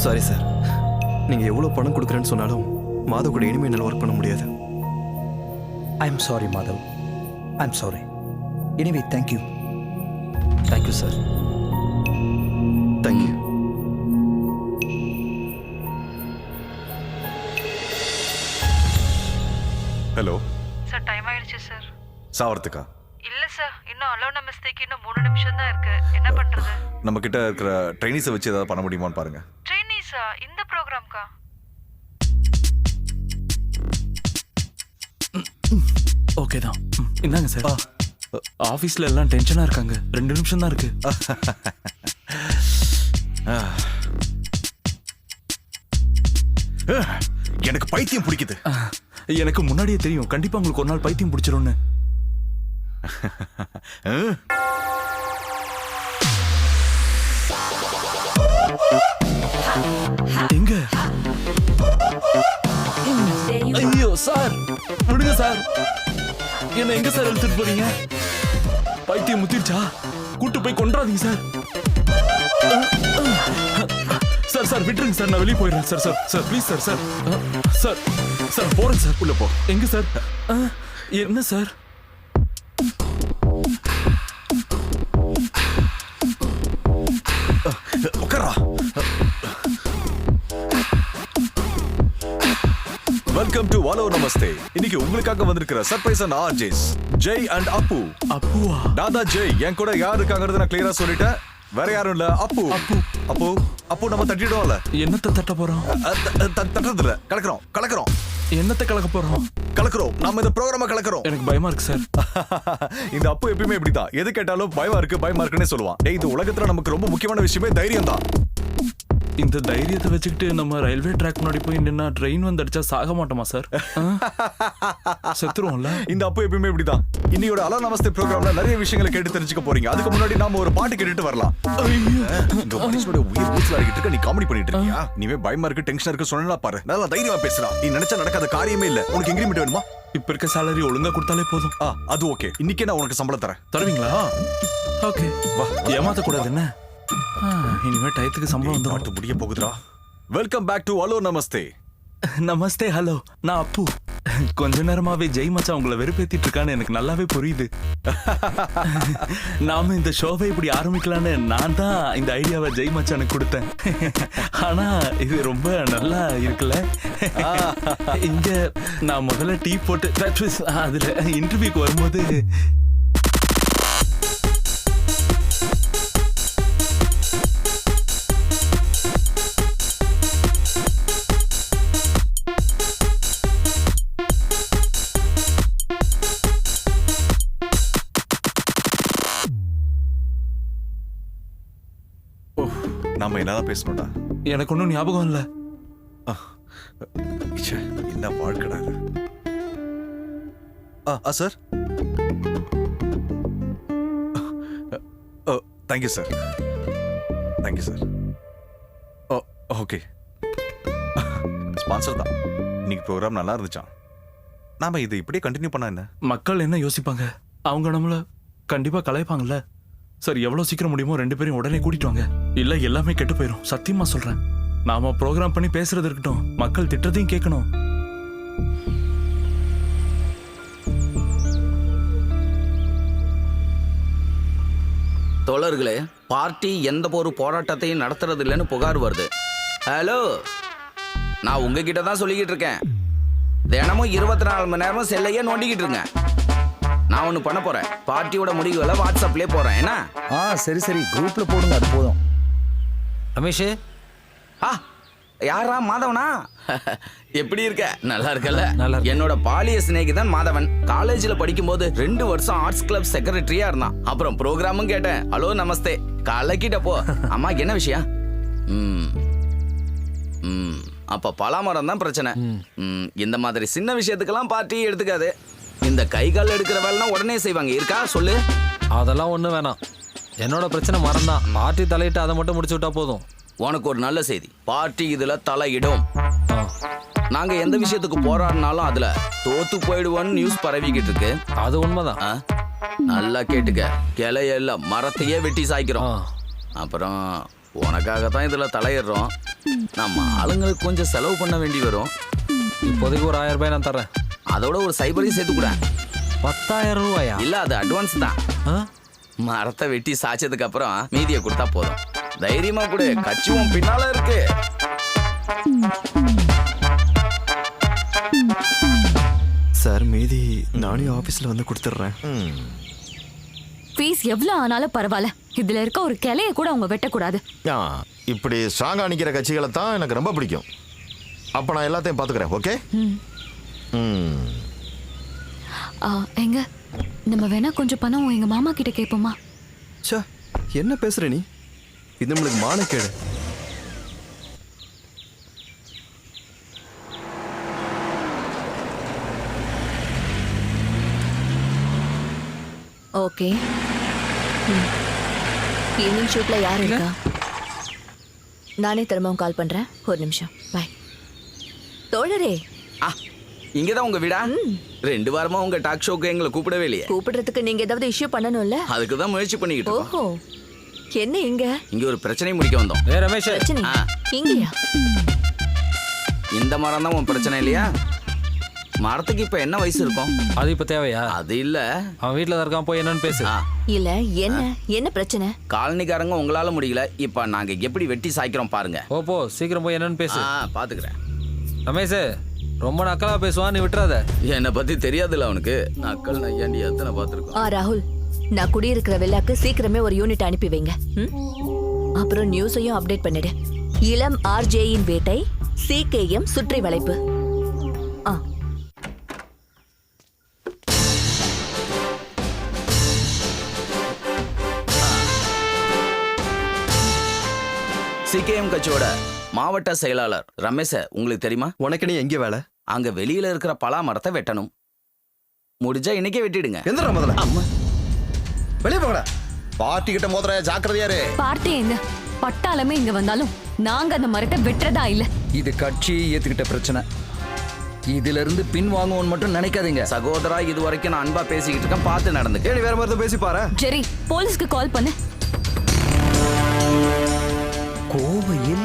Sorry sir, நீங்க எவ்வளவு பணம் கொடுக்குறேன்னு சொன்னாலும் மாதவ் கூட இனிமே என்னால் ஒர்க் பண்ண முடியாது. I am sorry Madhav, I am sorry. Anyway thank you. Thank you sir. Thank you. Hello sir, time ஆயிடுச்சு சார். சாவறதுக்கா? இல்ல சார், இன்னும் அலோ நமஸ்தேக்கு இன்னும் 3 நிமிஷம் தான் இருக்கு. என்ன பண்றது? நம்ம கிட்ட இருக்கிற ட்ரைனிஸை வச்சு ஏதாவது பண்ண முடியுமான்னு பாருங்க. ட்ரெயினிஸா? இந்த ப்ரோக்ராம்க்கா? ஓகே தான். இந்தாங்க சார். ஆபீஸ்ல எல்லாம் டென்ஷனா இருக்காங்க. 2 நிமிஷம் தான் இருக்கு. எனக்கு பைத்தியம் பிடிக்குது. எனக்கு முன்னாடியே தெரியும், கண்டிப்பா உங்களுக்கு ஒரு நாள் பைத்தியம் பிடிச்சிரும்னு. எங்க? ஐயோ சார், விடுங்க சார். என்ன எங்க சார் இழுத்துட்டு போறீங்க? பைத்தியம் முத்திருச்சா? கூட்டு போய் கொன்றாதீங்க சார். சார் சார் விட்டுருங்க சார், நான் வெளியே போயிடுறேன் sir. Sir sir please sir. Sir sir sir போறேன் சார். உள்ள போ. எங்க சார்? என்ன சார்? உட்காரா. Welcome to hello Namaste. இன்னைக்கு உங்களுக்காக வந்திருக்கிற surprise and RJs Jai and Appu. அப்புவா? நான் தான் ஜெய். என் கூட யார் இருக்காங்கிறது நான் கிளியரா சொல்லிட்டேன். வேற யாரும் இல்ல, அப்பு. அப்பு அப்பு அப்பு நம்ம தட்டிடுவோம்ல. என்னத்தை தட்ட போறோம்? தட்டுறது இல்ல, கலக்குறோம். என்னத்தை கலக்க போறோம்? கலக்குறோம். நம்ம இந்த ப்ரோகிராம கலக்குறோம். எனக்கு பயமா இருக்கு சார். இந்த அப்பு எப்பயுமே இப்படிதான். எது கேட்டாலும் பயமா இருக்குன்னே சொல்லுவான். டேய், இது உலகத்துல நமக்கு ரொம்ப முக்கியமான விஷயமே தைரியம் தான். இந்த தைரியத்தை வச்சுக்கிட்டு நம்ம ரயில்வே ட்ராக் முன்னாடி போய் நின்னா ட்ரெயின் வந்து அடிச்சா சாக மாட்டோமா சார்? செத்துருவோம்ல. இந்த அப்பு எப்பயுமே இப்படிதான். இன்னையோட அலோ நமஸ்தே ப்ரோக்ராம்ல நிறைய விஷயங்களை கேட்டு தெரிஞ்சுக்க போறீங்க. அதுக்கு முன்னாடி நாம ஒரு பாட்டு கேட்டுட்டு வரலாம். இந்த மனுஷனோட உயிர் மூச்சுல அடிக்கிட்டு இருக்க, நீ காமெடி பண்ணிட்டு இருக்கியா? நீவே பயமா இருக்கு, டென்ஷனா இருக்கு, சொன்னா பாரு. நல்லா தைரியமா பேசுறா. நீ நினைச்சா நடக்காத காரியமே இல்ல. உனக்கு இன்கிரிமெண்ட் வேணுமா? இப்ப இருக்க salary ஒழுங்கா கொடுத்தாலே போதும். அது ஓகே. இன்னைக்கே நான் உனக்கு சம்பளம் தரேன். தருவீங்களா? ஓகே வா. ஏமாத்த கூடாது என்ன? இனிமே டயத்துக்கு சம்பளம் வந்து பாட்டு முடிய போகுதுடா. Welcome back to hello Namaste. நமஸ்தே ஹலோ. நான் அப்பு. கொஞ்ச நேரமாவே ஜெய் மச்சான் உங்களை வெறுப்பேத்திட்டு இருக்கான்னு எனக்கு நல்லாவே புரியுது. நாம இந்த ஷோவை இப்படி ஆரம்பிக்கலான்னு நான் தான் இந்த ஐடியாவை ஜெய் மச்சானுக்கு கொடுத்தேன். ஆனா இது ரொம்ப நல்லா இருக்குல்ல. இங்க நான் முதல்ல டீ போட்டு அதுல இன்டர்வியூக்கு வரும்போது நாம என்னதான் பேசணும்டா? எனக்கு ஒன்றும் ஞாபகம் இல்ல. என்ன வாழ்க்கடா இது? Sir, thank you sir. Thank you sir. Okay, sponsor தான். இன்னைக்கு ப்ரோக்ராம் நல்லா இருந்துச்சான். நாம இது இப்படியே கண்டினியூ பண்ணா என்ன? மக்கள் என்ன யோசிப்பாங்க? அவங்க நம்மள கண்டிப்பா கலாய்ப்பாங்கல்ல. சார், எவ்வளவு சீக்கிரம் முடியுமோ 2 பேரையும் உடனே கூட்டிட்டு வாங்க. இல்ல எல்லாமே கெட்டு போயிடும். சத்தியமா சொல்றேன். நாம ப்ரோக்ராம் பண்ணி பேசுறது இருக்கட்டும், மக்கள் திட்டத்தையும் கேட்கணும். தோழர்களே, பார்ட்டி எந்த ஒரு போராட்டத்தையும் நடத்துறது இல்லைன்னு புகார் வருது. ஹலோ, நான் உங்ககிட்ட தான் சொல்லிக்கிட்டு இருக்கேன். தினமும் 24 மணி நேரமும் செல்லையே நோண்டிக்கிட்டு இருக்கேன். நான் ஒன்று பண்ண போறேன். பார்ட்டியோட முடிவுகளை வாட்ஸ்அப்லேயே போறேன். என்ன? சரி சரி, குரூப்ல போடுங்க, அது போதும். ரமேஷ், யாரா? மாதவனா? எப்படி இருக்க? நல்லா இருக்கல? என்னோட பாலிய சிநேகிதன் மாதவன். காலேஜ்ல படிக்கும்போது 2 வருஷம் ஆர்ட்ஸ் கிளப் செக்ரட்டரியா இருந்தான். அப்புறம் ப்ரோக்ராமும் கேட்டேன். ஹலோ நமஸ்தே கலக்கிட்ட போ. அம்மா என்ன விஷயம்? அப்ப பலாமரம் தான் பிரச்சனை. இந்த மாதிரி சின்ன விஷயத்துக்கெல்லாம் பார்ட்டி எடுத்துக்காது. இந்த கை கால் எடுக்கிற வேலைனா உடனே செய்வாங்க. இருக்கா சொல்லு? அதெல்லாம் ஒண்ணு வேணாம். என்னோட பிரச்சனை மரம் தான். பார்ட்டி தலையிட்டு அதை மட்டும் முடிச்சு விட்டா போதும். உனக்கு ஒரு நல்ல செய்தி. பார்ட்டி இதுல தலையிடும். நாங்க எந்த விஷயத்துக்கு போராடினாலும் அதுல தோத்து போயிடுவோன்னு நியூஸ் பரவிக்கிட்டு இருக்கு. அது உண்மைதான். நல்லா கேட்டுக்க. கிளையெல்லாம் மரத்தையே வெட்டி சாய்க்கிறோம். அப்புறம் உனக்காக தான் இதுல தலையிடுறோம். நம்ம ஆளுங்களுக்கு கொஞ்சம் செலவு பண்ண வேண்டி வரும். இப்போதைக்கு ஒரு 1000 ரூபாய் நான் தரேன். அதோட ஒரு சைபரையும் சேர்த்து கூட. 10,000 ரூபாயா? இல்ல, அது அட்வான்ஸ் தான். மரத்தை வெட்டி சாய்ச்சதுக்கு அப்புறம் மீதியை கொடுத்தா போதும். தைரியமா கூட, கட்சியும் பின்னால இருக்கு. சார், மீதி நானே ஆபீஸ்ல வந்து கொடுத்துட்றேன். ஃபீஸ் எவ்வளவு ஆனாலும் பரவாயில்ல. இதுல இருக்க ஒரு கிளைய கூட அவங்க வெட்டக்கூடாது. இப்படி ஸ்ட்ராங்கா நிக்கிற கட்சிகளை தான் எனக்கு ரொம்ப பிடிக்கும். அப்ப நான் எல்லாத்தையும் பாத்துக்கிறேன். ஓகே? எங்க நம்ம வேணா கொஞ்சம் பணம் எங்க மாமா கிட்ட கேட்போமா? என்ன பேசுற நீ? இது நம்மளுக்கு மானக்கேடு. ஓகே, ஈவினிங் ஷூட்ல யார் இருக்கா? நானே திரும்பவும் கால் பண்றேன். ஒரு நிமிஷம். பாய். தோழரே, இங்கதான் உங்க வீடா? 2 வாரமா உங்க டாக் ஷோக்கு எங்களை கூப்பிடவே இல்லையே. கூப்பிடுறதுக்கு நீங்க ஏதாவது இஷ்யூ பண்ணணும்ல? அதுக்கு தான் முயற்சி பண்ணிக்கிட்டு இருக்கோம். ஓஹோ, என்ன இங்க ஒரு பிரச்சனை முடிக்க வந்தோம். ரமேஷ், இங்கயா? இந்த மரம் தான் உன் பிரச்சனை இல்லையா? மரத்துக்கு இப்ப என்ன வயசு இருக்கும்? அது இப்ப தேவையா? அது இல்ல, அவன் வீட்டுல இருக்கான். போய் என்னன்னு பேசு. இல்ல, என்ன பிரச்சனை? காலனிக்காரங்க உங்களால முடியல. இப்ப நாங்க எப்படி வெட்டி சாய்க்கிறோம் பாருங்க. போ சீக்கிரம் போய் என்னன்னு பேசு. பாத்துக்கிறேன். ரமேஷ், ரொம்ப நக்கலா பேசுவான், நீ விட்டுறாத. என்னை பத்தி தெரியாதுல்ல அவனுக்கு. நக்கல் நையாண்டி எத்தனை பார்த்துருக்கோம். ராகுல், நான் குடியிருக்கிற வில்லாக்கு சீக்கிரமே ஒரு யூனிட் அனுப்பி வைங்க. அப்புறம் நியூஸையும் அப்டேட் பண்ணிடு. இளம் ஆர்ஜேயின் வேட்டை, சிகேஎம் சுற்றி வளைப்பு. சிகேஎம் கட்சியோட மாவட்ட செயலாளர் ரமேஷ உங்களுக்கு தெரியுமா? உனக்கு நீ எங்க வேலை? அங்க வெளியில இருக்கிற பலா மரத்தை வெட்டணும். முடிஞ்சா இன்னைக்கே வெட்டிடுங்க. எந்திரா முதல்ல. அம்மா வெளியே போகடா. பார்ட்டி கிட்ட மோதுற ஜாக்கிரதையாரு. பார்ட்டி எங்க பட்டாளமே இங்க வந்தாலும் நாங்க அந்த மரத்தை வெட்டுறதா இல்ல. இது கட்சி ஏத்துக்கிட்ட பிரச்சனை. இதுல இருந்து பின் வாங்குவோன்னு மட்டும் நினைக்காதீங்க. சகோதரா, இது வரைக்கும் நான் அன்பா பேசிக்கிட்டு இருக்கேன், பார்த்து நடந்து. ஏடி வேற மாதிரி பேசி பாரு. ஜெரி, போலீஸ்க்கு கால் பண்ணு. கோவையில்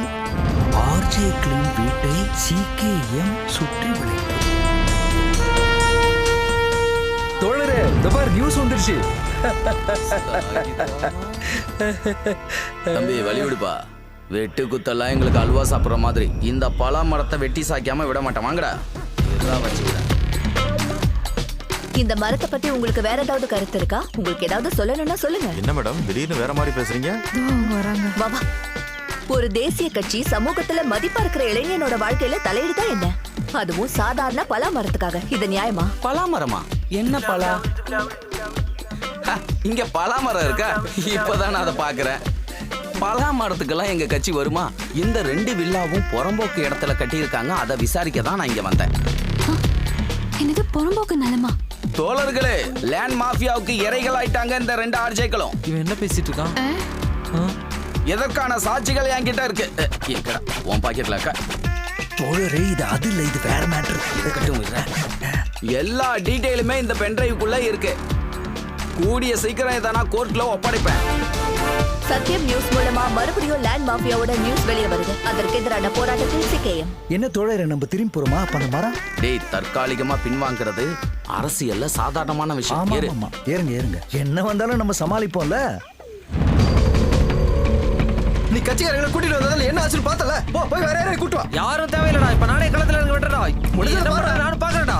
ஆர்ஜேக்களின் வீட்டை சிகேஎம் சுற்றி வளைத்தது. தோழரே, இந்த பார் நியூஸ் வந்துருச்சு. தம்பி வழி விடுப்பா. வெட்டு குத்தெல்லாம் எங்களுக்கு அல்வா சாப்பிட்ற மாதிரி இந்த பலா மரத்தை வெட்டி சாய்க்காம விட மாட்டேன். வாங்கடா, வச்சுக்கிறேன். இந்த மரத்தை பத்தி உங்களுக்கு வேற ஏதாவது கருத்து இருக்கா? உங்களுக்கு ஏதாவது சொல்லணும்னா சொல்லுங்க. என்ன மேடம் திடீர்னு வேற மாதிரி பேசுறீங்க? பாபா, ஒரு தேசிய கட்சி சமூகத்துல மதிப்பா இருக்கிற இளைஞனோட வாழ்க்கையில தலையிடுதா என்ன? அதுவும் சாதாரண பலா மரத்துக்காக. இது நியாயமா? பலா மரமா? என்ன பலா? இங்க பலா மரம் இருக்கா? இப்பதான் நான் அதை பாக்குறேன். பலா மரத்துக்கெல்லாம் எங்க கட்சி வருமா? இந்த 2 வில்லாவும் புறம்போக்கு இடத்துல கட்டியிருக்காங்க. அதை விசாரிக்க தான் நான் இங்க வந்தேன். என்னது புறம்போக்கு நிலமா? தோழர்களே, லேண்ட் மாஃபியாவுக்கு இறைகள் ஆயிட்டாங்க இந்த 2 ஆர்ஜேக்களும். இவன் என்ன பேசிட்டு இருக்கான்? எதற்கான சாட்சிகள் என்கிட்ட இருக்கு. எங்கடா உன் பாக்கெட்ல இருக்கா? தோழரே, இது அது இல்ல, இது வேற மேட்டர். இதை கட்டும் எல்லா டீடைலுமே இந்த பென்ட்ரைவுக்குள்ள இருக்கு. கூடிய சீக்கிரம் இதை நான் கோர்ட்ல ஒப்படைப்பேன். சத்தியம் நியூஸ் மூலமா மறுபடியும் லேண்ட் மாஃபியாவோட நியூஸ் வெளியே வருது. அதற்கு எதிரான போராட்டத்தில் சிகேஎம். என்ன தோழரே, நம்ம திரும்பி போறோமா? அப்ப அந்த மரம் டேய், தற்காலிகமா பின்வாங்கிறது அரசியல்ல சாதாரணமான விஷயம். ஏறுங்க ஏறுங்க, என்ன வந்தாலும் நம்ம சமாளிப்போம்ல. நீ கட்சிக்காரங்களை கூட்டிட்டு வந்ததால என்ன ஆச்சுன்னு பார்த்தல. போ போய் வேற யாரையும் கூட்டு வா. யாரும் தேவையில்லடா. இப்ப நானே களத்துல இருந்து வெட்டுறடா. முடிஞ்சத பாரு. நானும் பாக்குறேன்டா.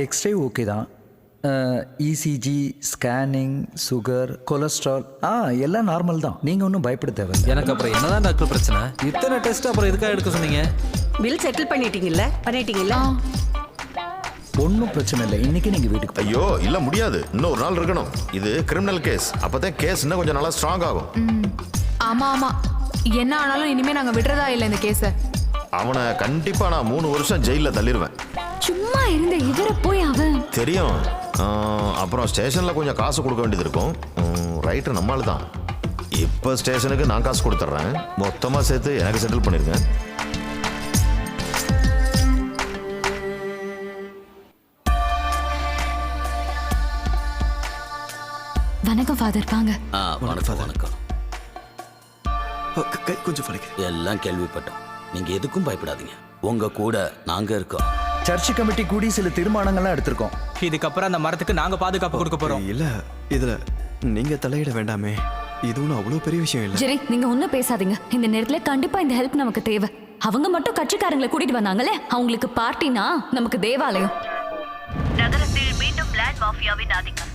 எக்ஸ்ரே ஓகே தான். இசிஜி, ஸ்கேனிங், சுகர், கொலஸ்ட்ரால் எல்லாம் நார்மல் தான். நீங்க ஒன்றும் பயப்பட தேவை. எனக்கு அப்புறம் என்னதான் டாக்டர் பிரச்சனை? இத்தனை டெஸ்ட் அப்புறம் எதுக்காக எடுக்க சொன்னீங்க? பில் செட்டில் பண்ணிட்டீங்கல்ல? ஒன்றும் பிரச்சனை இல்லை. இன்னைக்கு நீங்க வீட்டுக்கு ஐயோ இல்ல, முடியாது. இன்னும் ஒரு நாள் இருக்கணும். இது கிரிமினல் கேஸ். அப்பதான் கேஸ் இன்னும் கொஞ்சம் நல்லா ஸ்ட்ராங் ஆகும். ஆமா ஆமா, என்ன ஆனாலும் இனிமே நாங்க விடுறதா இல்லை இந்த கேஸ. அவனை கண்டிப்பா நான் 3 வருஷம் ஜெயில தள்ளிடுவேன். சும்மா இருந்த இவரை போய் அவன் தெரியும். அப்புறம் ஸ்டேஷன்ல கொஞ்சம் காசு கொடுக்க வேண்டியது இருக்கும். ரைட்டர் நம்மளால தான். இப்போ ஸ்டேஷனுக்கு நான் காசு கொடுத்துட்றேன். மொத்தமா சேர்த்து எனக்கு செட்டில் பண்ணிருங்க. வணக்கம் ஃபாதர். வாங்க. வணக்கம் வணக்கம். கொஞ்சம் வணக்கம். எல்லாம் கேள்விப்பட்டோம். நீங்க எதுக்கும் பயப்படாதீங்க. உங்க கூட நாங்க இருக்கோம். சர்ச் கமிட்டி கூடி சில தீர்மானங்கள்லாம் எடுத்திருக்கோம். இதுக்கப்புறம் அந்த மரத்துக்கு நாங்க பாதுகாப்பு கொடுக்க போறோம். இல்ல, இதுல நீங்க தலையிட வேண்டாமே. இது ஒன்றும் அவ்வளோ பெரிய விஷயம் இல்லை. ஜெரி, நீங்க ஒன்றும் பேசாதீங்க. இந்த நேரத்துல கண்டிப்பா இந்த ஹெல்ப் நமக்கு தேவை. அவங்க மட்டும் கட்சிக்காரங்களை கூட்டிட்டு வந்தாங்களே, அவங்களுக்கு பார்ட்டினா நமக்கு தேவாலயம். நகரத்தில் மீண்டும் லேண்ட் மாஃபியாவின் ஆதிக்கம்.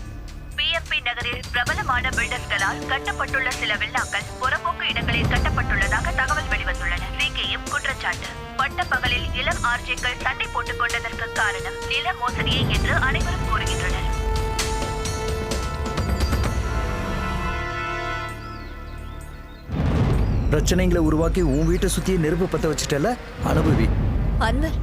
பிஎம்பி நகரில் பிரபலமான பில்டர்ஸ்களால் கட்டப்பட்டுள்ள சில வில்லாக்கள் புறம்போக்கு இடங்களில் கட்டப்பட்டுள்ளதாக தகவல் வெளிவந்துள்ளன. சிகேஎம் குற்றச்சாட்டு. பட்ட பகலில் இளம் ஆர்ஜேக்கள் சண்டை போட்டுக் கொண்டதற்கு காரணம் நில மோசடியே என்று அனைவரும் கூறுகின்றனர். பிரச்சனைகளை உருவாக்கி உன் வீட்டை சுத்தியே நெருப்பு பத்த வச்சுட்டல, அனுபவி. அன்வர்,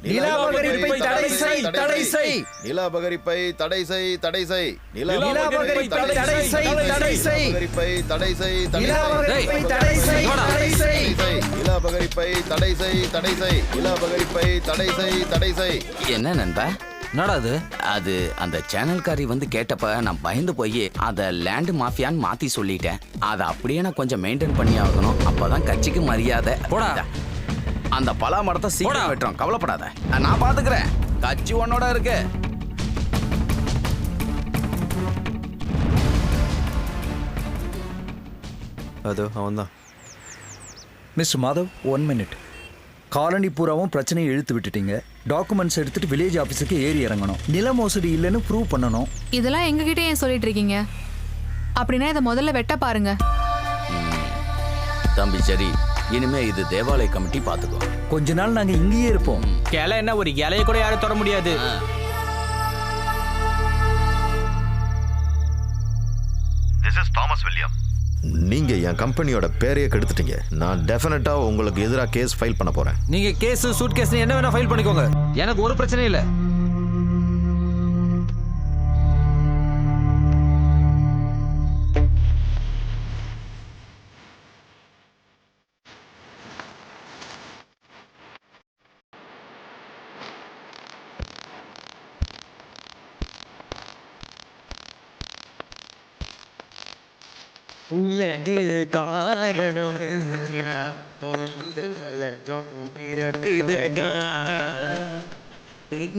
நிலாபகரிப்பை தடை செய், தடை செய். நிலாபகரிப்பை தடை செய், தடை செய். நிலாபகரிப்பை தடை செய், தடை செய். நிலாபகரிப்பை தடை செய், தடை நிலாபகரிப்பை தடை செய், தடை செய். நிலாபகரிப்பை தடை செய், தடை செய். நிலாபகரிப்பை தடை செய், தடை செய். என்ன நண்பா? என்னடா அது? அது அந்த சேனல்காரி வந்து கேட்டப்ப நான் பயந்து போய் அதை லேண்ட் மாஃபியான்னு மாத்தி சொல்லிட்டேன். அதை அப்படியே நான் கொஞ்சம் மெயின்டைன் பண்ணி ஆகணும். அப்பதான் கட்சிக்கு மரியாதை. போடா. அந்த பலா மரத்தை சீக்கிரம் வெட்டுறோம், கவலைப்படாத. நான் பாத்துக்கிறேன். கட்சி உன்னோட இருக்கு. அதோ அவன்தான். Mister Madhav, 1 minute. காலனி பூராவும் பிரச்சனையை இழுத்து விட்டுட்டீங்க. டாக்குமெண்ட்ஸ் எடுத்துட்டு வில்லேஜ் ஆஃபீஸுக்கு ஏறி இறங்கணும். நில மோசடி இல்லைன்னு ப்ரூவ் பண்ணணும். இதெல்லாம் எங்ககிட்ட ஏன் சொல்லிட்டு இருக்கீங்க? அப்படின்னா இதை முதல்ல வெட்ட பாருங்க. தம்பி சரி, இனிமே இது தேவாலய கமிட்டி பாத்துக்கோ. கொஞ்ச நாள் நாங்க இங்கேயே இருப்போம். கிளை என்ன, ஒரு இலைய கூட யாரும் தொட முடியாது. This is Thomas William. நீங்க என் கம்பெனியோட பேரையே கெடுத்துட்டீங்க. நான் டெஃபினட்டா உங்களுக்கு எதிராக கேஸ் ஃபைல் பண்ண போறேன். நீங்க கேஸ், சூட் கேஸ் என்ன வேணா ஃபைல் பண்ணிக்கோங்க. எனக்கு ஒரு பிரச்சனை இல்லை.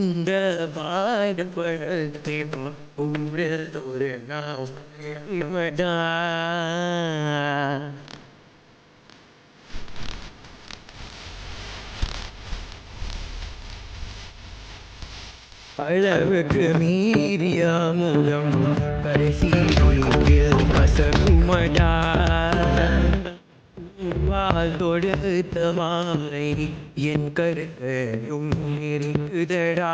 இந்த பாடுபடத்தை ஒரு அளவுக்கு மீறிய முகம் கடைசியில் கசகுமடா தொடுத்த மாலை என் கருத்தையும் இருக்குதடா.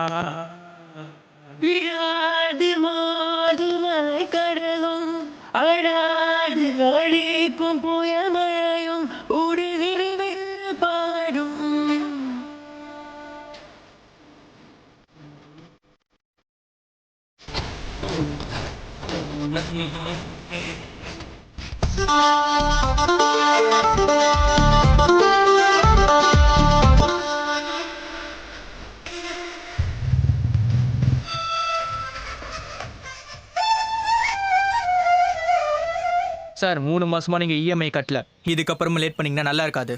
விடாது மாதுமலை கடலும் அடாது அழிக்கும் புயமழையும் உடுவில் பாடும். சார் 3 மாசமா நீங்க இஎம்ஐ கட்டல. இதுக்கப்புறமா லேட் பண்ணீங்கன்னா நல்லா இருக்காது.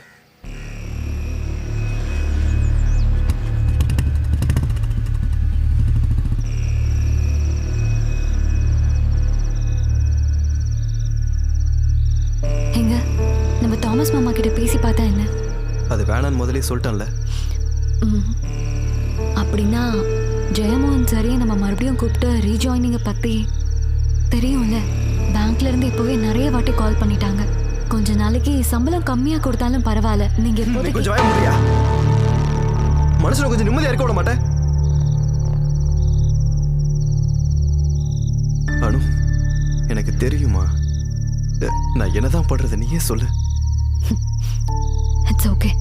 எங்க நம்ம தாமஸ் மாமா கிட்ட பேசி பார்த்தா என்ன? அது வேணான்னு முதலே சொல்லிட்டான்ல. அப்படின்னா ஜெயமோகன் சரி நம்ம மறுபடியும் கூப்பிட்டு ரீஜாயினிங்க பத்தி தெரியும்ல. பேங்க்ல இருந்து இப்பவே நிறைய வாட்டி கால் பண்ணிட்டாங்க. கொஞ்ச நாளைக்கு சம்பளம் கம்மியா கொடுத்தாலும் பரவாயில்ல, நீங்க இப்போதைக்கு கொஞ்சம் வாய முடியா? மனசுல கொஞ்சம் நிம்மதியா இருக்க விட மாட்டேன். அனு, எனக்கு தெரியுமா நான் என்னதான் பண்றது, நீயே சொல்லு. It's okay.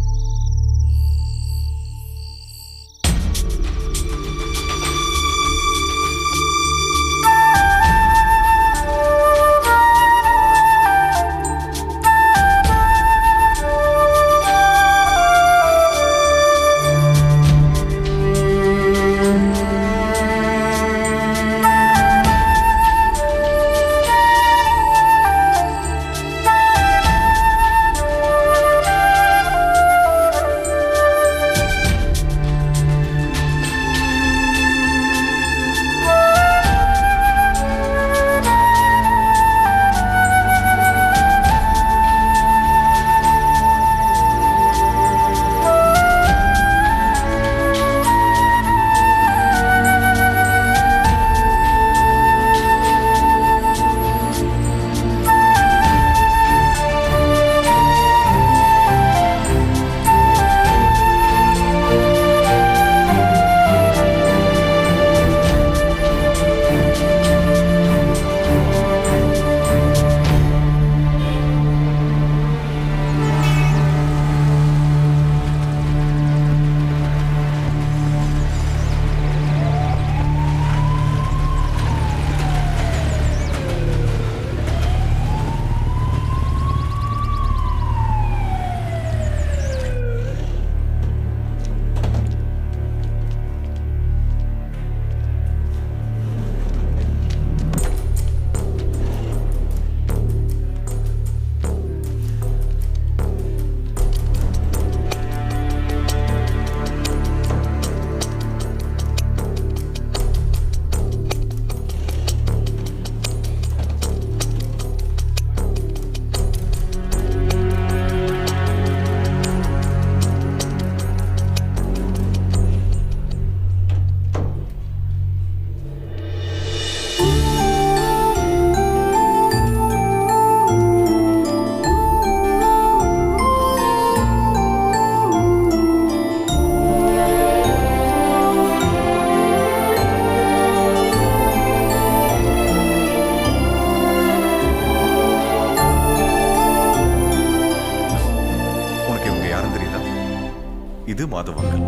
இது மாதவ் அங்கிள்.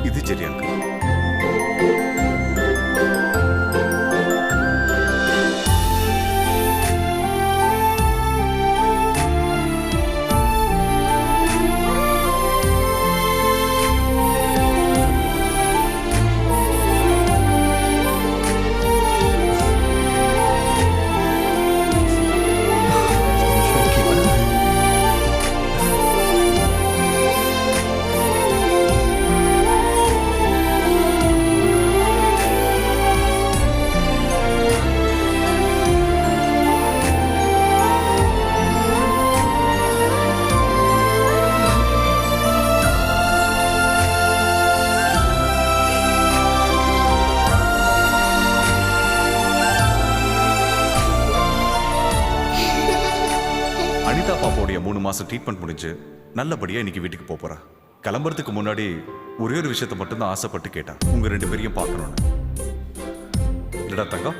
இது ஜெரி அங்கிள். அனிதா பாப்பாவுடைய 3 மாசம் ட்ரீட்மெண்ட் முடிஞ்சு நல்லபடியா இன்னைக்கு வீட்டுக்கு போறா. கிளம்புறதுக்கு முன்னாடி ஒரே ஒரு விஷயத்தை மட்டும் தான் ஆசைப்பட்டு கேட்டா, உங்க 2 பேரையும் பார்க்கணும்னு. இல்லடா தங்கம்?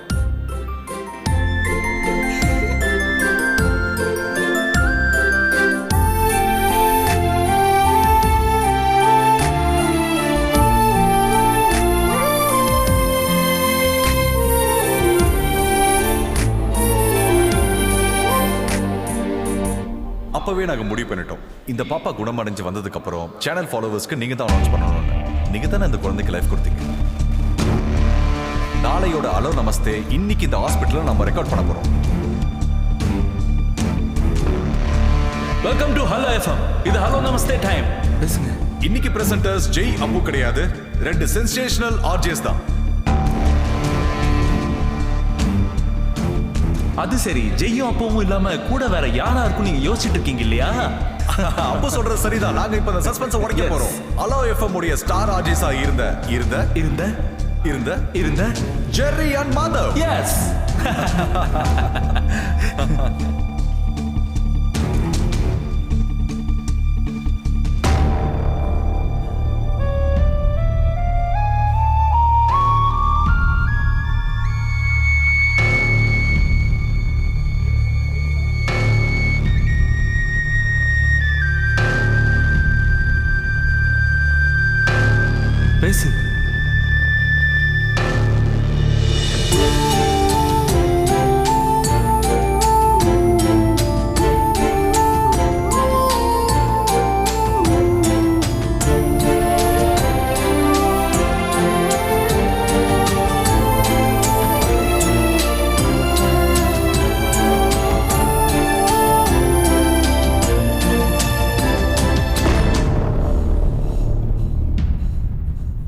அப்பவே நாங்க முடிவு பண்ணிட்டோம், இந்த பாப்பா குணமடைஞ்சு வந்ததுக்கு அப்புறம் சேனல் ஃபாலோவர்ஸ்க்கு நீங்க தான் அனௌன்ஸ் பண்ணணும்னு. நீங்க தானே அந்த குழந்தைக்கு லைஃப் கொடுத்தீங்க. நாளையோட ஹலோ நமஸ்தே இன்னைக்கு இந்த ஹாஸ்பிட்டல்ல நம்ம ரெக்கார்ட் பண்ண போறோம். Welcome to hello FM. இது ஹலோ நமஸ்தே டைம். பேசுங்க. இன்னைக்கு பிரசன்டர்ஸ் ஜெய் அப்பு கிடையாது, 2 சென்சேஷனல் ஆர்ஜிஎஸ் தான். அது சரி, ஜெய்யும் அப்பவும் இல்லாம கூட வேற யாரா இருக்கும் நீங்க யோசிச்சுட்டு இருக்கீங்க இல்லையா? அப்போ சொல்றது சரிதான். நாங்க இப்ப இந்த சஸ்பென்ஸ் உடைக்க போறோம். ஹலோ எஃப்எம் உடைய ஸ்டார் ஆர்ஜிஎஸா இருந்த ஜெர்ரி அண்ட் மாதவ். எஸ். பேசு.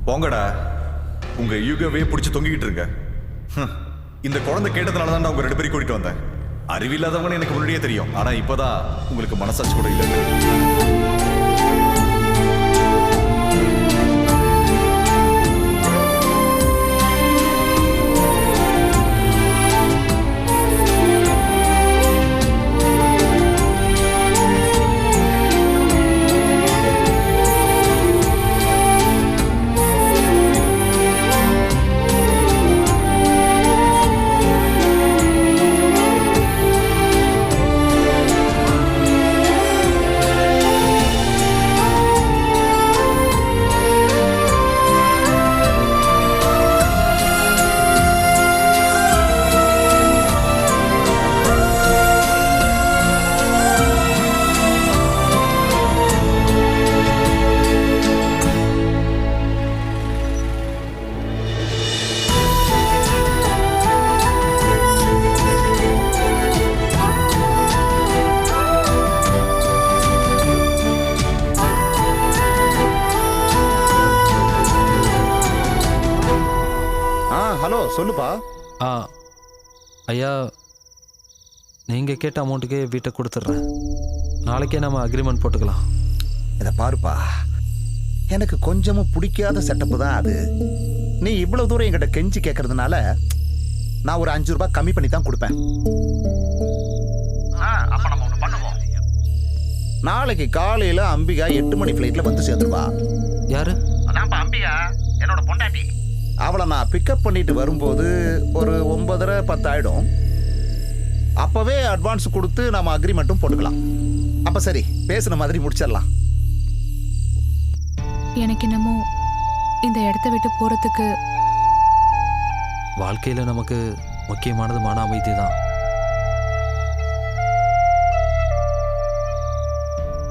போங்கடா, உங்க யூகவே பிடிச்சி தொங்கிக்கிட்டு இருங்க. இந்த குழந்தை கேட்டதுனால தான் உங்க 2 பேரையும் கூட்டிட்டு வந்தேன். அறிவில்லாதவங்கன்னு எனக்கு முன்னாடியே தெரியும். ஆனா இப்பதான் உங்களுக்கு மனசாட்சி கூட இல்லை. சொல்லுப்பா. ஐயா, நீங்க கேட்ட அமௌண்ட்டுக்கே வீட்டை கொடுத்துட்றேன். நாளைக்கே நம்ம அக்ரிமெண்ட் போட்டுக்கலாம். இதை பாருப்பா, எனக்கு கொஞ்சமும் பிடிக்காத செட்டப்பு தான் அது. நீ இவ்வளவு தூரம் என்கிட்ட கெஞ்சி கேட்கறதுனால நான் ஒரு 5 ரூபாய் கம்மி பண்ணி தான் கொடுப்பேன். அப்ப நம்ம ஒண்ணு பண்ணுவோம். நாளைக்கு காலையில அம்பிகா 8 மணி ஃபிளைட்ல வந்து சேர்ந்துருவா. யாரு? அதான்ப்பா அம்பிகா, என்னோட பொண்டாட்டி. அவளை நான் பிக்கப் பண்ணிட்டு வரும்போது ஒரு 9:30 10 ஆயிடும். அப்பவே அட்வான்ஸ் கொடுத்து நம்ம அக்ரிமெண்ட்டும் போட்டுக்கலாம். அப்ப சரி, பேசுன மாதிரி முடிச்சிடலாம். எனக்கு என்னமோ இந்த இடத்த விட்டு போறதுக்கு வாழ்க்கையில நமக்கு முக்கியமானது மன அமைதி தான்.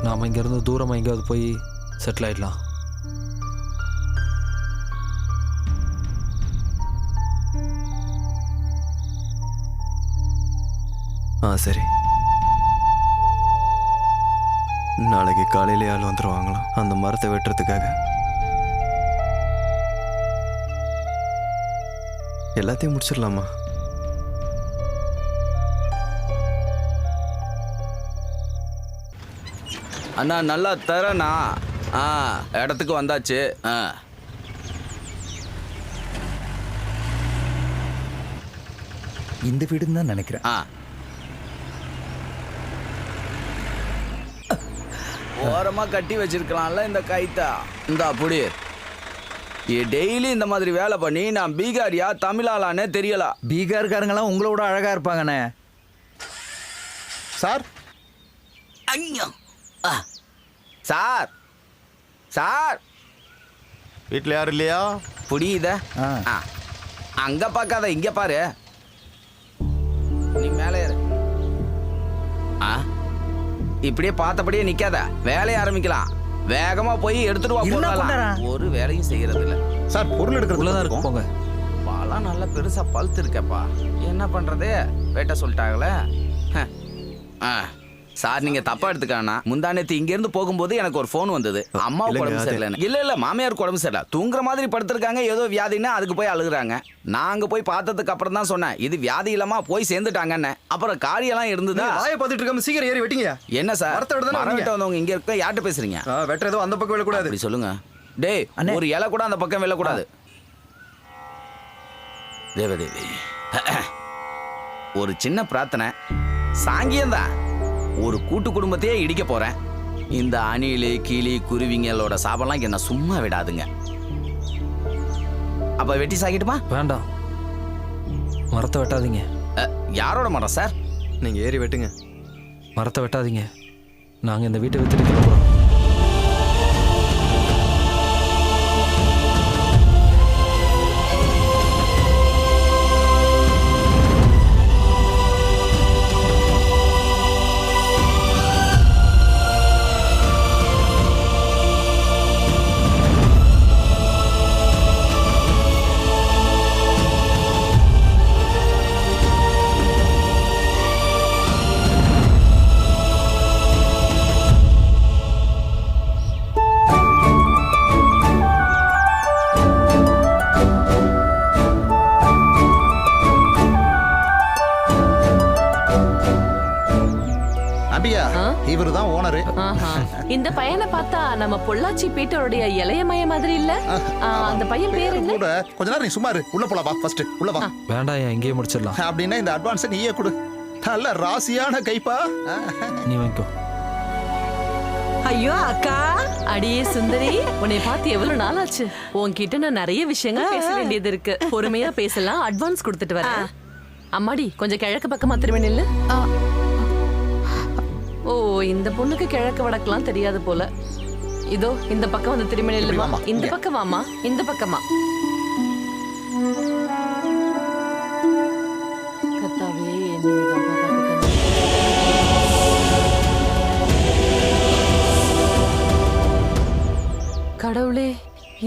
நாம இங்க இருந்து தூரமா எங்கேயாவது போய் செட்டில் ஆயிடலாம். சரி, நாளைக்கு காலையிலே ஆள் வந்துருவாங்களாம் அந்த மரத்தை வெட்டுறதுக்காக. எல்லாத்தையும் முடிச்சிடலாமா? அண்ணா நல்லா தரேண்ணா. இடத்துக்கு வந்தாச்சு. இந்த வீடுன்னு தான் நினைக்கிறேன். ஓரமா கட்டி வச்சிருக்கலாம்ல இந்த கைத்தா. இந்த அப்படி டெய்லி இந்த மாதிரி வேலை பண்ணி நான் பீகாரியா தமிழாலானே தெரியல. பீகார்காரங்களாம் உங்களோட அழகா இருப்பாங்கண்ணே. சார் ஐயோ சார் சார் வீட்டில் யாரும் இல்லையா? புரியுதா? அங்க பார்க்காத, இங்க பாரு. நீ மேலே ஏறு. இப்படியே பார்த்தபடியே நிக்காத, வேலையை ஆரம்பிக்கலாம். வேகமா போய் எடுத்துட்டு வா. போடலாம். ஒரு வேலையும் செய்யறது இல்ல சார். பொருள் எடுக்கிறதுலதான் இருக்கும். போங்க. பாலாம் நல்லா பெருசா பழுத்து இருக்கப்பா. என்ன பண்றது? வேட்ட சொல்லிட்டாங்களே. சார் நீங்க தப்பா எடுத்துக்கானா, முந்தானேத்து இங்க இருந்து போகும்போது எனக்கு ஒரு போன் வந்தது. அம்மாவுக்கு உடம்பு சரியில்லை. இல்ல மாமியாருக்கு உடம்பு சரியில்லை, தூங்குற மாதிரி படுத்திருக்காங்க, ஏதோ வியாதின்னா அதுக்கு போய் அழுகுறாங்க. நாங்க போய் பார்த்ததுக்கு அப்புறம் தான் சொன்னேன் இது வியாதி இல்லாம போய் சேர்ந்துட்டாங்கன்னு. அப்புறம் காரியெல்லாம் இருந்ததா? வாயை பார்த்துட்டு இருக்காம சீக்கிரம் ஏறி வெட்டிங்க. என்ன சார் மரம் வெட்ட வந்தவங்க இங்க இருக்க யார்கிட்ட பேசுறீங்க? வெட்டுறதோ அந்த பக்கம் விழக்கூடாது. அப்படி சொல்லுங்க. டேய் ஒரு இலை கூட அந்த பக்கம் விழக்கூடாது. தேவதேவி ஒரு சின்ன பிரார்த்தனை. சாங்கியம்தான். ஒரு கூட்டு குடும்பத்தையே இடிக்க போறேன். இந்த அணிலு கிளி குருவிங்களோட சாபம்லாம் என்ன சும்மா விடாதுங்க. அப்ப வெட்டி சாகிட்டுமா? வேண்டாம், மரத்தை வெட்டாதீங்க. யாரோட மரம் சார்? நீங்க ஏறி வெட்டுங்க. மரத்தை வெட்டாதீங்க, நாங்க இந்த வீட்டை வித்துட்டு கிளம்புறோம். இவருதான் ஓனரு. இந்த பையனை பார்த்தா நம்ம பொள்ளாச்சி பீட்டருடைய இளைய மய மாதிரி இல்ல? அந்த பையன் பேர் என்ன? கூட கொஞ்ச நேரம் நீ சும்மா இரு. உள்ள போலாம் வா. ஃபர்ஸ்ட் உள்ள வா. வேண்டாம், இங்கேயே முடிச்சிடலாம். அப்படின்னா இந்த அட்வான்ஸ் நீயே கொடு. நல்ல ராசியான கைப்பா. நீ வாங்கிக்கோ. ஐயோ அக்கா. அடியே சுந்தரி, உன்னை பார்த்து எவ்வளவு நாள் ஆச்சு. உன்கிட்ட நான் நிறைய விஷயங்கள் பேச வேண்டியது இருக்கு. பொறுமையா பேசலாம். அட்வான்ஸ் கொடுத்துட்டு வரேன். அம்மாடி கொஞ்சம் கிழக்கு பக்கமா திரும்ப நில்லு. ஓ, இந்த பொண்ணுக்கு கிழக்கு வடக்கெல்லாம் தெரியாது போல. இதோ இந்த பக்கம் வந்து திரும்பி நில்லுமா. இந்த பக்கம் வாமா, இந்த பக்கமா. கர்த்தாவே, என்னைதான் பாதுகாக்கணும். கடவுளே,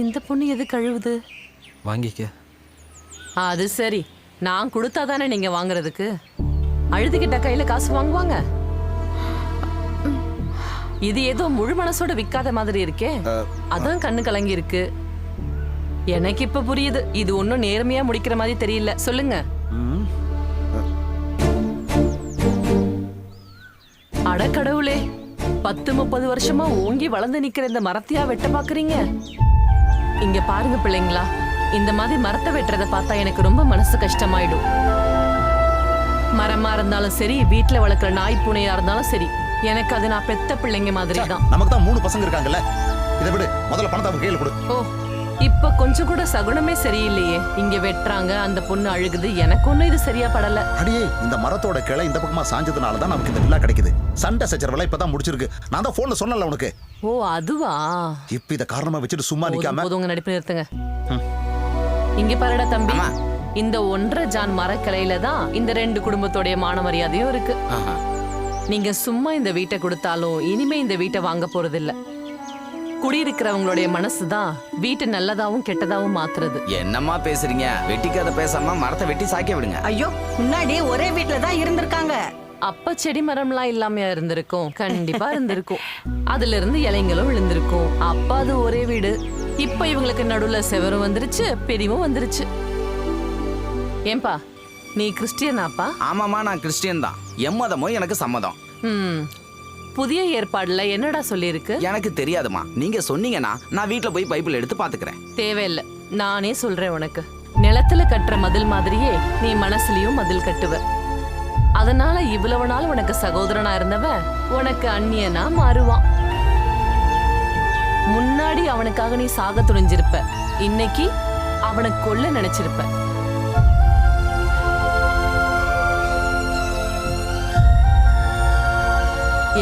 இந்த பொண்ணு எது கழுவுது? வாங்கிக்க. அது சரி, நான் கொடுத்தாதானே நீங்க வாங்குறதுக்கு. அழுதுகிட்ட கையில காசு வாங்குவாங்க? இது ஏதோ முழு மனசோட விக்காத மாதிரி இருக்கே. அதான் கண்ணு கலங்கி இருக்கு. எனக்கு இப்ப புரியுது, இது ஒன்னும் நேர்மையா முடிக்கிற மாதிரி தெரியல. சொல்லுங்க. அடக்கடவுளே, 10-30 வருஷமா ஓங்கி வளர்ந்து நிக்கிற இந்த மரத்தையா வெட்ட பாக்குறீங்க? இங்க பாருங்க பிள்ளைங்களா, இந்த மாதிரி மரத்தை வெட்டுறத பார்த்தா எனக்கு ரொம்ப மனசு கஷ்டமாயிடும். மரமா இருந்தாலும் சரி, வீட்டுல வளர்க்குற நாய் பூனையா இருந்தாலும் சரி, எனக்கு அது நான் பெத்த பிள்ளைங்க மாதிரி தான். நமக்கு தான் 3 பசங்க இருக்காங்கல்ல. இதை விடு, முதல்ல பணத்தை அவங்க கையில கொடு. ஓ, இப்ப கொஞ்சம் கூட சகுனமே சரியில்லையே. இங்க வெட்டுறாங்க, அந்த பொண்ணு அழுகுது. எனக்கு ஒண்ணும் இது சரியா படல. அடியே, இந்த மரத்தோட கிளை இந்த பக்கமா சாஞ்சதுனால தான் நமக்கு இந்த வில்லா கிடைக்குது. சண்டை சச்சரவெல்லாம் இப்பதான் முடிச்சிருக்கு. நான் தான் போன்ல சொன்னல உனக்கு. ஓ அதுவா? இப்ப இத காரணமா வச்சுட்டு சும்மா நிக்காம போதுங்க, நடிப்பு நிறுத்துங்க. இங்க பாருடா தம்பி, இந்த 1.5 ஜான் மரக்கிளையில தான் இந்த 2 குடும்பத்தோடைய மான மரியாதையும் இருக்கு. நீங்க சும்மா இந்த வீட்டை கொடுத்தாலும் இனிமே இந்த வீட்டை வாங்க போறது இல்ல. குடியிருக்கிறவங்களுடைய மனசுதான் வீட்டு நல்லதாவும் கெட்டதாவும் மாத்துறது. என்னம்மா பேசுறீங்க? வெட்டிக்காத பேசாம மரத்தை வெட்டி சாய்க்க விடுங்க. ஐயோ, முன்னாடி ஒரே வீட்ல தான் இருந்திருக்காங்க. அப்ப செடி மரம்லாம் இல்லாமையா இருந்திருக்கும்? கண்டிப்பா இருந்திருக்கும். அதுல இருந்து இலைங்களும் விழுந்திருக்கும். அப்ப அது ஒரே வீடு. இப்ப இவங்களுக்கு நடுவுல செவரும் வந்துருச்சு, பெரியவும் வந்துருச்சு. ஏன்பா, நீ கிறிஸ்டியனாப்பா? ஆமாமா, நான் கிறிஸ்டியன் தான். எம்மதமும் எனக்கு சம்மதம். புதிய ஏற்பாடுல என்னடா சொல்லிருக்கு? எனக்கு தெரியாதுமா. நீங்க சொன்னீங்கன்னா நான் வீட்ல போய் பைபிள் எடுத்து பாத்துக்கிறேன். தேவையில்லை, நானே சொல்றேன் உனக்கு. நிலத்துல கட்டுற மதில் மாதிரியே நீ மனசுலயும் மதில் கட்டுவ. அதனால இவ்வளவு நாள் உனக்கு சகோதரனா இருந்தவன் உனக்கு அந்நியனா மாறுவான். முன்னாடி அவனுக்காக நீ சாக துணிஞ்சிருப்ப, இன்னைக்கு அவனை கொல்ல நினைச்சிருப்ப.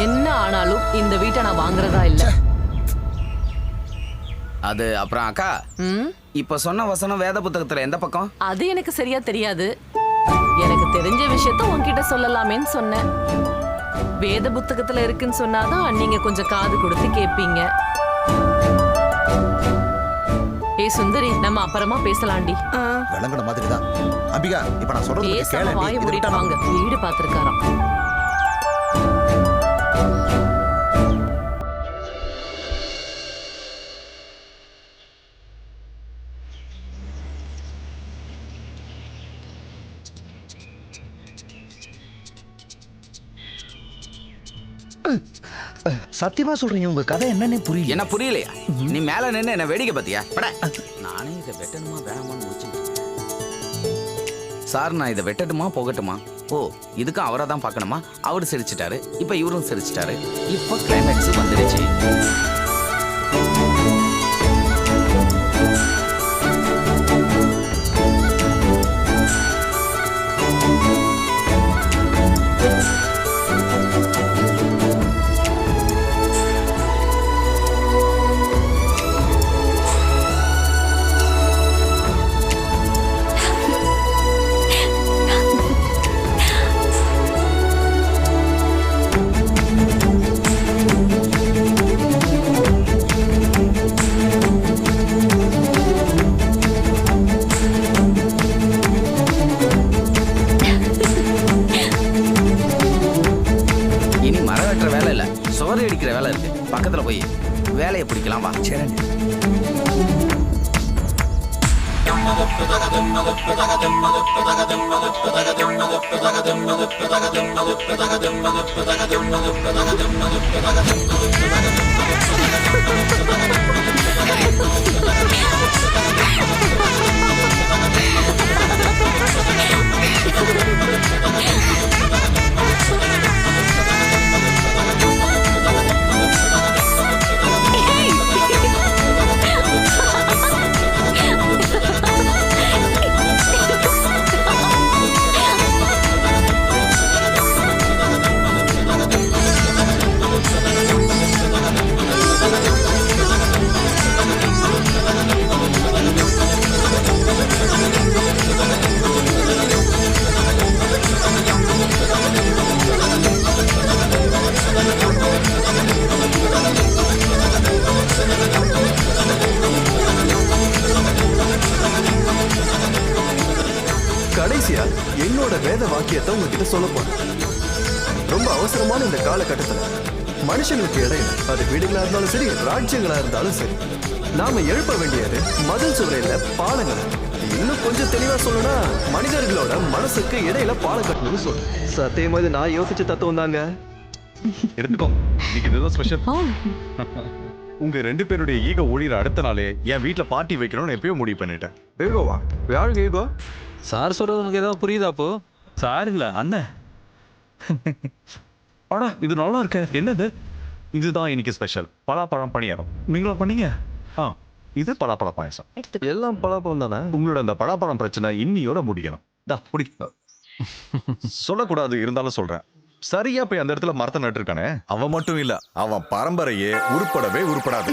என்ன ஆனாலும் இந்த வீட்டை நான் வாங்குறதா இல்ல. அது அப்புறம் அக்கா, இப்ப சொன்ன வசனம் வேத புத்தகத்துல எந்த பக்கம்? அது எனக்கு சரியா தெரியாது. எனக்கு தெரிஞ்ச விஷயத்த உன்கிட்ட சொல்லலாமேன்னு சொன்னேன். வேத புத்தகத்துல இருக்குன்னு சொன்னாதான் நீங்க கொஞ்சம் காது கொடுத்து கேட்பீங்க. ஏய் சுந்தரி, நம்ம அப்புறமா பேசலாண்டி. விளங்குன மாதிரி தான். அம்பிகா, இப்ப நான் சொல்றது பேசாம வாயை மூடிட்டு வாங்க. வீடு பாத்துருக்காராம். சத்தியமா சொல்றீங்க, உங்க கதை என்னன்னு புரியல. என்ன புரியலையா? நீ மேல நின்னு என்ன வேடிக்கை பாத்தியா? நானே இதை வெட்டணுமா வேணாமான்னு முடிச்சுட்டு சார், நான் இதை வெட்டட்டுமா போகட்டுமா? ஓ, இதுக்கும் அவரை தான் பார்க்கணுமா? அவரு சிரிச்சிட்டாரு, இப்ப இவரும் சிரிச்சிட்டாரு. இப்ப கிளைமேக்ஸ் வந்துடுச்சு. வேலை இருக்கு, பக்கத்துல போய் வேலையை பிடிக்கலாம். வா. கடைசியா என்னோட வேத வாக்கியத்தை உங்ககிட்ட சொல்ல போறேன். ரொம்ப அவசரமான இந்த காலகட்டத்தில் மனுஷங்களுக்கு இடையில, அது வீடுகளா இருந்தாலும் சரி, ராஜ்யங்களா இருந்தாலும் சரி, நாம எழுப்ப வேண்டியது மதில் சுவரையில பாலங்களை. இன்னும் கொஞ்சம் தெளிவா சொல்லணும்னா, மனிதர்களோட மனசுக்கு இடையில பாலம் கட்டணும்னு சொல்லு. சத்தியமா இது நான் யோசிச்ச தத்துவம் தாங்க. எடுத்துக்கோ, இன்னைக்கு இதுதான் ஸ்பெஷல். உங்க 2 பேருடைய ஈகோ ஒழிகிற அடுத்த நாளே என் வீட்டுல பார்ட்டி வைக்கணும்னு எப்பயோ முடிவு பண்ணிட்டேன். ஈகோவா? யாருக்கு ஈகோ? சார் சொல்றது உனக்கு ஏதாவது புரியுதா? அப்போ சார் இல்ல அண்ணன். ஆனா இது நல்லா இருக்க. என்னது? இதுதான் இன்னைக்கு ஸ்பெஷல் பலாப்பழம் பணியாரம். நீங்களா பண்ணீங்க? இது பலாப்பழ பாயசம். எல்லாம் பலாப்பழம் தானே? உங்களோட அந்த பலாப்பழம் பிரச்சனை இன்னியோட முடிக்கணும். புடி. சொல்லக்கூடாது, இருந்தாலும் சொல்றேன். சரியா போய் அந்த இடத்துல மரத்தை நட்டுருக்கானே, அவன் மட்டும் இல்ல, அவன் பரம்பரையே உருப்படவே உருப்படாது.